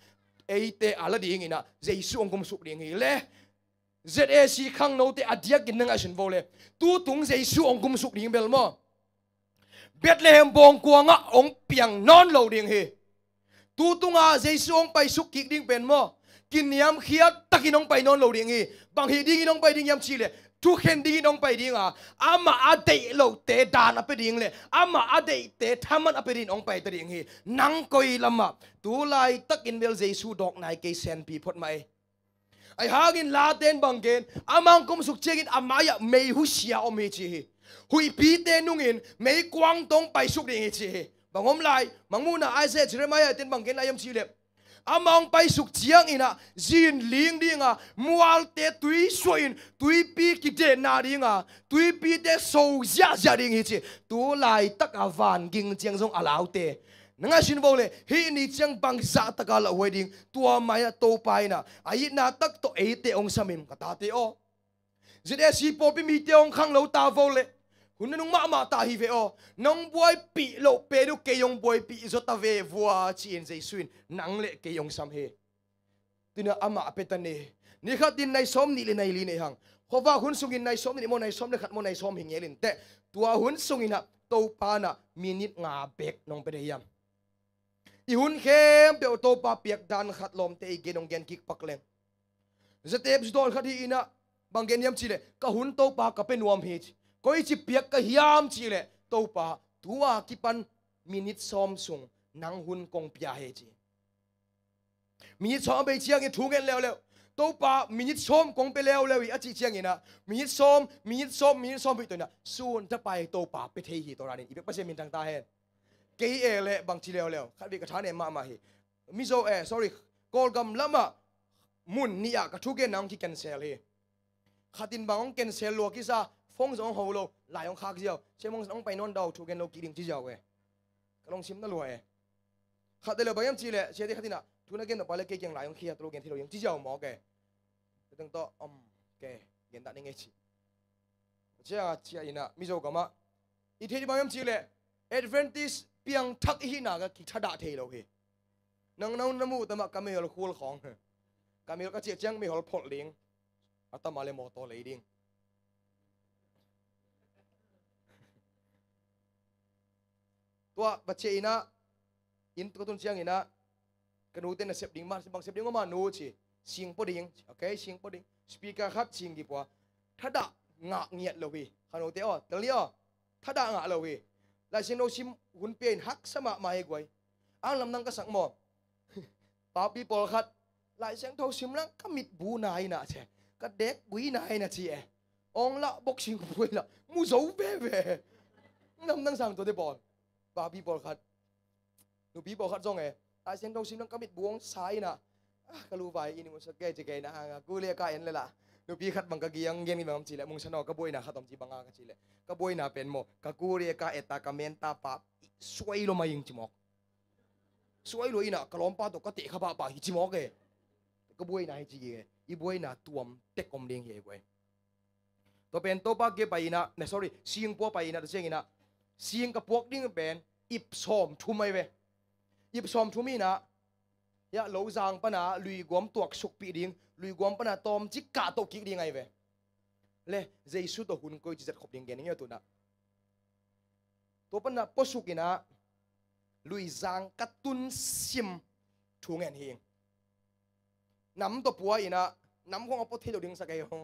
eite ala dingina jesu ong kum suk ding hi le ZAC khang no te adia kin nang asin vole tu tung jesu ong kum suk ding bel mo Bethlehem bong kuanga ong piang non lo ding hi tu tunga jesu ong pai suk ki ding pen mo kiniam khiat takinong pai non lo ding hi bang hi ding inong pai ding yam chile tu khen ding inong pai ding ama adei lo te dan ape ding le ama adei te thaman ape din ong pai ta ding hi nang koi lama tu lai takin bel jesu dok nai ke sen pi phot mai ai hagin la ten banggen amang kum suk chegin amaya mei hu sia om hi chi hui pi te nungin mei kwang tong pai suk ding hi chi bangom lai mangmuna Isaiah Jeremiah ten banggen ayam chi le among pai suk chiang ina zin ling dinga mual te tui soin tui pi ki de na dinga tui pi te so zia ding hi chi tu lai tak avan ging chiang jong alau te nanga sin bole hi ni chiang bang za taka la wedding tua maya to pai na ai na tak to e te ong samim kata te zide si popi mi te ong khang lo ta vole hun nung ma ta hi ve nong boy pi lo pe du ke yong boy pi zo ta ve vua chi en jai suin nang le ke yong sam he tina ama apetane ni khat din nai som ni le nai li nei hang khowa hun sungin nai som ni mo nai som le khat mo nai som hing elin te tua hun sungina to pa na minute nga bek nong pe yam i hun khem pe to pa piak dan khat lom te genong gen kik pakleng zatep zdol khat hi ina bangen yam chile ka hun to pa ka penuam hi koi chi piak ka hiam chile to pa tuwa kipan minute som sung nang hun kong pia he chi minute som be chiang i thu gen leo leo to pa minute som kong pe leo leo i a chi chiang ina minute som bi to na sun ta pai to pa pe the hi to ran i be pa se min tang ta hen ke e le bang chi leo leo khat bi ka than e ma hi mi zo sorry kol gam lama mun ni ya ka thu gen nang ki cancel he khatin bang cancel lo ki sa phong zong ho lo lai ong khak jiao che mong ong pai non dau thu gen lo ki ding chi jiao we ka long sim na lo khat de lo bayam chi le che de khatina thu na gen pa le ke keng lai ong khia to gen thi lo yang chi jiao mo ke teng to ke gen da ning e chi che a chi ina mi zo ka ma i the bayam chi le advantage piang thak hi na ga ki thada the lo he nang nau namu tama kamel khul khong kamel ka che chang mi hol phol ling atama le mo to le ding tua bache ina in to tun chiang ina kanu ten na sep ding ma bang sep ding ma no chi sing po ding okay sing po ding speaker khat sing gi po thada nga nghiat lo wi khanu te o tali o thada nga lo wi la sing no sim hun pen hak sama ma he gwai ang lam nang ka sak mo pa people khat lại sang thâu sim lang kamit bu nai na che ka dek bui nai na chi e ong la boxing bui la mu zo ve ve nam nang sang to de bol pa people khat nu people khat zong e ai sang thâu sim lang kamit buong sai na ka lu vai in mu sa ke che ke na nga ku le ka en le la nu pi khat bang ka giang gen ni mam chi le mung sano ka boi na khatom chi banga ka chi le ka boi na pen mo ka ku re ka eta ka men ta pa suai lo mai ing chi mok suai lo ina kalom pa to ka te kha pa hi chi mok eก็บวยนาจีเกอีบวยนาตัวมเต็กกอมเลี้ยงเฮกวยตัวเป็นตัวปากเก็บไปนะเนี่ย sorry เสียงพวกไปนะตัวเสียงนะเสียงกับพวกดิ้งเป็นอิบซ้อมทุ่มไม่เว้อิบซ้อมทุ่มมีนะยะโลจางปะนะลุยกวมตัวสุกปีดิ้งลุยกวมปะนะตอมจิกกะตกิกดิ้งไงเว้เล่เจสุตัวหุ่นก็จะขบดิ้งเกนี่ตัวนะตัวปะนะพอสุกินะลุยจางกัดตุนซิมทุ่งเงินเฮงน้ำตัวปัวอีนะน้ำของเอาพอเทเราดึงสักไอ้ห้อง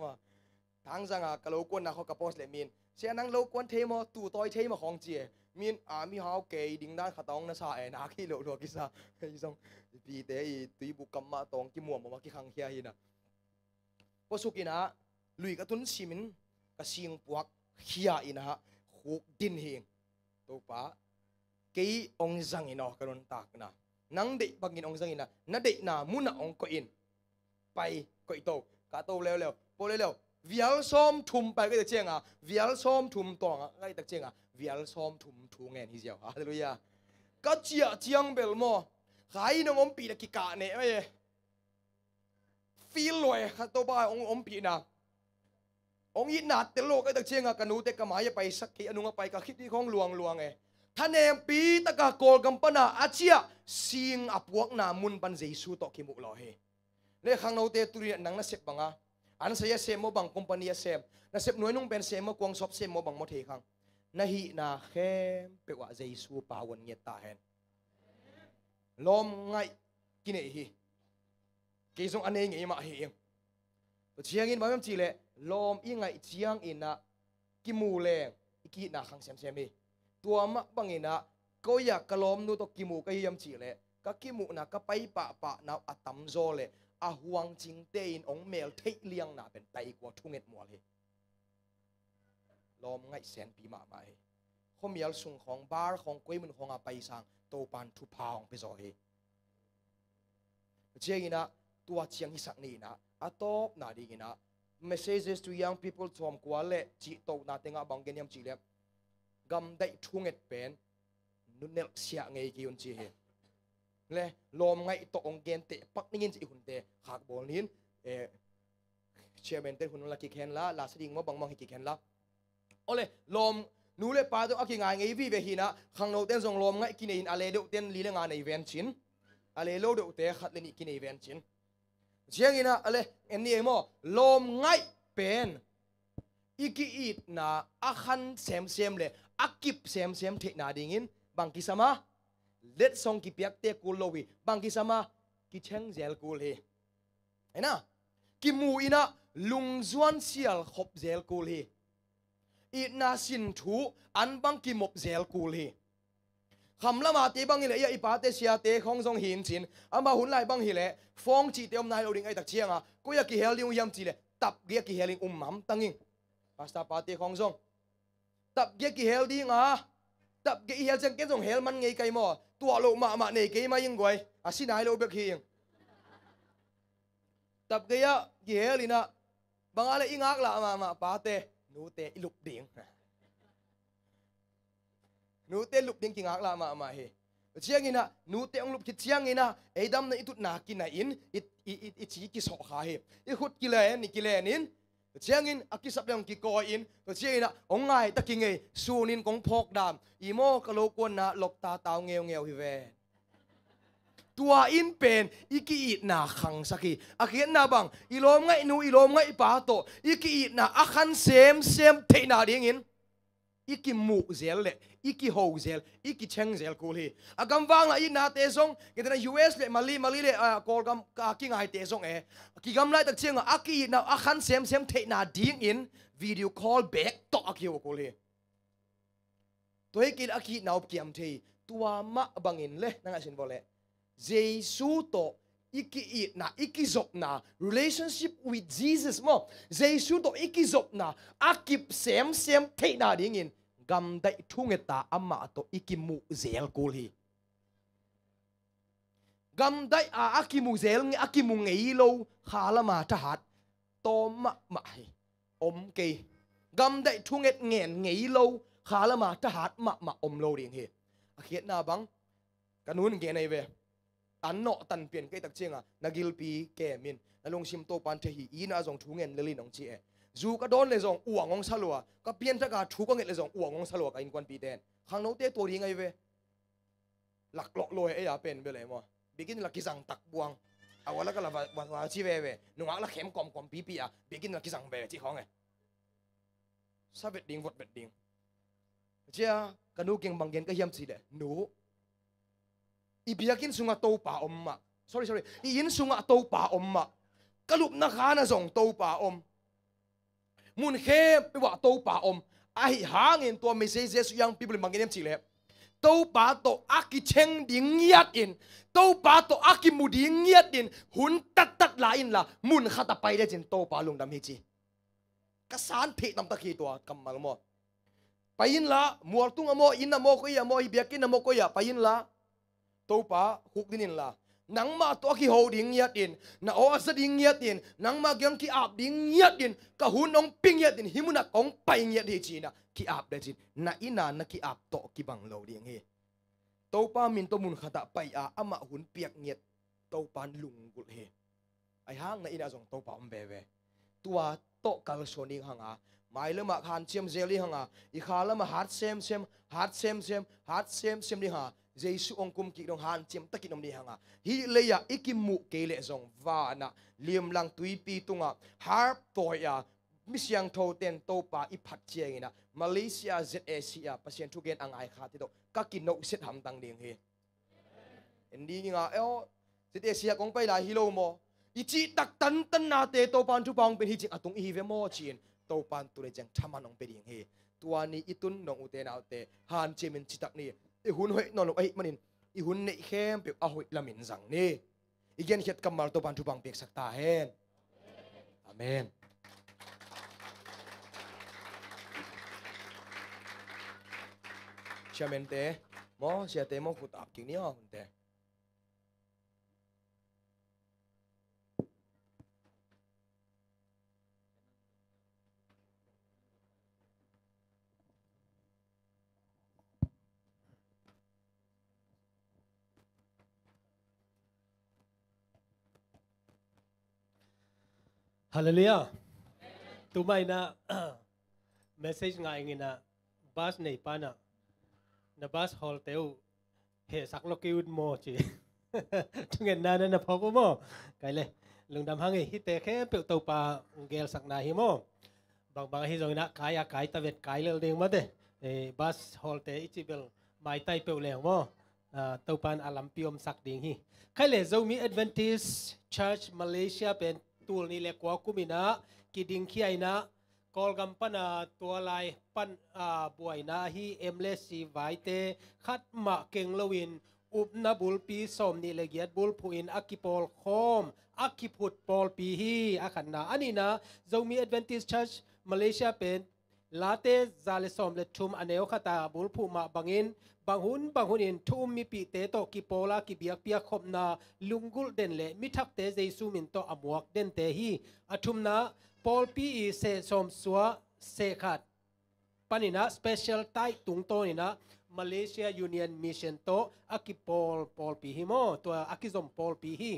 ทางจังกะโลกวนนะเขากระโปสเลมินเสียนังโลกวนเทมตู่ต่อยเทมของเจี๋ยมินมีหาวเกยดิ่งด้านขัดตองนะสายนักขี้โลดกิซาไอ้ซองปีเตยตุยบุกกำมาตองกิมัวมากิขังเฮียหินะพอสุกินะลุยกระตุนซิมินกระเสียงปวกเฮียอีนะหูดินเฮงตัวป้าเกยองจังอินอกันนตากนะนังเด็กบังอินองจังอินะนั่นเด็กน่ะมุนองก็อินไปก็อีโตกาโตเร็วๆพอเร็วๆวิลซ้อมทุ่มไปก็จะเจียงอ่ะวิลซ้อมทุ่มตองอ่ะก็จะเจียงอ่ะวิลซ้อมทุ่มทุ่งเงินฮิเจียวฮาเลลูยาก็เจียเจียงเบลโมขายน้องอมปีตะกิกะเนี่ยไม่ฟีลเลยข้าโตบ้าอมปีนะองยินนัดเตโลก็จะเจียงอ่ะกันนูเตกะหมายไปสักทีอนุงไปก็คิดที่ของลวงไงท่านเองปีตะกะโกลกัมปนาอาเจียสิงอพวกนามุนปันเจสุตอกิมุกลอเฮเลขังเราเตตุรีนังนักเสพบังอ่ะอันเสียเสพโมบังคอมพานีเสพนักเสพหน่วยนุ่งเป็นเสพโมกวงศพเสพโมบังโมเทขังนาฮีนาเข้มเปว่าเจสูปาวันเงียตาเห็นลมไงกินเอฮีกิจงอันเองไงมาเฮียงตัวเชียงอินบ้านจีเล่ลมอีไงเชียงอินนะกิมูแรงอีกีนาขังเสมตัวมะบังอินะก็อยากกลมนู่ตัวกิมูก็เฮียมจีเล่ก็กิมูนะก็ไปปะนาอัตมโซเล่อาหวงจิงเตนองเมลเทเลียงน่ะเป็นไตกว่าทุ่งเงินมัวเลยลมไงแสนปีมาไปเขาเมียลสุงของบาร์ของกุ้ยมันของอาไปสังโตปันทุพาวไปจอยเจ้าอินะตัวเชียงฮิสักนี่นะอาตบนาดีกินะ messages to young people ทอมกว่าเละจีโตนาเตงอาบังเกนยมจีเล็บกำได้ทุ่งเงินเป็นนุ่นเนลเสียไงกี่คนจีเฮเล่ลมไงตกองเกนเตะปักนิ่งจีหุ่นเตะหากบอลนี้เชียร์เบนเต้หุ่นละกี่แขนละลาสดิ่งว่าบังมองกี่แขนละโอ้เลยลมนู้เลยปาตัวกี่งานไงพี่เวหินะขังโนเต้นส่งลมไงกินอินอะไรเดือดเต้นลีเลงานในอีเวนต์ชินอะไรโลเดือดเตะขัดเลนิกินอีเวนต์ชินเชียร์กินะอะไรอันนี้เองมั้งลมไงเป็นอีกีอีดนะอาคันเซมเลยอากิบเซมเทนาดิ่งินบางกิสมา let song ki piak te kul lowi bang ki sama ki cheng zel kul hi ena ki mu ina lung zuan sial khop zel kul hi i na sin thu an bang ki mop zel kul hi kham lama te bang hi le ya i pa te sia te khong song hin chin ama hun lai bang hi le phong chi te om nai lo ding ai tak chianga ko ya ki hel yam chi le tap ge ki heling mam tanging pasta pa te khong song tập ghé kỳ hell đi ngà tập ghé hell chẳng cái dòng hell man ngay cái mò tua lộ mạ này cái mà yên quay à xin ai lộ bực hiền tập ghé á kỳ hell đi nè bằng ai lại yên ác là mà phá tê nụ tê lục điện nụ tê lục điện kinh ác là mà he chiang ina nụ tê ông lục chít chiang ina ấy đâm này ít nà kinh này ít chỉ kỳ sọ khá he ít hút kỳ lệ ní kỳ lệ nín chiang in akisap yang ki ko in to chiang ina ongai takinge sunin kong phok dam imo kalokon na lokta taw ngeo hi ve tua in pen iki it na khang saki akhian na bang ilom ngai pa to iki it na akhan sem the na ding in iki mu zel le iki ho zel iki cheng zel kul hi agam wang la ina te song kita US le mali le kol gam ka ki ngai te song ki gam lai tak chiang aki na akhan sem the na ding in video call back to akhiu kul hi to he kin aki na op kiam the tua ma bangin le nanga sin bole jesu to iki na iki zop na relationship with Jesus mo jesu to iki zop na akip sem the na ding in gam dai thungeta amma to iki mu zel kul hi gam dai akimu zel ngi akimu ngei lo khala ma tha hat to ma hi om ke gam dai thunget ngen ngei lo khala ma tha hat ma om lo ding hi akhiat na bang kanun ge nei ve tan no tan pian ke tak chenga nagil pi ke min nalong sim to pan the hi ina jong thungen leli nong chi zu ka don le jong uangong salwa ka pian ta ka thu ka nget le jong uangong salwa ka in kwan pi den khang no te to ri ngai ve lak lok loi e ya pen be le mo begin la kisang tak buang awala ka la wa chi ve nungak la khem kom pi begin la kisang ve chi khong e sa bet ding vot bet ding chia kanu king banggen ka hiam chi de nu ibiakin sunga to pa omma sorry in sunga to pa omma kalup na khana jong to pa om mun khe pe wa to pa om ai hangin to messages yang people banggen chi le to pa to aki cheng ding yat in to pa to aki muding yat in hun tat la in la mun khata pai le chin to pa lung dam hi chi ka san the nam ta khi to kamal mo pain la mual tung amo in amo ko ya mo hi biakin amo ko ya pain la to pa huk dinin la nang ma to ki ho ding yat in na o asa ding yat in nang ma gyang ki ap ding yat in ka hun ong ping yat in himuna kong pai yat hi chi na ki ap da chin na ina na ki ap to ki bang lo ding he to pa min to mun khata pai ama hun piak nyet to pan lung gul he ai hang na ina jong to pa om ve tua to kal soning hanga mai le ma khan chem zeli hanga I khala ma hat sem di ha Jesu ong kum ki dong han chem takinom ni hanga hi leya ikimu kele zong va na liam lang tui pi tunga harp toya misyang tho ten to pa I phat chiang ina Malaysia ZAC pasien thugen angai khati do ka kinok set ham tang ding hi endi nga ZAC kong pai la hilo mo ichi tak tan na te to pan thu pang pen hi ching atung hi ve mo chin to pan tu le jang thamanong pe ding hi tuani itun nong ute na ute han chemin chitak ni I hun hoi non ai manin I hun nei khem pe a hoi lamin zang ni igen het kamal to pan thu bang pek sakta hen amen chamen te mo sia te mo khut ap king ni ho te Hallelujah. Tumay na message nga ingin na bus na ipana na bus hall teo he saklo kiud mo chi tungen na popo mo kaile lungdam hangi hite khe pe to pa gel sakna hi mo bang hi jong na kaya kai ta vet kai le ding ma de bus hall te ichibel mai tai pe le mo ตัวปานอาลัมพิอมสักดิ่งฮีใครเลยจะมี Adventist Church Malaysia เป็นตัวนี้เล็กกว่ากุมินะกิดิ่งขี้ไอนะกอลกัมปันตัวลายปันบวยนะฮีเอ็มเลสีไวเตขัดมาเก่งลวินอุบนาบุลปีสมนี่เลยเกียรบุลพูอินอักกิปอลโคมอักกิพุดปอลปีฮีอาขันนะอันนี้นะจะมี Adventist Church Malaysia เป็นลาเตซาเลสอมเลทุมอันเนวขตาบุลพูมาบังอินบางหุนอินทุ่มมีปีเตโตกิโปลากิเบียกเปียขบนาลุงกุลเด่นเลมิทักเตเจซูมินโตอมวกเด่นเตฮีอทุมนาปอลปีเซสมสัวเซขัดปันนี่นะ special ไตตุงโตนี่นะมาเลเซียยูเนียนมิชชั่นโตอากิปอลปีฮิโมตัวอากิซอมปอลปีฮี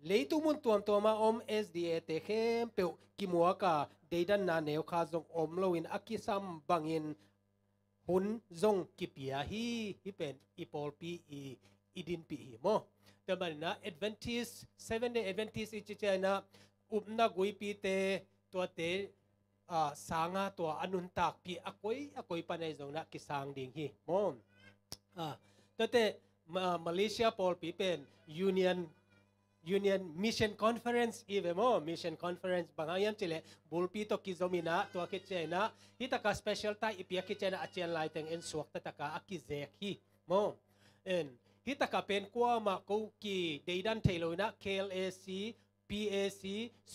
เลยตุมุนตัวมาอม SDA เตเข้มเปียวกิมัวกาเดดันนาเนวคาซงอมโลวินอากิซัมบังอินหุนซงกิเปียฮีเป็นอีปอลปีอีดินปีฮิโมแต่มันนะ Adventist 7-day Adventist อีจิเจนะอุปนักกุยปีเตตัวเตสางาตัวอนุนตักปีอากอยปันในตรงนั้นกิสางดิ่งฮีมอมตัวเตมาเลเซียปอลปีเป็น Union Mission Conference อีเวมอ Mission Conference บางอย่างจิเลบุลปีตัวกิจมินะตัวกิจเจนะฮิตากา special ไตอีปีกิจเจนะอาเจียนไลท์เอ็นสวกตะกาอากิเซกฮีมอฮิตากาเป็นกัวมากูกีเดดันเทโลนะ KLAC PAC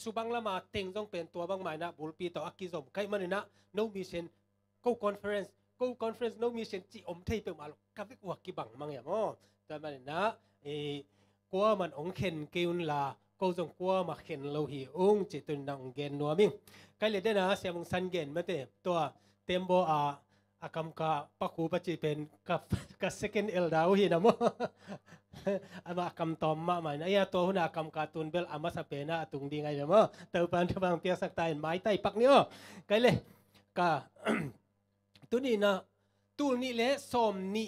สุบังละมาเต็งจงเป็นตัวบางหมายนะบุลปีต่ออักกิซอมใครมันนะ no mission go conference no mission จีอมเทยเป็นมาลกับวิกวักกิบังมังอย่างอ๋อแต่มันนะกัวมันองเข็นเกี่ยวลาก็จงกัวมาเข็นโลหิองจิตุนังเกนนัวมิงใครเลยได้นะเสียมงสันเกนมาเตตัวเต็มโบอากำกาปักหูปัจจิเป็นกับ second el ดาวหินะมั้งอามาคำตอมมาใหม่นะยาตัวหุ่นคำการ์ตูนเบลอามาสเปนะตุงดีไงเดี๋ยวมั้งเติมปันทบางเปียสักตายไม้ไตปักนี่อ๋อไกลเลยกะตัวนี้นะตัวนี้เละสมนี่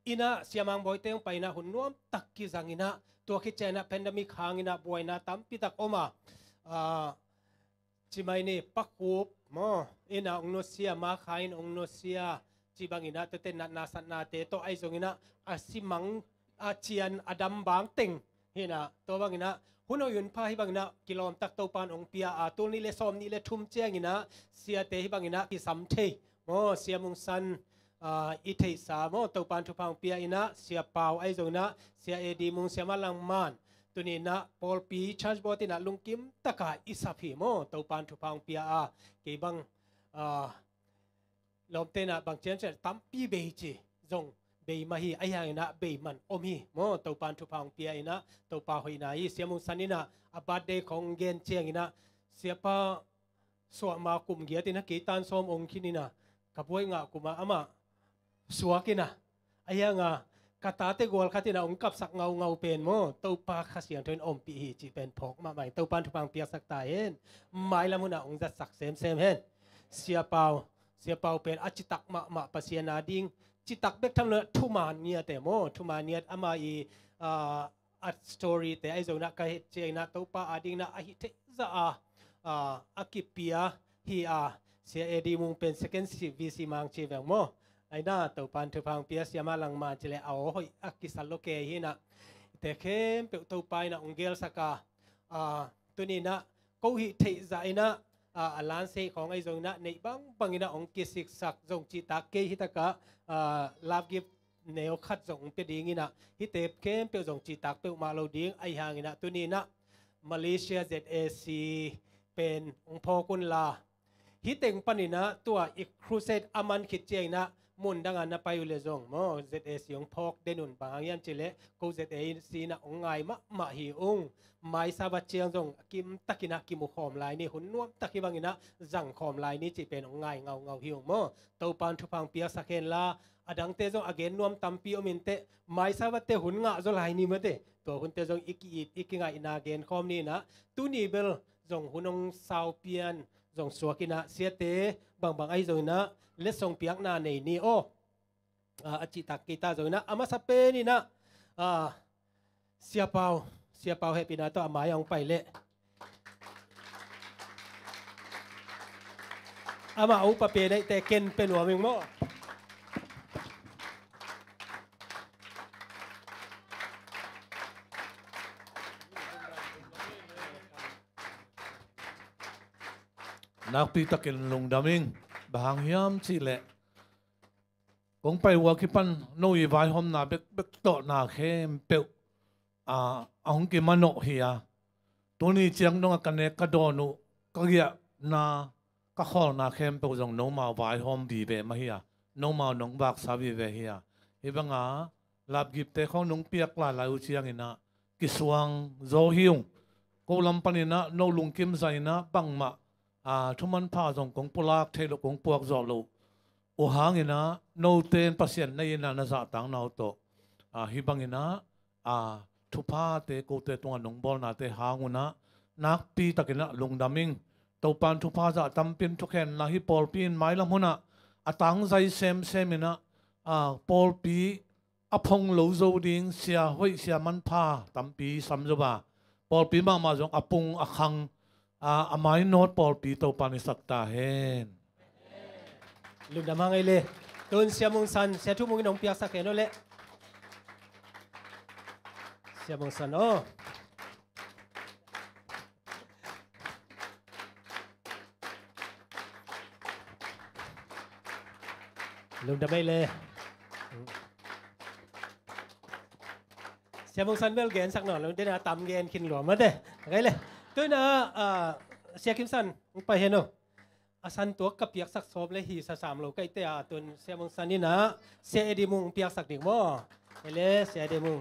อินะเสียมังบอยเตงไปนะหุ่นนวมตักกิจังอินะตัวคิดเจนะแพนดมิกหางอินะบวยนะตั้มปิตักออกมาจิไม่นี่ปักหูมออินะองโนเซียมาขายองโนเซียจิบังอินะตัวเต้นนาสันนาเตโตไอซงอินะอาซิมังอาเจียนอดัมบางเต็งเห็นนะตัวบางนะหุ่นเอายุนพาให้บางนะกิโลมตักตัวปานองเปียตัวนี้เลสอมนี่เลทุ่มเจียงนะเสียเตให้บางนะที่สัมเทโมเสียมุงสันอิเทสาโมตัวปานทุพังเปียนะเสียเปล่าไอโซนะเสียเอดีมุงเสียมาลังมันตัวนี้นะปอลปีชัชบอตินะลุงกิมตะกาอิสาพีโมตัวปานทุพังเปียเกี่ยบังลมเตนะบางเชียนเสร็จตั้มปีเบจิจงเบย์มาฮีไอ้ยังนะเบย์มันอมฮีโมตัวปานทุพังเปียนะตัวปาหอยนายีเสียมุงสันนี่นะอบาดเดของเกนเชียงนะเสียปาสวมากลุ่มเกียรตินะกีตันสมองคินี่นะกับวยงะกุมาอามาสวกินะไอ้ยังกาตาเตกอลขัดนะองกับสักเงาเป็นโมตัวปาขเสียงทนอมปีฮีจีเป็นพกมาใหม่ตัวปานทุพังเปียสักตายเห็นไม่ละมุนะองจัดสักเซมเห็นเสียเปาเป็นอจิตักมาปัสยานาดิงจิตักเบกทำเลยทุมาเนียแต่โมทุมาเนียอามาอัดสตอรี่แต่ไอโซนักเหตุเจนะตัวป้าอดิงนะอหิเทจะอากิเปียฮีเสียเอดีมุงเป็น second VC มังชีแวงโมไอ้น่าตัวปันทุพังเปียเสียมาลังมาเจเลเอาหอยอากิสัลโลเกฮีนะแต่เข้มเปียตัวไปนะองเกลสักตัวนี้นะกูหิเทจะไอ้นะลานเซของไอ้ตรงนั้นในบางนะองกิสิกสักตรงจิตาเกฮิตากะลาบกิบแนวขัดตรงเป็นดิ่งนะฮิตเตปเข้มเป็นตรงจิตาเป็นมาโลดิ่งไอ้หางนะตัวนี้นะมาเลเซีย ZAC เป็นองค์พ่อกุนลาฮิตเต็งปนินะตัวอีกครูเซตอามันคิดเจงนะมุนดังอันนะไปอยู่เลยจงโม ZAC องพอกเดนุนบางยันเจเลกู ZAC นะองไงมาหิองไม่ทราบเชียงจงกิมตะกินะกิมุขอมลายนี่หุ่นนวมตะกิบังนะจังขอมลายนี่จีเป็นองไงเงาหิวโมตัวปานทุพังเปียสักเห็นละอดังเตจงอเกนนวมตัมปีอมินเตไม่ทราบเตหุ่นงะจงลายนี่มั้งเตตัวหุ่นเตจงอีกไงนาเกนคอมนี่นะตุนีเบลจงหุ่นองสาวเปียนจงสวกินะเสียเตบางไอจงนะเลสงเปียกนาในนี่โออจิตักกีตาจงนะอามาสเปนี่นะเสียเปาให้ปีนาตัวหมายองไปเละอามาอุปเปได้แต่เกณฑ์เป็นหัวมึงโม นักปีตะกินลงดามิงบางยามสิเละกงไปวัวคิปันโนยไว้หอมนาเบกโตนาเข้มเปียวองกิมันโนเฮียตัวนี้เจียงน้องกันเนกระโดนุก็เกียนาก็ข้อนาเข้มเปียวจงน้องมาไว้หอมบีเบมาเฮียน้องมาน้องบักสาบีเบเฮียเฮบังอาลับกิบเตะของน้องเปียกลาลายอุเชียงอินะกิสวงโซฮิวกูลำปันอินะโนลุงกิมใจนะบังมาทุมันพาจงกงปลากเทลกงปวกจอลูอุหางอินะโนเตนปัสยันในอินะนาซาตังนาโตฮิบังอินะทุพาเตโกเตตัวน้องบอลนาเตหางอุนะนักปีตะกินะลุงดามิงตัวปันทุพาจะตำเป็นทุกแห่งนาฮิปอลปีนไม้ละมุนะตังใจเซมอินะปอลปีอพงโลโซดิงเสียห้อยเสียมันพาตำปีสัมจบาปอลปีมาจงอพงอคังไม้โนดปอลปีตัวปันสักตาเฮนลุงดำฮังไอเล่ตุนเสียมงสันเสียทุกมงน้องเปียกสักแค่นั่นแหละเสียมงสันลุงดำไอเล่เสียมงสันเวลเกนสักหน่อยลุงเดน่าตำเกนขินหลวมมาเด้ไงเลยตัวน่ะเสียคิมสันไปเห็นโนอาสันตัวกับเปียกสักซอบเลยหีสามโลใกล้เตะตัวเสียมงสันนี่นะเสียเอดีมุงเปียกสักหนึ่งบ่ไปเลยเสียเอดีมุง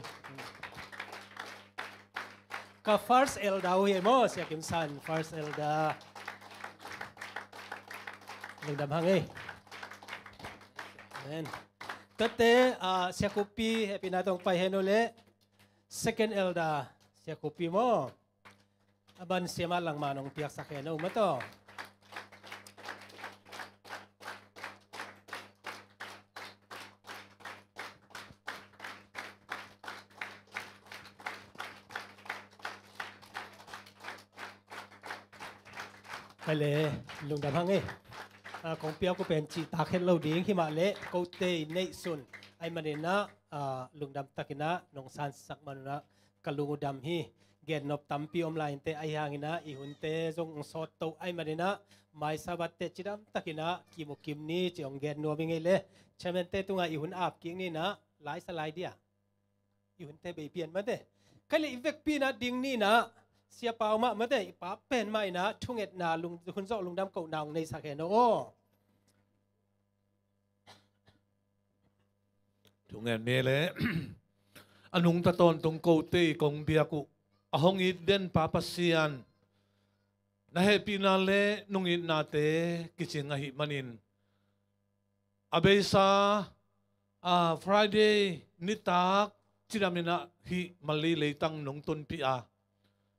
กับ first elda เห็นบ่เสียคิมสัน first elda หนึ่งดำหังเอ้นั่นตัวเตะเสียคุปปี้เฮปินาตรงไปเห็นโนเลย second elda เสียคุปปี้บ่บันเสียมาหลังมาน้องเปียกสักแค่นู้มาต่อไปเลยลุงดำฮังเอ้ของเปียกก็เป็นจีตาเข็นเราดิ้งที่มาเละกูเตยในส่วนไอ้มันนะลุงดำตะกินะน้องสันสักมันนะกับลุงดำฮีเกณฑ์นบตัมปีอมไลน์เตไอหางินะอีหุ่นเตจงสอดตัวไอมาเดนะไม่สาบัดเตจิดามตะกินะกิมุกิมนี้จงเกณฑ์นัวเป็นไงเลยใช่ไหมเตตัวอีหุ่นอาบกิ้งนี่นะหลายสไลด์เดียอีหุ่นเตไปเปลี่ยนมาเตก็เลยอีเวกปีนะดิ้งนี่นะเสียเปล่ามาเตป้าเป็นไม่นะช่วงเอ็ดนาลุงคุณโซ่ลุงดำเก่านางในสักแห่งโอ้ช่วงเอ็ดเมเลยอนุงตะตอนตรงโกเตกงเบียกุahong iden papasian na happy na le nung in nate kicing ahi manin abesa Friday nitak chiramina hi mali leitang nung ton pia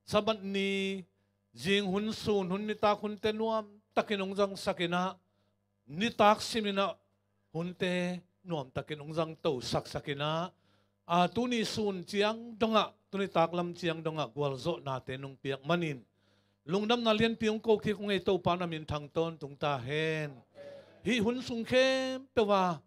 sabat ni jing hun sun hun nitak hun tenuam takinong jang sakina nitak simina hunte nuam takinong jang to sakina tuni sun chiang donga tuni taklam chiang donga gwalzo natin nung piak manin lungdam na lian piong ko ki kung ito pa namin thangton tung tahen hi hun sung khem pewa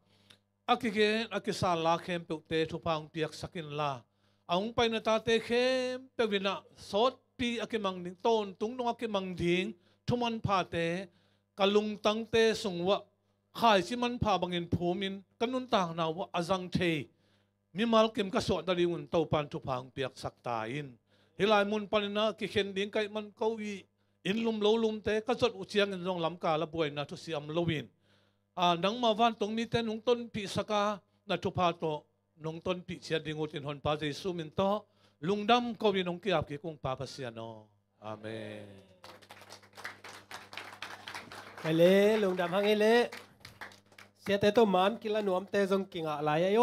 akisala khem pe thu pang piak sakin la aung pai na tate khem pewina sot pi akimang ning ton tung nong akimang ding thuman pha te kalung tang te sungwa khai siman pha bangin phumin kanun tang na wa azang the mi mal kem ka so dari un to pan thu phang piak sak ta in hilai mun panina ki khen ding kai man ko wi in lum lo lum te ka jot u chiang in jong lam ka la boi na thu siam lowin nang ma van tong mi te nung ton pi saka na thu pha to nung ton pi chia ding utin hon pa jesu min to lungdam ko wi nong ki ap ki kung pa pa sia no amen le lungdam hang leเสียแต่ตัวมันกินละหนวมเตจงกิ่งอะไรโย